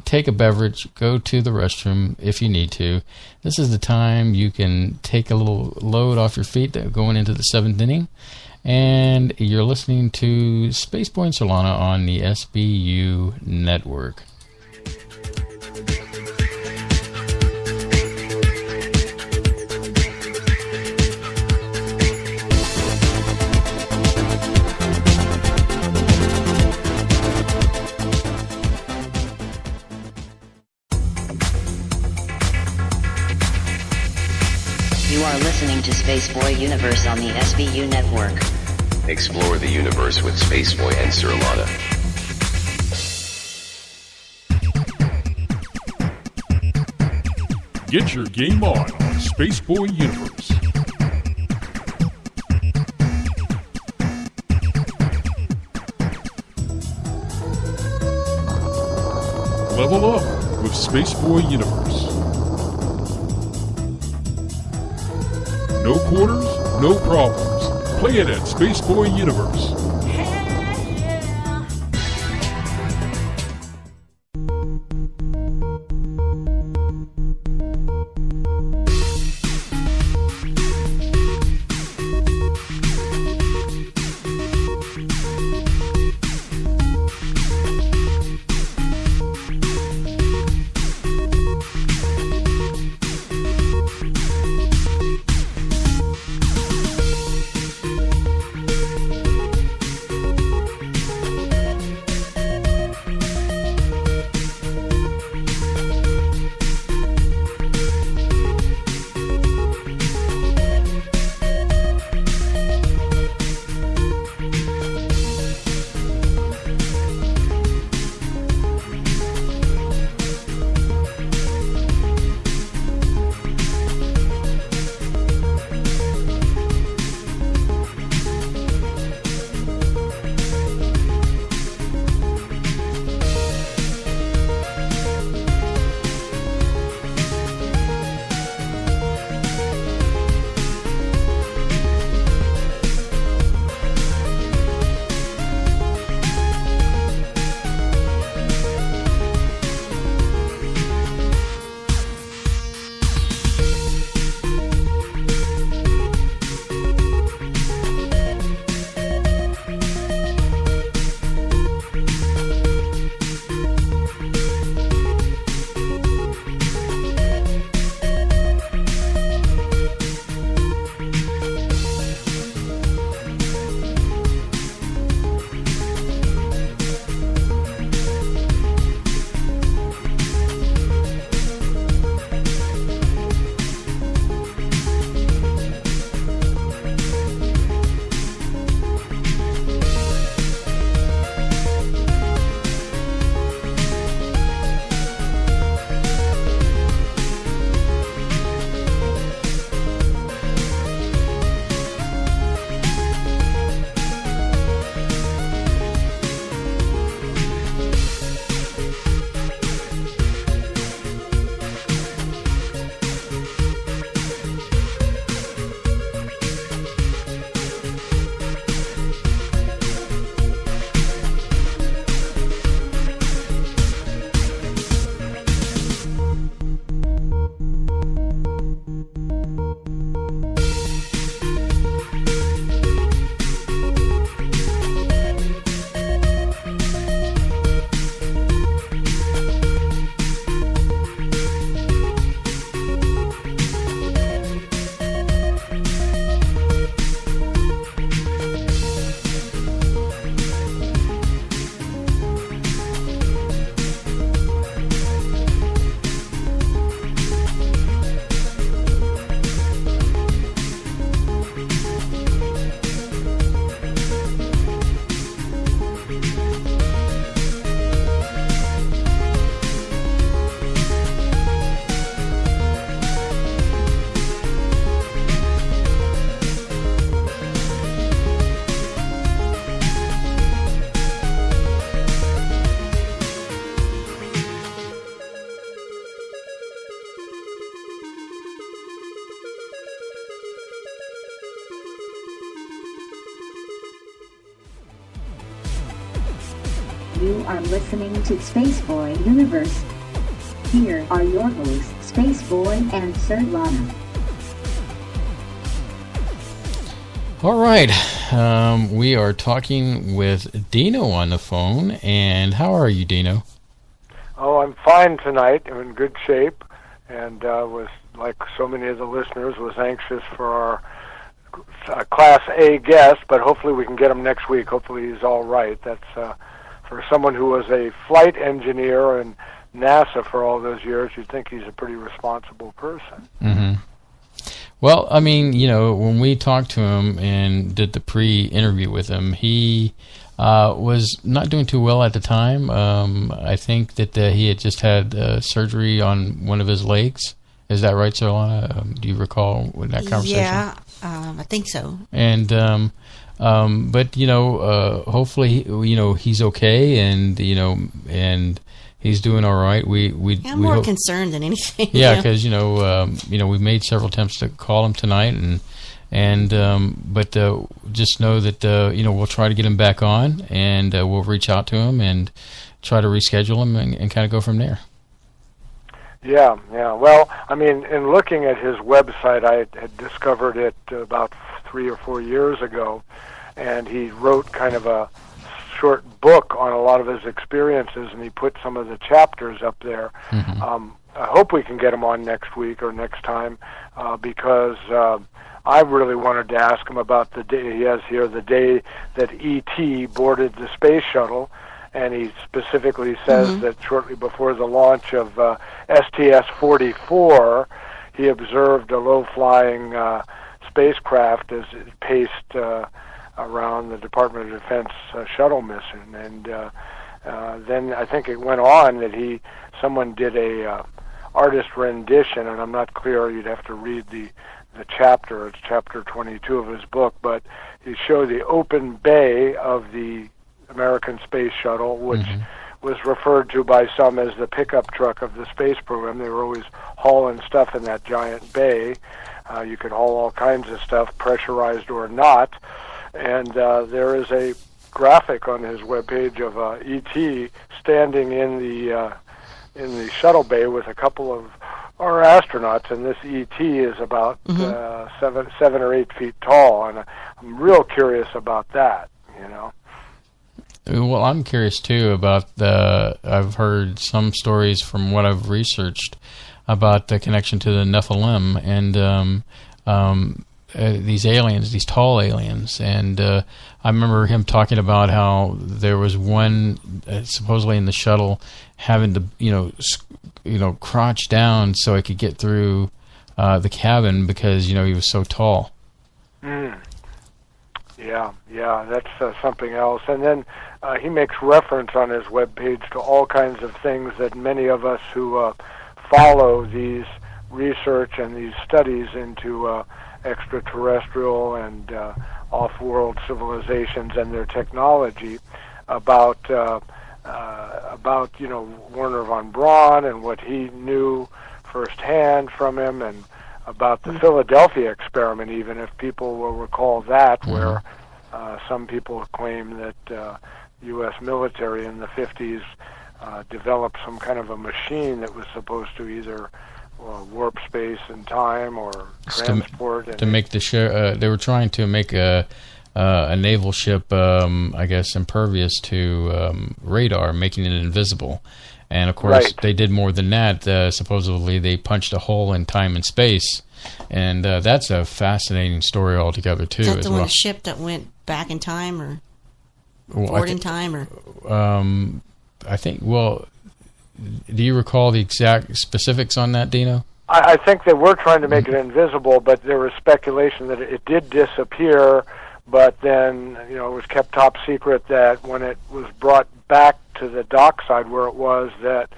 take a beverage, go to the restroom if you need to. This is the time you can take a little load off your feet going into the 7th inning. And you're listening to Spaceboy and Solana on the SBU network. You are listening to Spaceboy Universe on the SBU network. Explore the universe with Spaceboy and Solana. Get your game on Spaceboy Universe. Level up with Spaceboy Universe. No quarters, no problems. Play it at Spaceboy Universe. You are listening to Spaceboy Universe. Here are your hosts, Spaceboy and Sir Lana. All right, we are talking with Dino on the phone, and how are you, Dino? Oh, I'm fine tonight. I'm in good shape, and was, like so many of the listeners, was anxious for our Class A guest, but hopefully we can get him next week. Hopefully he's all right. That's for someone who was a flight engineer in NASA for all those years, you'd think he's a pretty responsible person. Mm-hmm. Well, I mean, you know, when we talked to him and did the pre-interview with him, he was not doing too well at the time. I think that he had just had surgery on one of his legs. Is that right, Solana? Do you recall that conversation? Yeah, I think so. And but you know, hopefully, you know, he's okay, and you know, and he's doing all right. I'm more concerned than anything. Yeah, because you know, we made several attempts to call him tonight, but just know that you know, we'll try to get him back on, and we'll reach out to him and try to reschedule him and kind of go from there. Yeah. Well, I mean, in looking at his website, I had discovered it about 3 or 4 years ago, and he wrote kind of a short book on a lot of his experiences, and he put some of the chapters up there. Mm-hmm. I hope we can get him on next week or next time, because I really wanted to ask him about the day he has here, the day that E.T. boarded the Space Shuttle. And he specifically says that shortly before the launch of STS-44, he observed a low-flying spacecraft as it paced around the Department of Defense shuttle mission. And then I think it went on that someone did a artist rendition, and I'm not clear, you'd have to read the chapter, it's chapter 22 of his book, but he showed the open bay of the American Space Shuttle, which was referred to by some as the pickup truck of the space program. They were always hauling stuff in that giant bay. You could haul all kinds of stuff, pressurized or not. And there is a graphic on his webpage of E.T. standing in the shuttle bay with a couple of our astronauts, and this E.T. is about 7 or 8 feet tall, and I'm real curious about that, you know. Well, I'm curious too about I've heard some stories from what I've researched about the connection to the Nephilim and these aliens, these tall aliens. And I remember him talking about how there was one supposedly in the shuttle having to, you know, crouch down so he could get through the cabin because, you know, he was so tall. Yeah, that's something else. And then he makes reference on his webpage to all kinds of things that many of us who follow these research and these studies into extraterrestrial and off-world civilizations and their technology about you know, Werner von Braun and what he knew firsthand from him, and about the Philadelphia experiment, even if people will recall that, where some people claim that U.S. military in the 50s developed some kind of a machine that was supposed to either warp space and time or transport. To make the ship, they were trying to make a naval ship, I guess, impervious to radar, making it invisible. And, of course, they did more than that. Supposedly, they punched a hole in time and space. And that's a fascinating story altogether, too. Is that the one ship that went back in time or forward in time? Or I think, well, do you recall the exact specifics on that, Dino? I think they were trying to make it invisible, but there was speculation that it did disappear, but then, you know, it was kept top secret that when it was brought back to the dockside where it was, that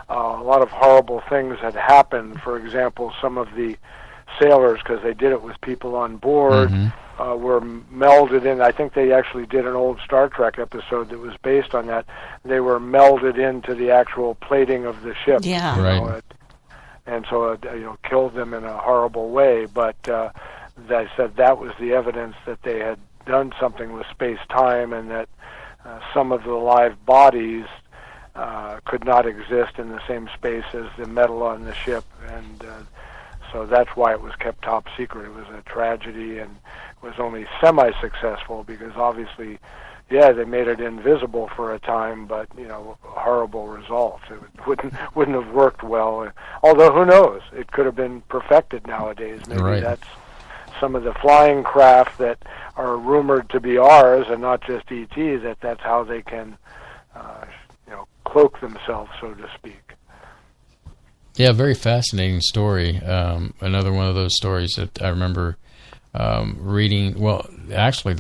a lot of horrible things had happened. For example, some of the sailors, because they did it with people on board, were melded in. I think they actually did an old Star Trek episode that was based on that. They were melded into the actual plating of the ship. Yeah. Right. And so it, you know, killed them in a horrible way. But they said that was the evidence that they had done something with space-time, and that some of the live bodies could not exist in the same space as the metal on the ship, and so that's why it was kept top secret. It was a tragedy, and it was only semi-successful because obviously, yeah, they made it invisible for a time, but horrible results. It wouldn't have worked well. Although who knows? It could have been perfected nowadays. Maybe that's some of the flying craft that are rumored to be ours and not just ET. That's how they can, cloak themselves, so to speak. Yeah, very fascinating story. Another one of those stories that I remember reading. Well, actually,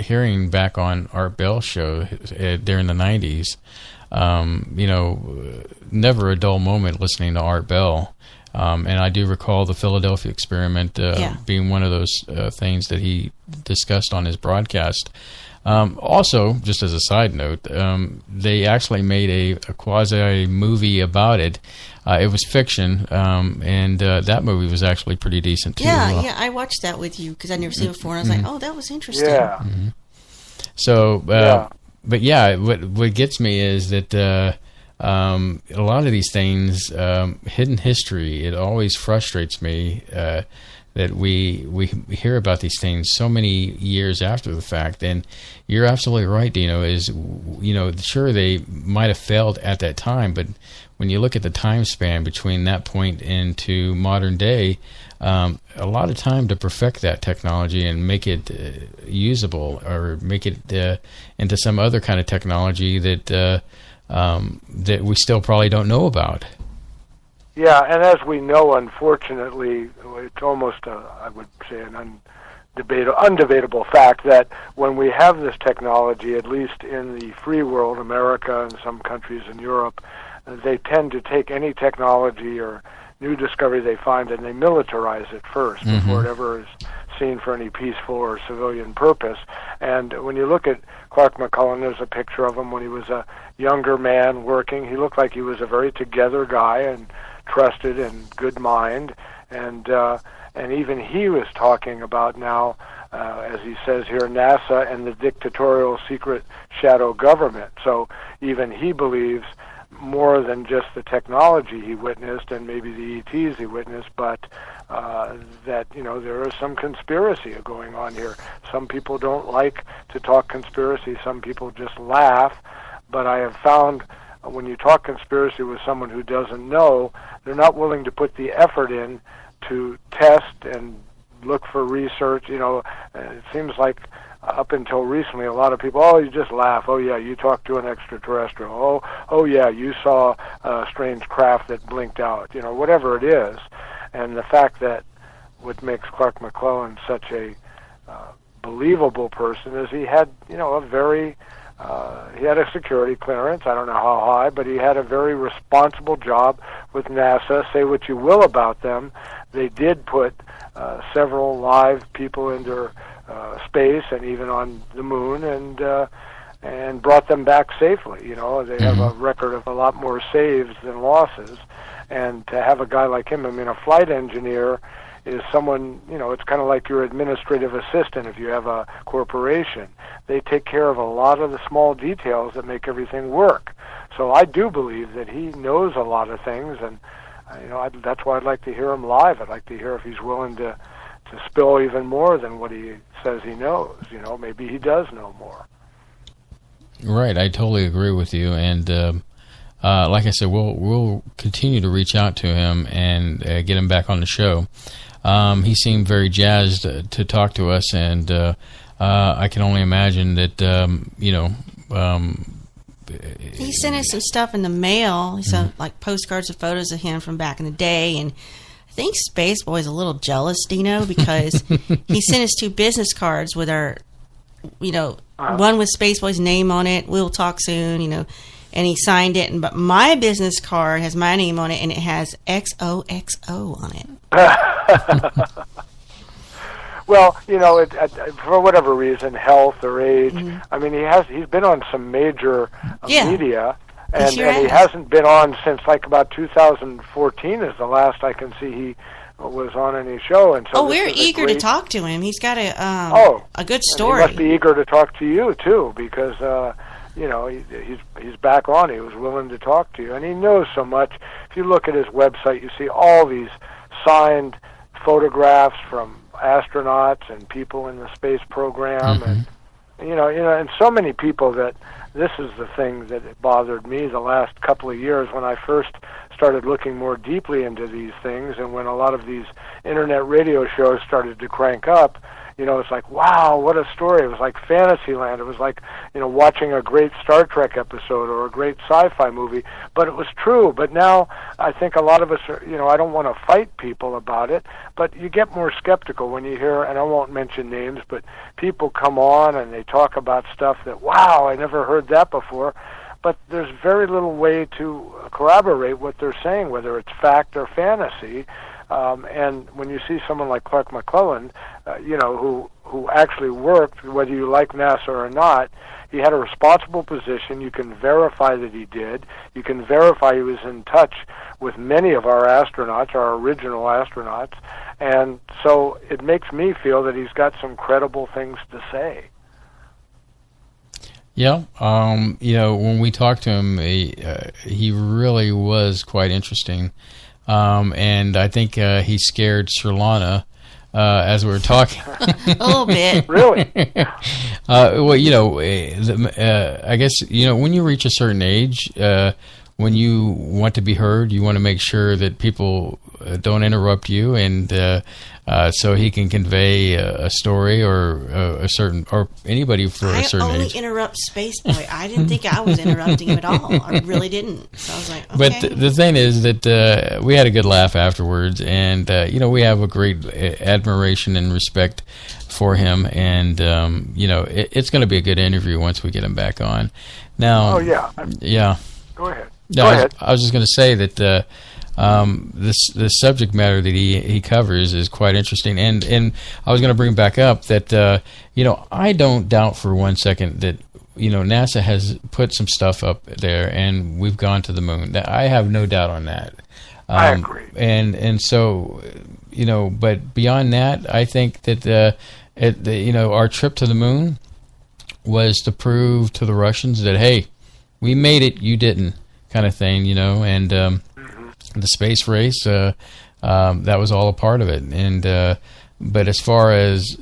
hearing back on Art Bell's show during the 90s. Never a dull moment listening to Art Bell. And I do recall the Philadelphia experiment being one of those things that he discussed on his broadcast. Also, just as a side note, they actually made a quasi-movie about it. It was fiction, and that movie was actually pretty decent, too. Yeah, I watched that with you because I'd never seen it before, and I was like, oh, that was interesting. Yeah. Mm-hmm. So, but yeah, what gets me is that a lot of these things, hidden history, it always frustrates me that we hear about these things so many years after the fact. And you're absolutely right, Dino, sure, they might have failed at that time, but when you look at the time span between that point into modern day, a lot of time to perfect that technology and make it usable, or make it into some other kind of technology that we still probably don't know about. Yeah, and as we know, unfortunately, it's almost, I would say, an undebatable fact that when we have this technology, at least in the free world, America and some countries in Europe, they tend to take any technology or new discovery they find and they militarize it first before it ever is seen for any peaceful or civilian purpose. And when you look at Clark-c-mcclelland, there's a picture of him when he was a younger man working. He looked like he was a very together guy and trusted and good mind. And even he was talking about now, as he says here, NASA and the dictatorial secret shadow government. So even he believes more than just the technology he witnessed and maybe the ETs he witnessed, but that there is some conspiracy going on here. Some people don't like to talk conspiracy. Some people just laugh. But I have found when you talk conspiracy with someone who doesn't know, they're not willing to put the effort in to test and look for research. It seems like up until recently, a lot of people, you just laugh. Oh, yeah, you talked to an extraterrestrial. Oh, yeah, you saw a strange craft that blinked out. Whatever it is. And the fact that what makes Clark-c-mcclelland such a believable person is he had, he had a security clearance. I don't know how high, but he had a very responsible job with NASA. Say what you will about them, they did put several live people into space and even on the moon, and brought them back safely. They have a record of a lot more saves than losses, and to have a guy like him, a flight engineer is someone, it's kind of like your administrative assistant if you have a corporation. They take care of a lot of the small details that make everything work. So I do believe that he knows a lot of things, and that's why I'd like to hear him live. I'd like to hear if he's willing to spill even more than what he says he knows. Maybe he does know more. Right, I totally agree with you, and like I said, we'll continue to reach out to him and get him back on the show. He seemed very jazzed to talk to us, and I can only imagine that he sent us some stuff in the mail. He sent like postcards of photos of him from back in the day, and I think Space Boy's a little jealous, Dino, because he sent us 2 business cards with our, one with Space Boy's name on it. We'll talk soon, and he signed it. But my business card has my name on it, and it has XOXO on it. Well, for whatever reason, health or age. He's been on some major media, and he hasn't been on since like about 2014 is the last I can see he was on any show. And so we're eager to talk to him. He's got a good story. He must be eager to talk to you too, because he's back on. He was willing to talk to you, and he knows so much. If you look at his website, you see all these signed photographs from astronauts and people in the space program, and and so many people that this is the thing that bothered me the last couple of years when I first started looking more deeply into these things, and when a lot of these internet radio shows started to crank up. It's like, wow, what a story. It was like Fantasyland. It was like, watching a great Star Trek episode or a great sci-fi movie. But it was true. But now I think a lot of us are, I don't want to fight people about it, but you get more skeptical when you hear, and I won't mention names, but people come on and they talk about stuff that, wow, I never heard that before. But there's very little way to corroborate what they're saying, whether it's fact or fantasy. And when you see someone like Clark-c-mcclelland, who actually worked, whether you like NASA or not, he had a responsible position. You can verify that he did. You can verify he was in touch with many of our astronauts, our original astronauts. And so it makes me feel that he's got some credible things to say. Yeah, when we talked to him, he really was quite interesting. And I think he scared Sirlana as we were talking. A little bit. Really? Well, I guess, when you reach a certain age, when you want to be heard, you want to make sure that people don't interrupt you, and so he can convey a story or a certain, or anybody for a certain age. I only interrupt Spaceboy. I didn't think I was interrupting him at all. I really didn't. So I was like, okay. But the thing is that we had a good laugh afterwards, and we have a great admiration and respect for him, and it's going to be a good interview once we get him back on. Now, yeah. Go ahead. I was just going to say that the subject matter that he covers is quite interesting, and I was going to bring back up that I don't doubt for 1 second that NASA has put some stuff up there and we've gone to the moon. I have no doubt on that. I agree. And so but beyond that, I think that our trip to the moon was to prove to the Russians that, hey, we made it, you didn't, kind of thing, and the space race, that was all a part of it. And but as far as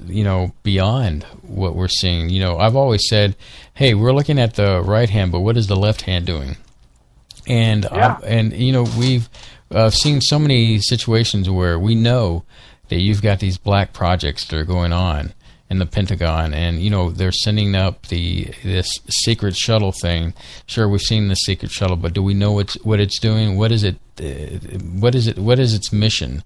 beyond what we're seeing, I've always said, hey, we're looking at the right hand, but what is the left hand doing? And we've seen so many situations where we know that you've got these black projects that are going on in the Pentagon, and they're sending up this secret shuttle thing. Sure, we've seen the secret shuttle, but do we know what it's doing? What is it? What is its mission?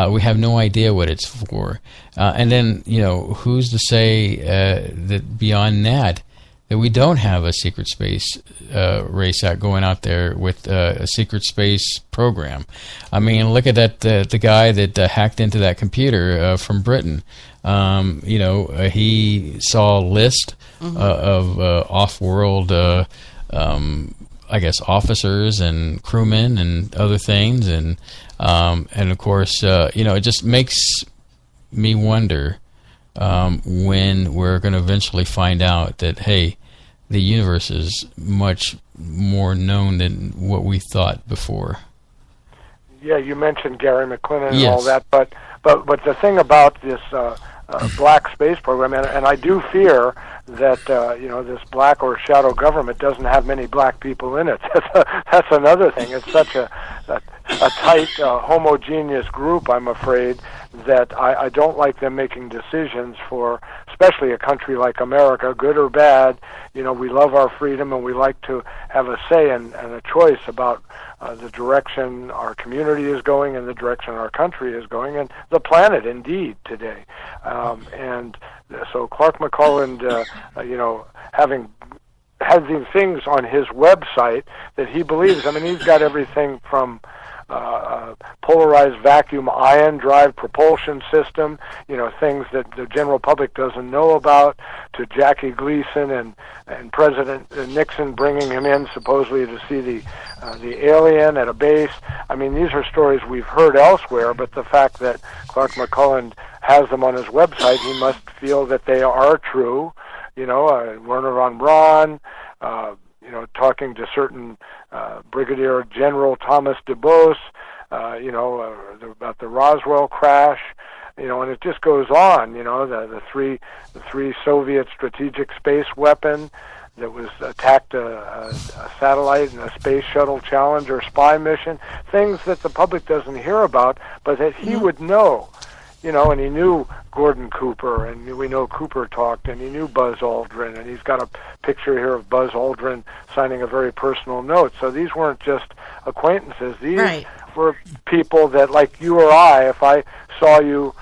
We have no idea what it's for. And then who's to say that beyond that we don't have a secret space race out going out there with a secret space program? I mean, look at that the guy that hacked into that computer from Britain. He saw a list of off-world, I guess, officers and crewmen and other things, and of course, it just makes me wonder when we're going to eventually find out that, hey, the universe is much more known than what we thought before. Yeah, you mentioned Gary McClinton and all that, but the thing about this black space program, and I do fear that this black or shadow government doesn't have many black people in it. That's another thing. It's such a tight, homogeneous group, I'm afraid, that I don't like them making decisions for, especially a country like America, good or bad. We love our freedom, and we like to have a say and a choice about the direction our community is going and the direction our country is going, and the planet, indeed, today. And so Clark-c-mcclelland, having had these things on his website that he believes, I mean, he's got everything from polarized vacuum ion drive propulsion system, things that the general public doesn't know about, to Jackie Gleason and President Nixon bringing him in supposedly to see the alien at a base. I mean, these are stories we've heard elsewhere, but the fact that Clark-McClelland has them on his website, he must feel that they are true. Werner von Braun, talking to certain Brigadier General Thomas DuBose, about the Roswell crash, and it just goes on. The three Soviet strategic space weapon that was attacked a satellite and a Space Shuttle Challenger spy mission, things that the public doesn't hear about, but that he would know. And he knew Gordon Cooper, and we know Cooper talked, and he knew Buzz Aldrin, and he's got a picture here of Buzz Aldrin signing a very personal note. So these weren't just acquaintances. These were people that, like you or I, if I saw you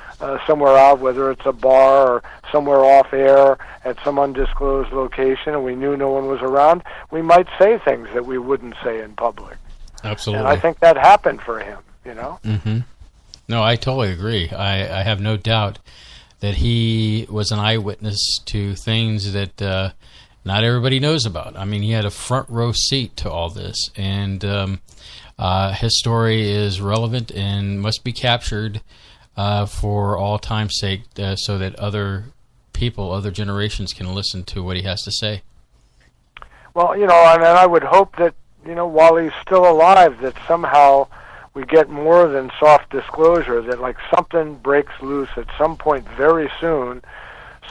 somewhere out, whether it's a bar or somewhere off air at some undisclosed location, and we knew no one was around, we might say things that we wouldn't say in public. Absolutely. And I think that happened for him, Mm-hmm. No, I totally agree. I have no doubt that he was an eyewitness to things that not everybody knows about. I mean, he had a front row seat to all this, and his story is relevant and must be captured for all time's sake, so that other people, other generations can listen to what he has to say. Well, and I would hope that, while he's still alive, that somehow we get more than soft disclosure, that like something breaks loose at some point very soon,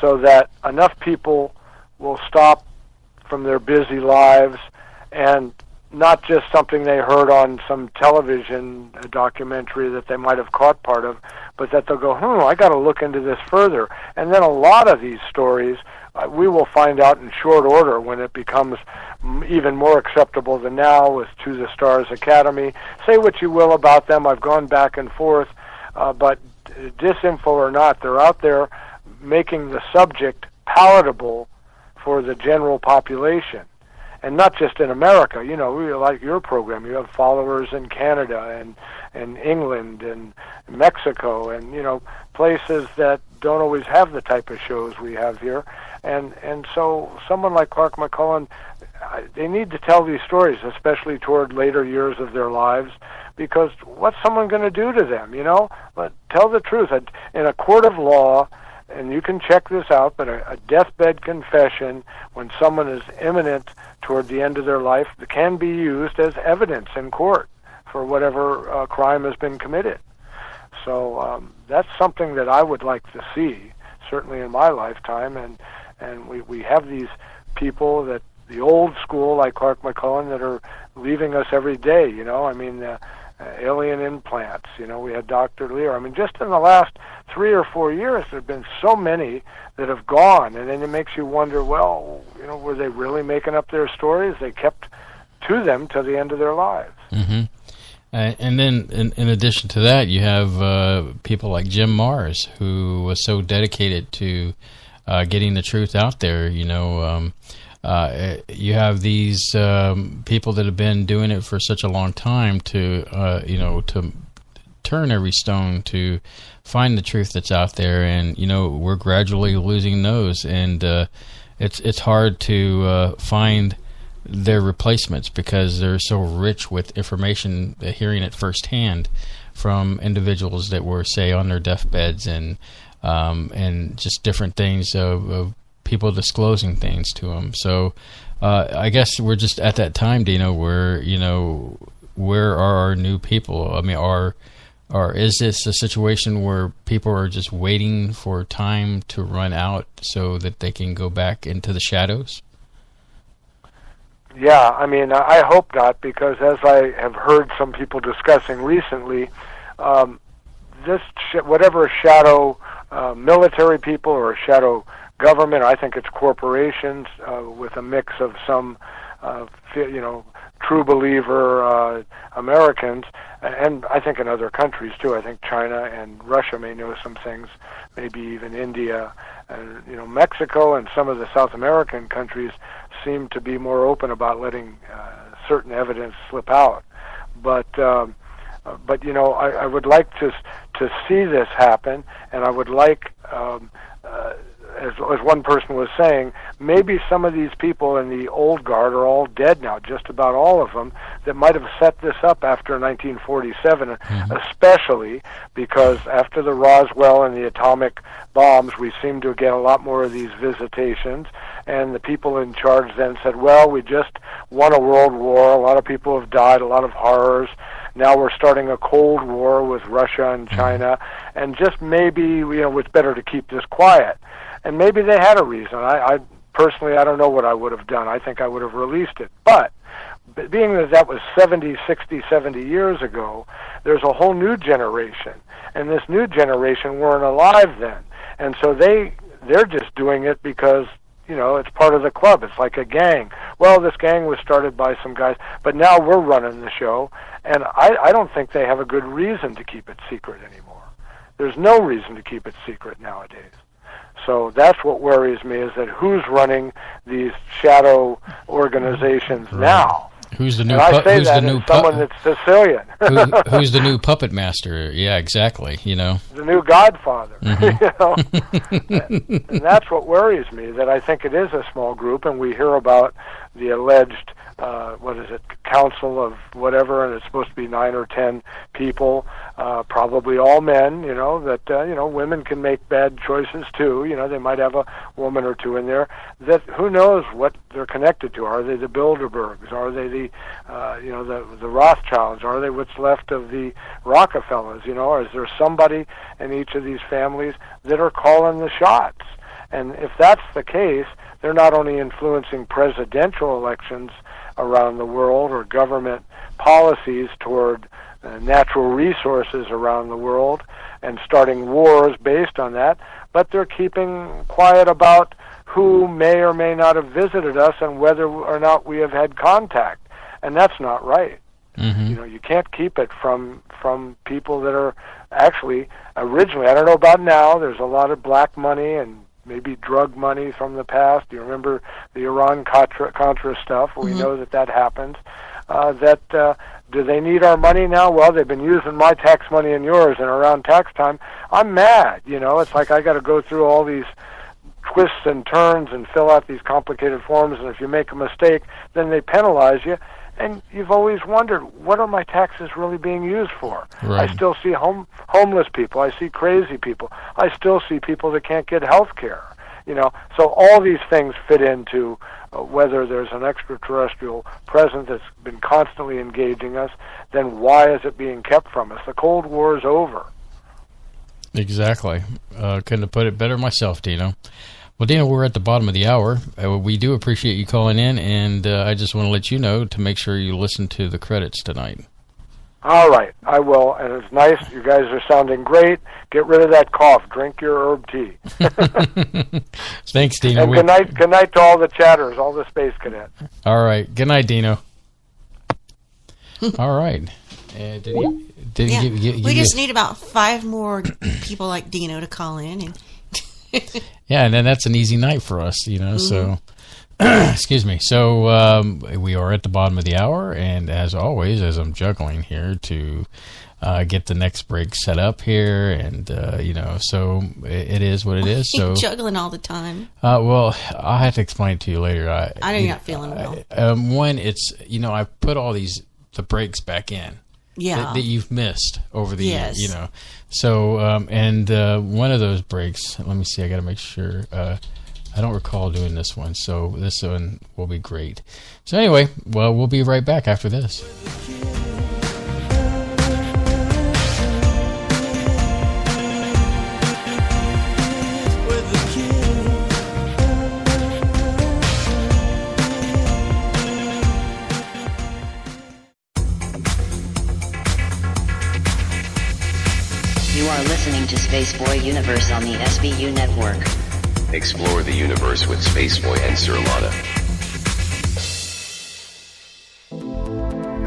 so that enough people will stop from their busy lives, and not just something they heard on some television documentary that they might have caught part of, but that they'll go, I got to look into this further. And then a lot of these stories we will find out in short order when it becomes even more acceptable than now with To the Stars Academy. Say what you will about them. I've gone back and forth, but disinfo or not, they're out there making the subject palatable for the general population. And not just in America. We like your program. You have followers in Canada and England and Mexico and, places that don't always have the type of shows we have here. And so someone like Clark-McClelland, they need to tell these stories, especially toward later years of their lives, because what's someone going to do to them, But tell the truth. In a court of law, and you can check this out, but a deathbed confession, when someone is imminent toward the end of their life, can be used as evidence in court for whatever crime has been committed. So that's something that I would like to see, certainly in my lifetime, and we have these people that the old school, like Clark-McClelland, that are leaving us every day, alien implants. We had Dr. Lear. Just in the last 3 or 4 years, there have been so many that have gone, and then it makes you wonder, well, were they really making up their stories? They kept to them till the end of their lives. Mm-hmm. And then, in addition to that, you have people like Jim Mars, who was so dedicated to getting the truth out there. You have these people that have been doing it for such a long time to turn every stone to find the truth that's out there, and we're gradually losing those, and it's hard to find their replacements because they're so rich with information, hearing it firsthand from individuals that were, say, on their deathbeds, and just different things of people disclosing things to them. So I guess we're just at that time, Dino, where where are our new people? Or is this a situation where people are just waiting for time to run out so that they can go back into the shadows? Yeah, I hope not, because as I have heard some people discussing recently, whatever shadow military people or shadow government, I think it's corporations with a mix of some, true believer Americans, and I think in other countries too. I think China and Russia may know some things, maybe even India, and Mexico and some of the South American countries seem to be more open about letting certain evidence slip out. But But I would like to see this happen, and I would like, as one person was saying, maybe some of these people in the old guard are all dead now, just about all of them, that might have set this up after 1947, especially because after the Roswell and the atomic bombs, we seem to get a lot more of these visitations, and the people in charge then said, well, we just won a world war, a lot of people have died, a lot of horrors, now we're starting a Cold War with Russia and China, and just maybe, it's better to keep this quiet. And maybe they had a reason. I personally, I don't know what I would have done. I think I would have released it. But being that was 70 years ago, there's a whole new generation. And this new generation weren't alive then. And so they're just doing it because, it's part of the club. It's like a gang. Well, this gang was started by some guys, but now we're running the show. And I don't think they have a good reason to keep it secret anymore. There's no reason to keep it secret nowadays. So that's what worries me, is that who's running these shadow organizations now? Who's the new? Who's the new someone that's Sicilian? Who's the new puppet master? Yeah, exactly. The new Godfather. And that's what worries me. That I think it is a small group, and we hear about the alleged council of whatever, and it's supposed to be 9 or 10 people, probably all men, that, women can make bad choices too, they might have a woman or two in there, that who knows what they're connected to. Are they the Bilderbergs? Are they the Rothschilds? Are they what's left of the Rockefellers? Or is there somebody in each of these families that are calling the shots? And if that's the case, they're not only influencing presidential elections around the world or government policies toward natural resources around the world and starting wars based on that, but they're keeping quiet about who may or may not have visited us and whether or not we have had contact. And that's not right. You can't keep it from people that are actually originally, I don't know about now, there's a lot of black money and maybe drug money from the past. You remember the Iran-Contra stuff? We know that happens. Do they need our money now? Well, they've been using my tax money and yours, and around tax time, I'm mad. It's like I got to go through all these twists and turns and fill out these complicated forms, and if you make a mistake, then they penalize you. And you've always wondered, what are my taxes really being used for? Right. I still see homeless people. I see crazy people. I still see people that can't get health care. So all these things fit into whether there's an extraterrestrial presence that's been constantly engaging us, then why is it being kept from us? The Cold War is over. Exactly. Couldn't have put it better myself, Dino. Well, Dino, we're at the bottom of the hour. We do appreciate you calling in, and I just want to let you know to make sure you listen to the credits tonight. All right, I will, and it's nice. You guys are sounding great. Get rid of that cough. Drink your herb tea. Thanks, Dino. And good night to all the chatters, all the space cadets. All right. Good night, Dino. All right. Did he we just need about 5 more people like Dino to call in. And yeah, and then that's an easy night for us, so... Excuse me. So we are at the bottom of the hour, and as always, as I'm juggling here to get the next break set up here, and so it is what it is. So juggling all the time. Well, I'll have to explain it to you later. I know you're not feeling well. One, it's I put all the breaks back in. Yeah. That you've missed over the years, So and one of those breaks. Let me see. I got to make sure. I don't recall doing this one, so this one will be great. So anyway, well, we'll be right back after this. You are listening to Spaceboy Universe on the SBU network. Explore the universe with Spaceboy and Sirlana.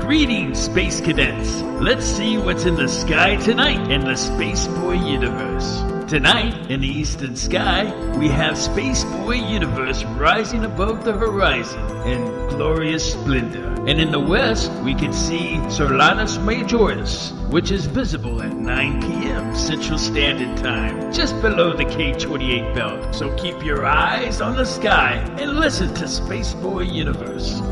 Greetings, Space Cadets. Let's see what's in the sky tonight in the Spaceboy universe. Tonight, in the eastern sky, we have Space Boy Universe rising above the horizon in glorious splendor. And in the west, we can see Solanus Majoris, which is visible at 9 p.m. Central Standard Time, just below the K28 belt. So keep your eyes on the sky and listen to Space Boy Universe.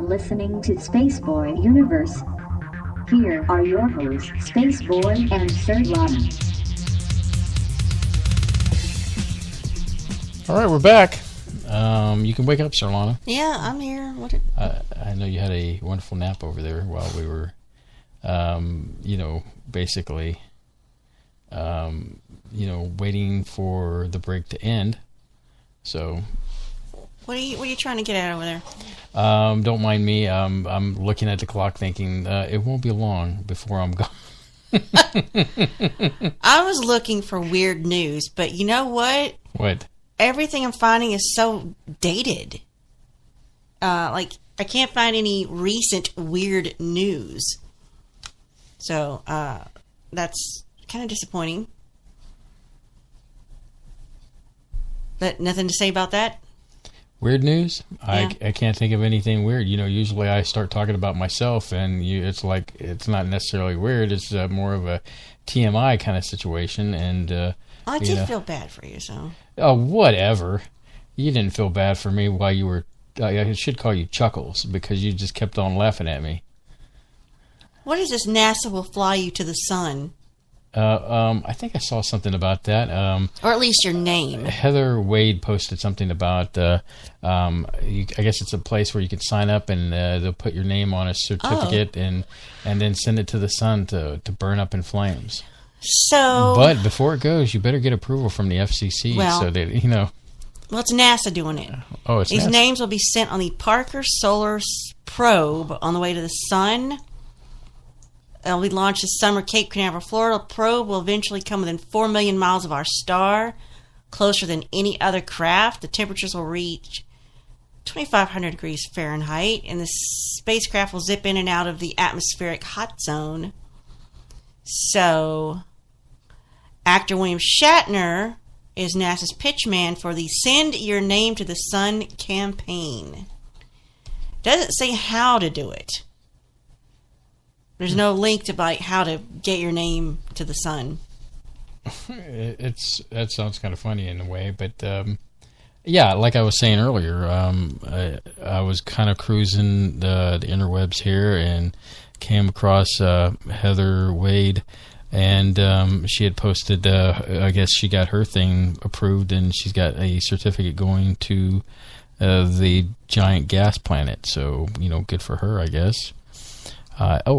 listening to Spaceboy Universe. Here are your hosts, Spaceboy and Sir Lana. All right, we're back. You can wake up, Sir Lana. Yeah, I'm here. I know you had a wonderful nap over there while we were, basically, waiting for the break to end. So, what are you trying to get at over there? Don't mind me. I'm looking at the clock, thinking it won't be long before I'm gone. I was looking for weird news, but you know what? What? Everything I'm finding is so dated. I can't find any recent weird news. So, that's kind of disappointing. But nothing to say about that? Weird news? Yeah. I can't think of anything weird. Usually I start talking about myself, and it's like it's not necessarily weird. It's more of a TMI kind of situation. And I did feel bad for you, so. Oh, whatever. You didn't feel bad for me while you were... I should call you Chuckles, because you just kept on laughing at me. What is this NASA will fly you to the sun? I think I saw something about that. Or at least your name. Heather Wade posted something about, I guess it's a place where you can sign up and they'll put your name on a certificate and then send it to the sun to burn up in flames. So, but before it goes, you better get approval from the FCC so that, Well, it's NASA doing it. Oh, it's These NASA. names will be sent on the Parker Solar Probe on the way to the sun. It'll be launched this summer, Cape Canaveral, Florida. Probe will eventually come within 4 million miles of our star, closer than any other craft. The temperatures will reach 2,500 degrees Fahrenheit, and the spacecraft will zip in and out of the atmospheric hot zone. So, actor William Shatner is NASA's pitchman for the Send Your Name to the Sun campaign. Doesn't say how to do it. There's no link to how to get your name to the sun. That sounds kind of funny in a way, but yeah, like I was saying earlier, I was kind of cruising the interwebs here and came across Heather Wade, and she had posted, I guess she got her thing approved, and she's got a certificate going to the giant gas planet. So, good for her, I guess.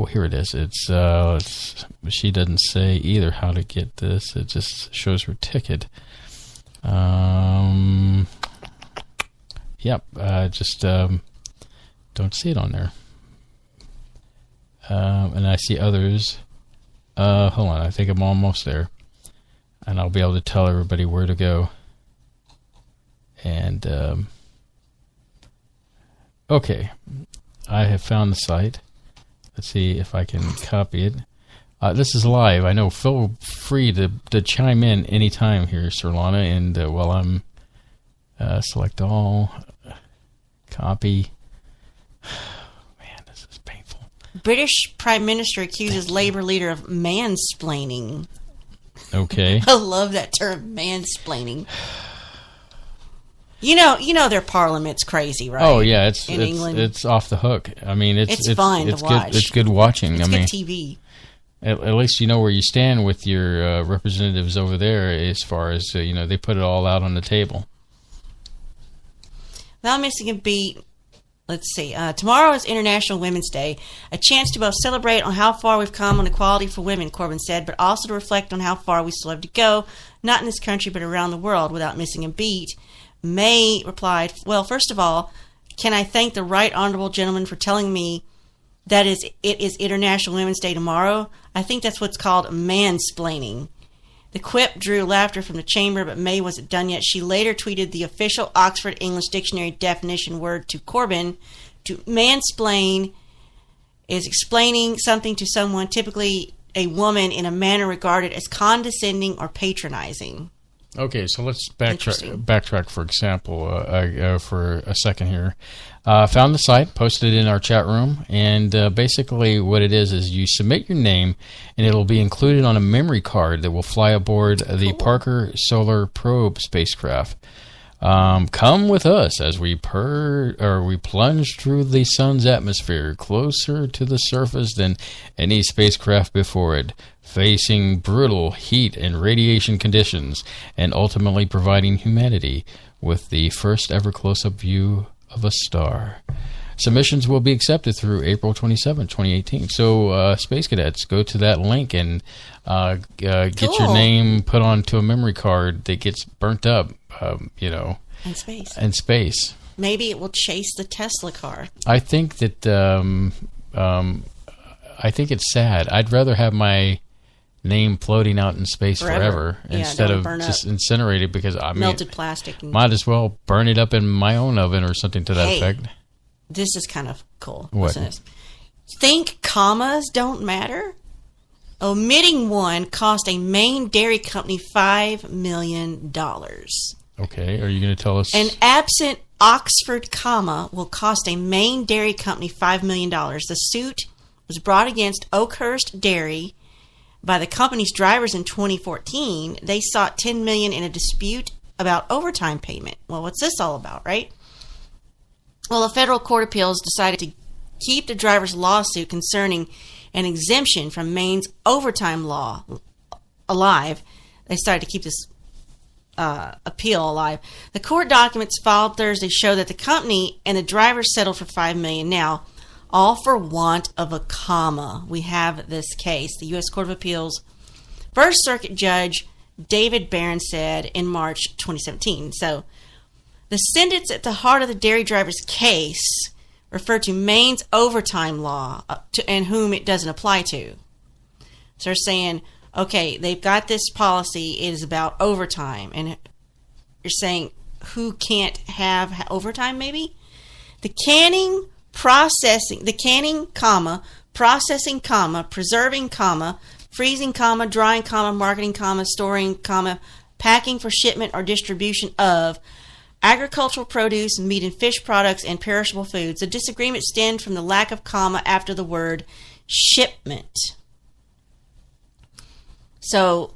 Here it is. It's she doesn't say either how to get this. It just shows her ticket. Yep. Just don't see it on there. And I see others. Hold on. I think I'm almost there, and I'll be able to tell everybody where to go. And okay, I have found the site. Let's see if I can copy it. This is live. I know. Feel free to chime in anytime here, Sir Lana. And while I'm select all, copy. Man, this is painful. British Prime Minister accuses Labour leader of mansplaining. Okay. I love that term, mansplaining. You know their parliament's crazy, right? Oh yeah, in England. It's off the hook. I mean, it's fun to watch. Good, it's good watching. It's good TV. At least you know where you stand with your representatives over there, as far as they put it all out on the table. Now I'm missing a beat. Let's see. Tomorrow is International Women's Day, a chance to both celebrate on how far we've come on equality for women, Corbyn said, but also to reflect on how far we still have to go, not in this country but around the world, without missing a beat. May replied, well, first of all, can I thank the right honorable gentleman for telling me that it is International Women's Day tomorrow? I think that's what's called mansplaining. The quip drew laughter from the chamber, but May wasn't done yet. She later tweeted the official Oxford English Dictionary definition word to Corbyn. To mansplain is explaining something to someone, typically a woman, in a manner regarded as condescending or patronizing. Okay, so let's backtrack for example, for a second here. Found the site, posted it in our chat room, and basically what it is you submit your name, and it'll be included on a memory card that will fly aboard the Parker Solar Probe spacecraft. Come with us as we plunge through the sun's atmosphere, closer to the surface than any spacecraft before it, facing brutal heat and radiation conditions, and ultimately providing humanity with the first ever close-up view of a star. Submissions will be accepted through April 27, 2018. So, Space Cadets, go to that link and get your name put onto a memory card that gets burnt up, In space. In space. Maybe it will chase the Tesla car. I think that, I think it's sad. I'd rather have my name floating out in space forever instead of just incinerated, because melted plastic. Might as well burn it up in my own oven or something to that effect. This is kind of cool. What? Listen to this. Think commas don't matter? Omitting one cost a Maine dairy company $5 million. Okay, are you going to tell us? An absent Oxford comma will cost a Maine dairy company $5 million. The suit was brought against Oakhurst Dairy by the company's drivers in 2014. They sought $10 million in a dispute about overtime payment. Well, what's this all about, right? Well, a federal court of appeals decided to keep the driver's lawsuit concerning an exemption from Maine's overtime law alive. They decided to keep this appeal alive. The court documents filed Thursday show that the company and the drivers settled for $5 million. Now, all for want of a comma. We have this case. The U.S. Court of Appeals First Circuit Judge David Barron said in March 2017. So, the sentence at the heart of the dairy driver's case referred to Maine's overtime law and whom it doesn't apply to. So they're saying, okay, they've got this policy, it is about overtime, and you're saying who can't have overtime maybe? The canning, comma, processing, comma, preserving, comma, freezing, comma, drying, comma, marketing, comma, storing, comma, packing for shipment or distribution of agricultural produce, meat and fish products, and perishable foods. The disagreement stemmed from the lack of comma after the word shipment. So,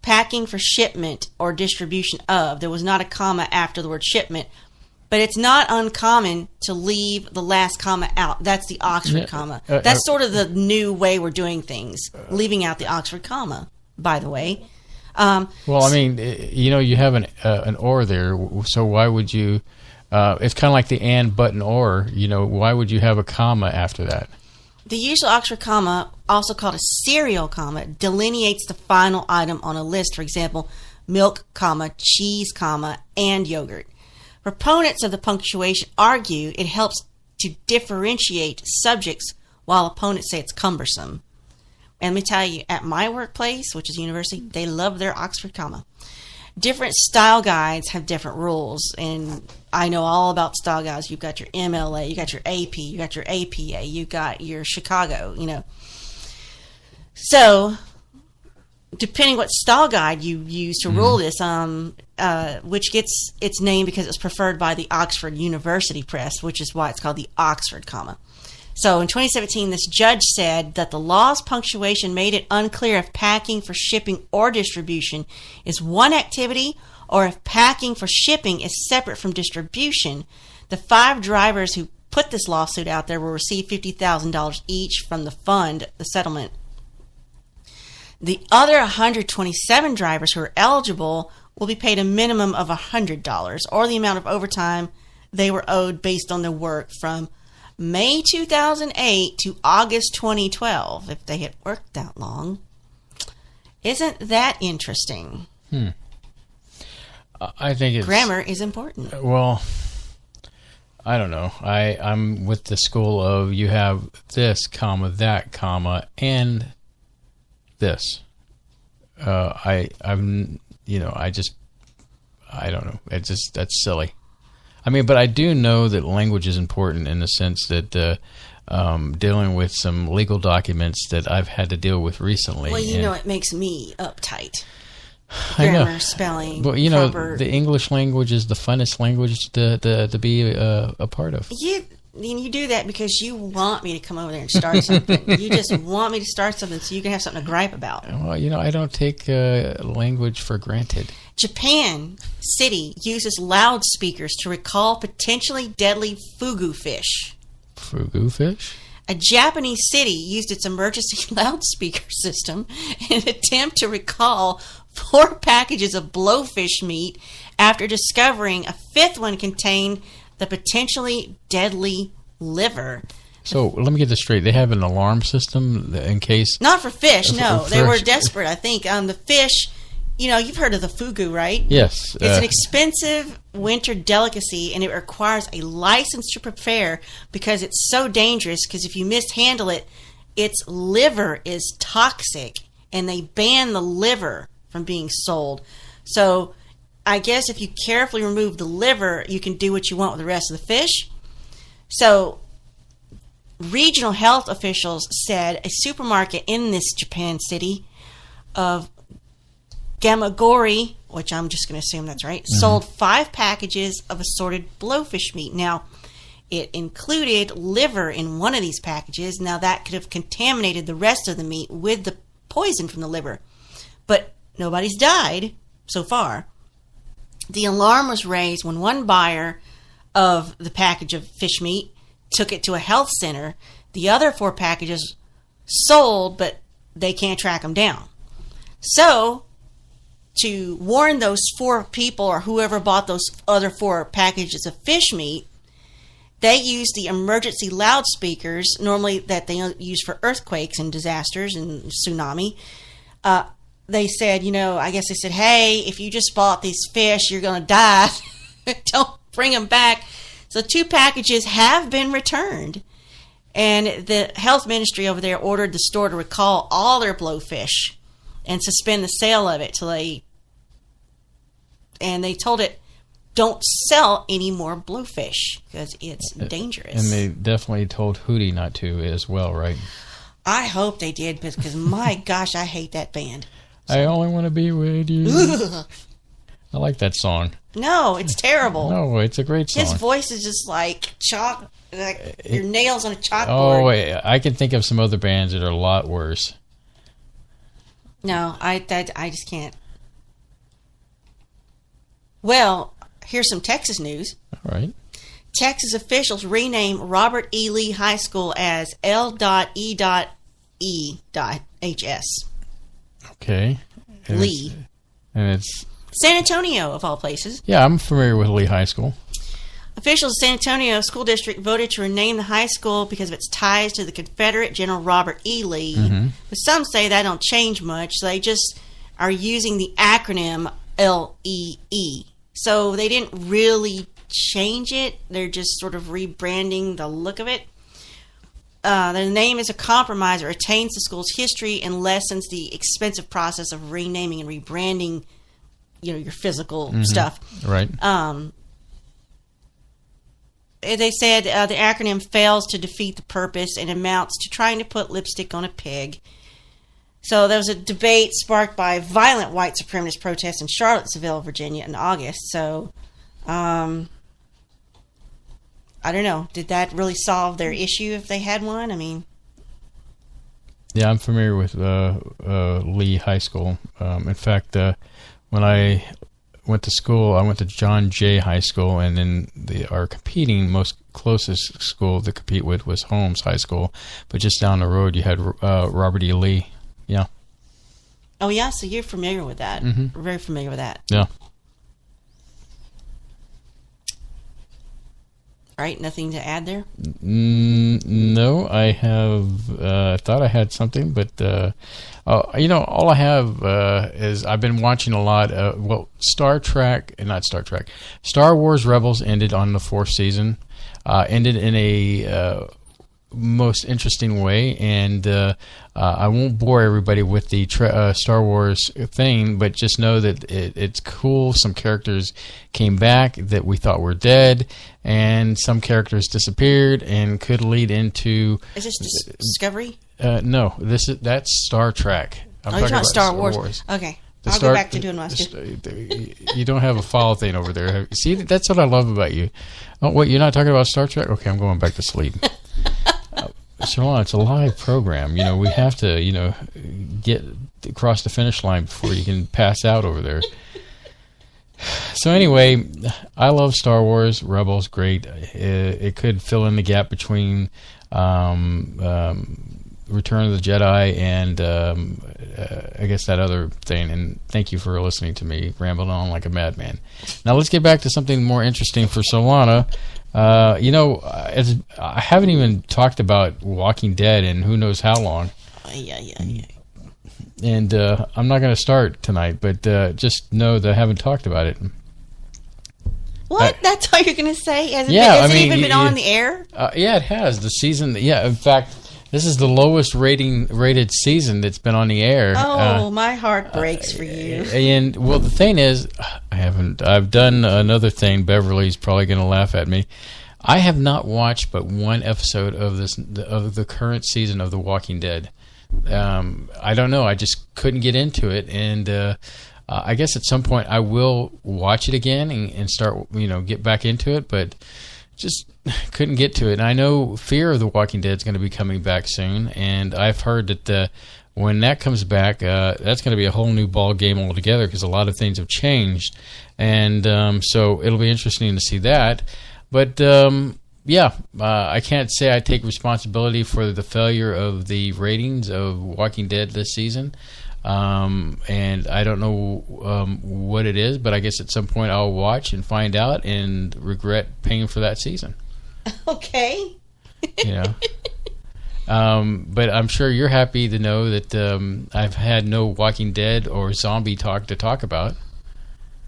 packing for shipment or distribution of. There was not a comma after the word shipment, but it's not uncommon to leave the last comma out. That's the Oxford comma. That's sort of the new way we're doing things, leaving out the Oxford comma, by the way. Well, I mean, you have an or there, so why would you? It's kind of like the and, but, and or. Why would you have a comma after that? The usual Oxford comma, also called a serial comma, delineates the final item on a list. For example, milk, comma, cheese, comma, and yogurt. Proponents of the punctuation argue it helps to differentiate subjects, while opponents say it's cumbersome. And let me tell you, at my workplace, which is university, they love their Oxford comma. Different style guides have different rules, and I know all about style guides. You've got your MLA, you got your AP, you got your APA, you got your Chicago, So, depending what style guide you use to rule this, which gets its name because it was preferred by the Oxford University Press, which is why it's called the Oxford comma. So in 2017, this judge said that the law's punctuation made it unclear if packing for shipping or distribution is one activity or if packing for shipping is separate from distribution. The 5 drivers who put this lawsuit out there will receive $50,000 each from the fund, the settlement. The other 127 drivers who are eligible will be paid a minimum of $100 or the amount of overtime they were owed based on their work from May 2008 to August 2012, if they had worked that long. Isn't that interesting? I think it's... Grammar is important. Well, I don't know. I'm with the school of you have this, comma, that, comma, and this. I don't know. That's silly. I mean, but I do know that language is important in the sense that dealing with some legal documents that I've had to deal with recently. Well, it makes me uptight. I know. Grammar, spelling, but the English language is the funnest language to be a part of. You do that because you want me to come over there and start something. You just want me to start something so you can have something to gripe about. Well, I don't take language for granted. Japan City uses loudspeakers to recall potentially deadly fugu fish. Fugu fish? A Japanese city used its emergency loudspeaker system in an attempt to recall 4 packages of blowfish meat after discovering a 5th one contained the potentially deadly liver. So let me get this straight. They have an alarm system in case... Not for fish, no. For they were desperate, I think. The fish, you've heard of the fugu, right? Yes. It's an expensive winter delicacy, and it requires a license to prepare because it's so dangerous, because if you mishandle it, its liver is toxic, and they ban the liver from being sold. So I guess if you carefully remove the liver, you can do what you want with the rest of the fish. So... regional health officials said a supermarket in this Japan city of Gamagori, which I'm just going to assume that's right, sold 5 packages of assorted blowfish meat. Now, it included liver in one of these packages. Now, that could have contaminated the rest of the meat with the poison from the liver. But nobody's died so far. The alarm was raised when one buyer of the package of fish meat took it to a health center. The other 4 packages sold, but they can't track them down. So, to warn those 4 people or whoever bought those other 4 packages of fish meat, they used the emergency loudspeakers, normally that they use for earthquakes and disasters and tsunami. They said, I guess they said, hey, if you just bought these fish, you're going to die. Don't bring them back. So 2 packages have been returned. And the health ministry over there ordered the store to recall all their blowfish and suspend the sale of it till they told it, don't sell any more blowfish because it's dangerous. And they definitely told Hootie not to as well, right? I hope they did, because my gosh, I hate that band. I only want to be with you. I like that song. No, it's terrible. No, it's a great song. His voice is just like your nails on a chalkboard. Oh, wait, I can think of some other bands that are a lot worse. No, I just can't. Well, here's some Texas news. All right. Texas officials rename Robert E. Lee High School as L.E.E.HS. Okay. Lee. And it's... San Antonio, of all places. Yeah, I'm familiar with Lee High School. Officials of San Antonio School District voted to rename the high school because of its ties to the Confederate General Robert E. Lee. Mm-hmm. But some say that don't change much. So they just are using the acronym L.E.E. So they didn't really change it. They're just sort of rebranding the look of it. The name is a compromise that retains the school's history and lessens the expensive process of renaming and rebranding, your physical stuff. Right. They said the acronym fails to defeat the purpose and amounts to trying to put lipstick on a pig. So there was a debate sparked by violent white supremacist protests in Charlottesville, Virginia in August. So, I don't know. Did that really solve their issue if they had one? I mean... Yeah, I'm familiar with Lee High School. In fact, when I went to school, I went to John Jay High School, and then our competing most closest school to compete with was Holmes High School. But just down the road, you had Robert E. Lee. Yeah. Oh, yeah? So you're familiar with that. Mm-hmm. Very familiar with that. Yeah. Right? Nothing to add there? No, I have... I thought I had something, but... all I have is I've been watching a lot of... Star Wars Rebels ended on the 4th season. Ended in a... most interesting way, and I won't bore everybody with the Star Wars thing, but just know that it's cool. Some characters came back that we thought were dead, and some characters disappeared and could lead into... Is this Discovery? No, that's Star Trek. You're talking about Star Wars. Okay. I'll go back to doing my stuff. You don't have a follow thing over there. See, that's what I love about you. Oh, wait, you're not talking about Star Trek? Okay, I'm going back to sleep. So it's a live program. We have to, get across the finish line before you can pass out over there. So anyway, I love Star Wars. Rebels, great. It could fill in the gap between Return of the Jedi and I guess that other thing. And thank you for listening to me rambling on like a madman. Now let's get back to something more interesting for Solana. I haven't even talked about Walking Dead in who knows how long. Yeah. And I'm not going to start tonight, but just know that I haven't talked about it. What? That's all you're going to say? Has it even been on the air? Yeah, it has. The season. Yeah, in fact, this is the lowest rated season that's been on the air. Oh, my heart breaks for you. And well, the thing is, I've done another thing. Beverly's probably going to laugh at me. I have not watched but one episode of the current season of The Walking Dead. I don't know. I just couldn't get into it, and I guess at some point I will watch it again and start, get back into it, but just couldn't get to it. And I know Fear of the Walking Dead is going to be coming back soon, and I've heard that when that comes back, that's going to be a whole new ball game altogether because a lot of things have changed, and so it'll be interesting to see that. But I can't say I take responsibility for the failure of the ratings of Walking Dead this season. And I don't know what it is, but I guess at some point I'll watch and find out and regret paying for that season. Okay. But I'm sure you're happy to know that I've had no Walking Dead or zombie talk to talk about.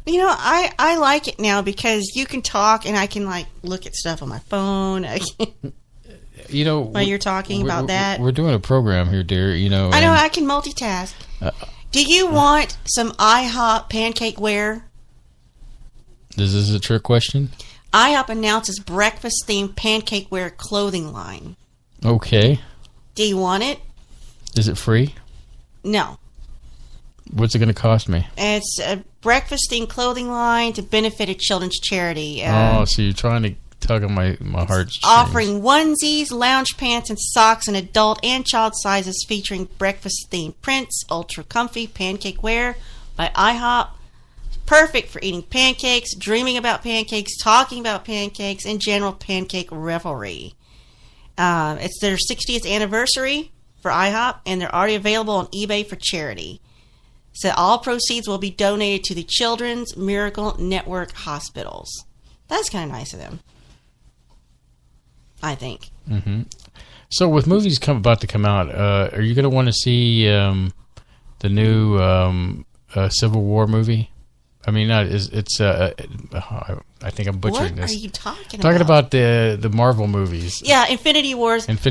I like it now because you can talk and I can look at stuff on my phone. While you're talking about that. We're doing a program here, dear. I know I can multitask. Do you want some IHOP pancake ware? This is a trick question. IHOP announces breakfast-themed pancake ware clothing line. Okay. Do you want it? Is it free? No. What's it going to cost me? It's a breakfast-themed clothing line to benefit a children's charity. So you're trying to tug on my heartstrings. Offering onesies, lounge pants, and socks in adult and child sizes featuring breakfast-themed prints, ultra-comfy pancake wear by IHOP. Perfect for eating pancakes, dreaming about pancakes, talking about pancakes, and general pancake revelry. It's their 60th anniversary for IHOP, and they're already available on eBay for charity. So all proceeds will be donated to the Children's Miracle Network hospitals. That's kind of nice of them, I think. Mm-hmm. So with movies about to come out, are you going to want to see the new Civil War movie? I mean, I think I'm butchering this. What are you talking about? Talking about the Marvel movies. Yeah, Infinity Wars. But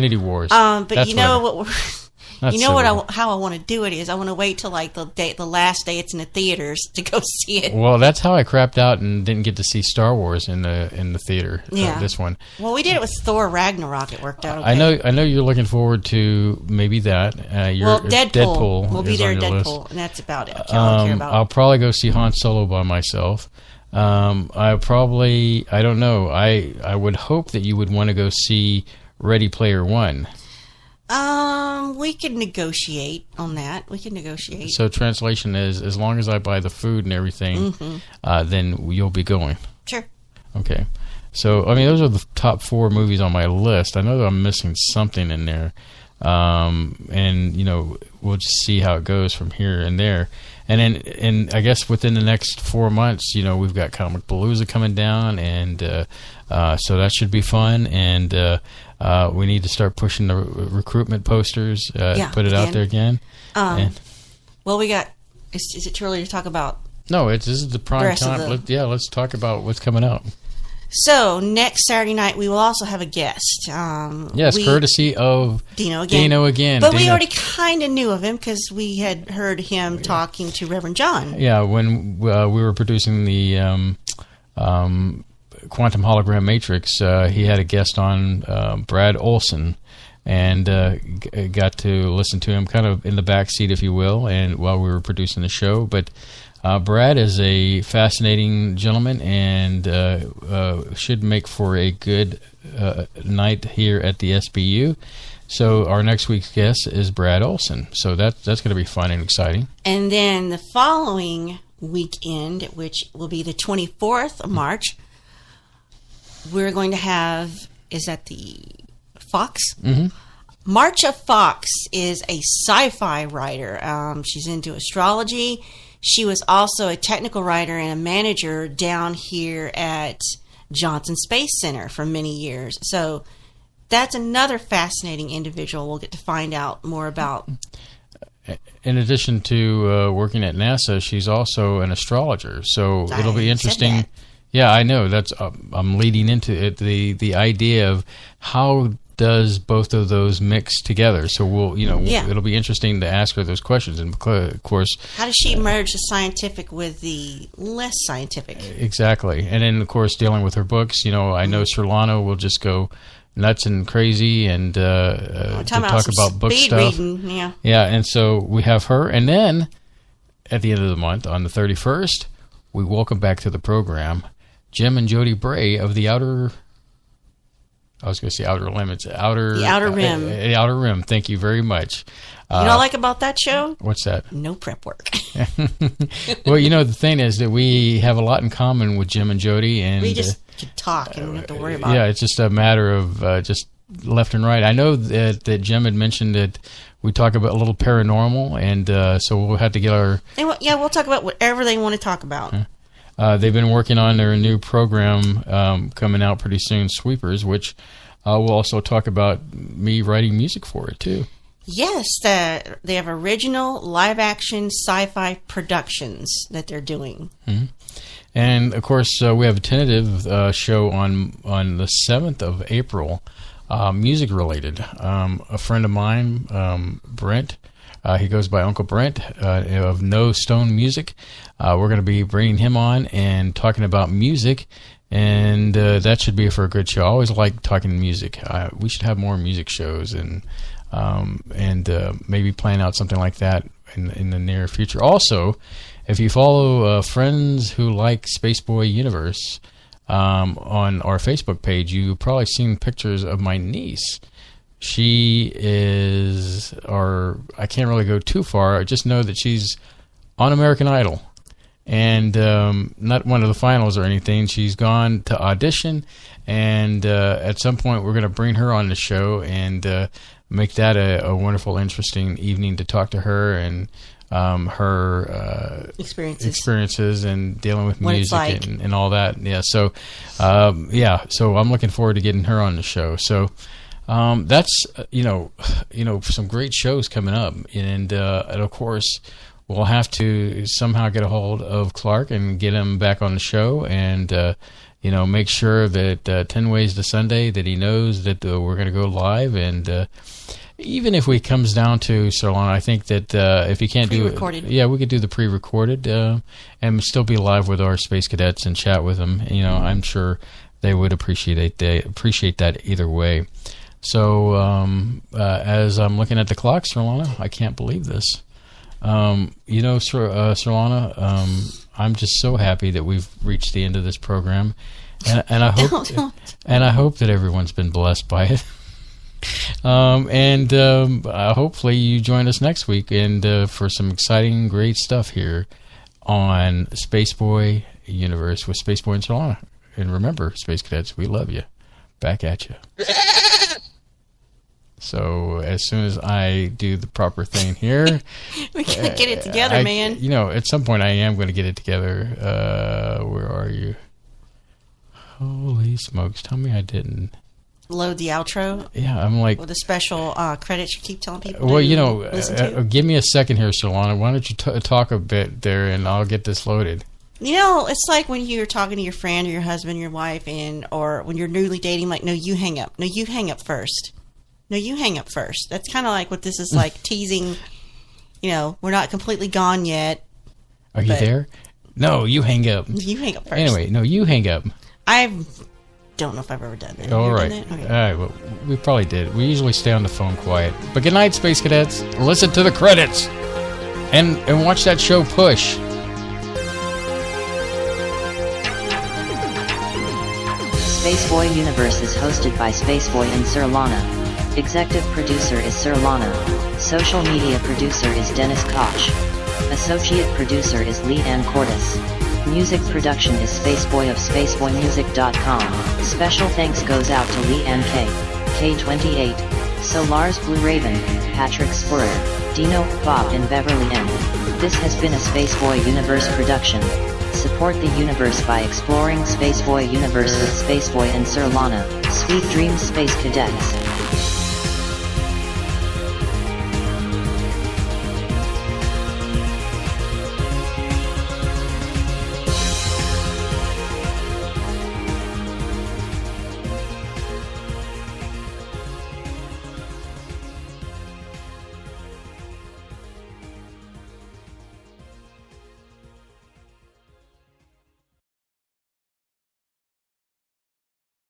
that's what how I want to do it is I want to wait till the last day it's in the theaters to go see it. Well, that's how I crapped out and didn't get to see Star Wars in the theater. Yeah, this one. Well, we did it with Thor Ragnarok. It worked out. Okay. I know you're looking forward to maybe that. Deadpool. We'll be there at Deadpool, and that's about it. I'll probably go see Han Solo by myself. I don't know. I would hope that you would want to go see Ready Player One. We could negotiate on that. We could negotiate. So translation is, as long as I buy the food and everything, then you'll be going. Sure. Okay. So, those are the top 4 movies on my list. I know that I'm missing something in there. And, we'll just see how it goes from here and there. And I guess within the next 4 months, we've got Comic Palooza coming down, and so that should be fun. And we need to start pushing the recruitment posters, put it out there again. Well, we got. Is it too early to talk about? No, this is the prime time. Let's talk about what's coming out. So next Saturday night we will also have a guest. Yes, courtesy of Dino again. But we already kind of knew of him because we had heard him talking to Reverend John. Yeah, when we were producing the Quantum Hologram Matrix, he had a guest on, Brad Olson, and got to listen to him kind of in the back seat, if you will, and while we were producing the show. But Brad is a fascinating gentleman and should make for a good night here at the SBU. So our next week's guest is Brad Olson. So that's going to be fun and exciting. And then the following weekend, which will be the 24th of March, we're going to have, is that the Fox? Mm-hmm. Marcia Fox is a sci-fi writer. She's into astrology. She was also a technical writer and a manager down here at Johnson Space Center for many years. So that's another fascinating individual we'll get to find out more about. In addition to working at NASA, she's also an astrologer. So it'll be interesting. Yeah, I know. That's I'm leading into it. The idea of how does both of those mix together? So we'll, it'll be interesting to ask her those questions. And of course, how does she merge the scientific with the less scientific? Exactly. And then, of course, dealing with her books. I know Solana will just go nuts and crazy and to talk about book stuff. Reading, yeah. Yeah, and so we have her. And then at the end of the month, on the 31st, we welcome back to the program Jim and Jody Bray of the Outer... I was going to say Outer Limits. The Outer Rim. The Outer Rim. Thank you very much. You know what I like about that show? What's that? No prep work. Well, the thing is that we have a lot in common with Jim and Jody. And we just can talk and we don't have to worry about it. Yeah, it's just a matter of just left and right. I know that Jim had mentioned that we talk about a little paranormal, and so we'll have to get our... we'll talk about whatever they want to talk about. They've been working on their new program coming out pretty soon, Sweepers, which we'll also talk about me writing music for it, too. Yes, they have original live-action sci-fi productions that they're doing. Mm-hmm. And, of course, we have a tentative show on the 7th of April, music-related. A friend of mine, Brent, he goes by Uncle Brent of No Stone Music. We're going to be bringing him on and talking about music, and that should be for a good show. I always like talking music. We should have more music shows and maybe plan out something like that in the near future. Also, if you follow friends who like Spaceboy Universe on our Facebook page, you've probably seen pictures of my niece. She is, or I can't really go too far. I just know that she's on American Idol. And not one of the finals or anything. She's gone to audition, and at some point we're going to bring her on the show and make that a wonderful, interesting evening to talk to her and her experiences and dealing with music like. and all that. Yeah, so so I'm looking forward to getting her on the show. So that's some great shows coming up, and of course. We'll have to somehow get a hold of Clark and get him back on the show and, make sure that 10 Ways to Sunday that he knows that we're going to go live. And even if it comes down to Solana, I think that if he can't do it, we could do the pre-recorded and still be live with our space cadets and chat with them. I'm sure they would appreciate that either way. So as I'm looking at the clock, Solana, I can't believe this. Solana, I'm just so happy that we've reached the end of this program, and I hope I hope that everyone's been blessed by it. Hopefully you join us next week and for some exciting, great stuff here on Spaceboy Universe with Spaceboy and Solana. And remember, Space Cadets, we love you. Back at you. So as soon as I do the proper thing here, we gotta get it together, man. At some point I am going to get it together. Where are you? Holy smokes! Tell me I didn't load the outro. Yeah, I'm like with the special credits you keep telling people. Well, give me a second here, Solana. Why don't you talk a bit there, and I'll get this loaded. It's like when you're talking to your friend or your husband, your wife, or when you're newly dating. Like, no, you hang up. No, you hang up first. No, you hang up first. That's kind of like what this is like, teasing, we're not completely gone yet. Are you there? No, you hang up. You hang up first. Anyway, no, you hang up. I don't know if I've ever done that. All right. Okay. All right, well, we probably did. We usually stay on the phone quiet. But good night, Space Cadets. Listen to the credits. And watch that show Push. Spaceboy Universe is hosted by Spaceboy and Solana. Executive producer is Solana. Social media producer is Dennis Koch. Associate producer is Lee Ann Cordes. Music production is Spaceboy of SpaceboyMusic.com. Special thanks goes out to Lee Ann K28, Solars Blue Raven, Patrick Spurrier, Dino, Bob and Beverly N. This has been a Spaceboy Universe production. Support the universe by exploring Spaceboy Universe with Spaceboy and Sir Lana. Sweet dreams, Space Cadets.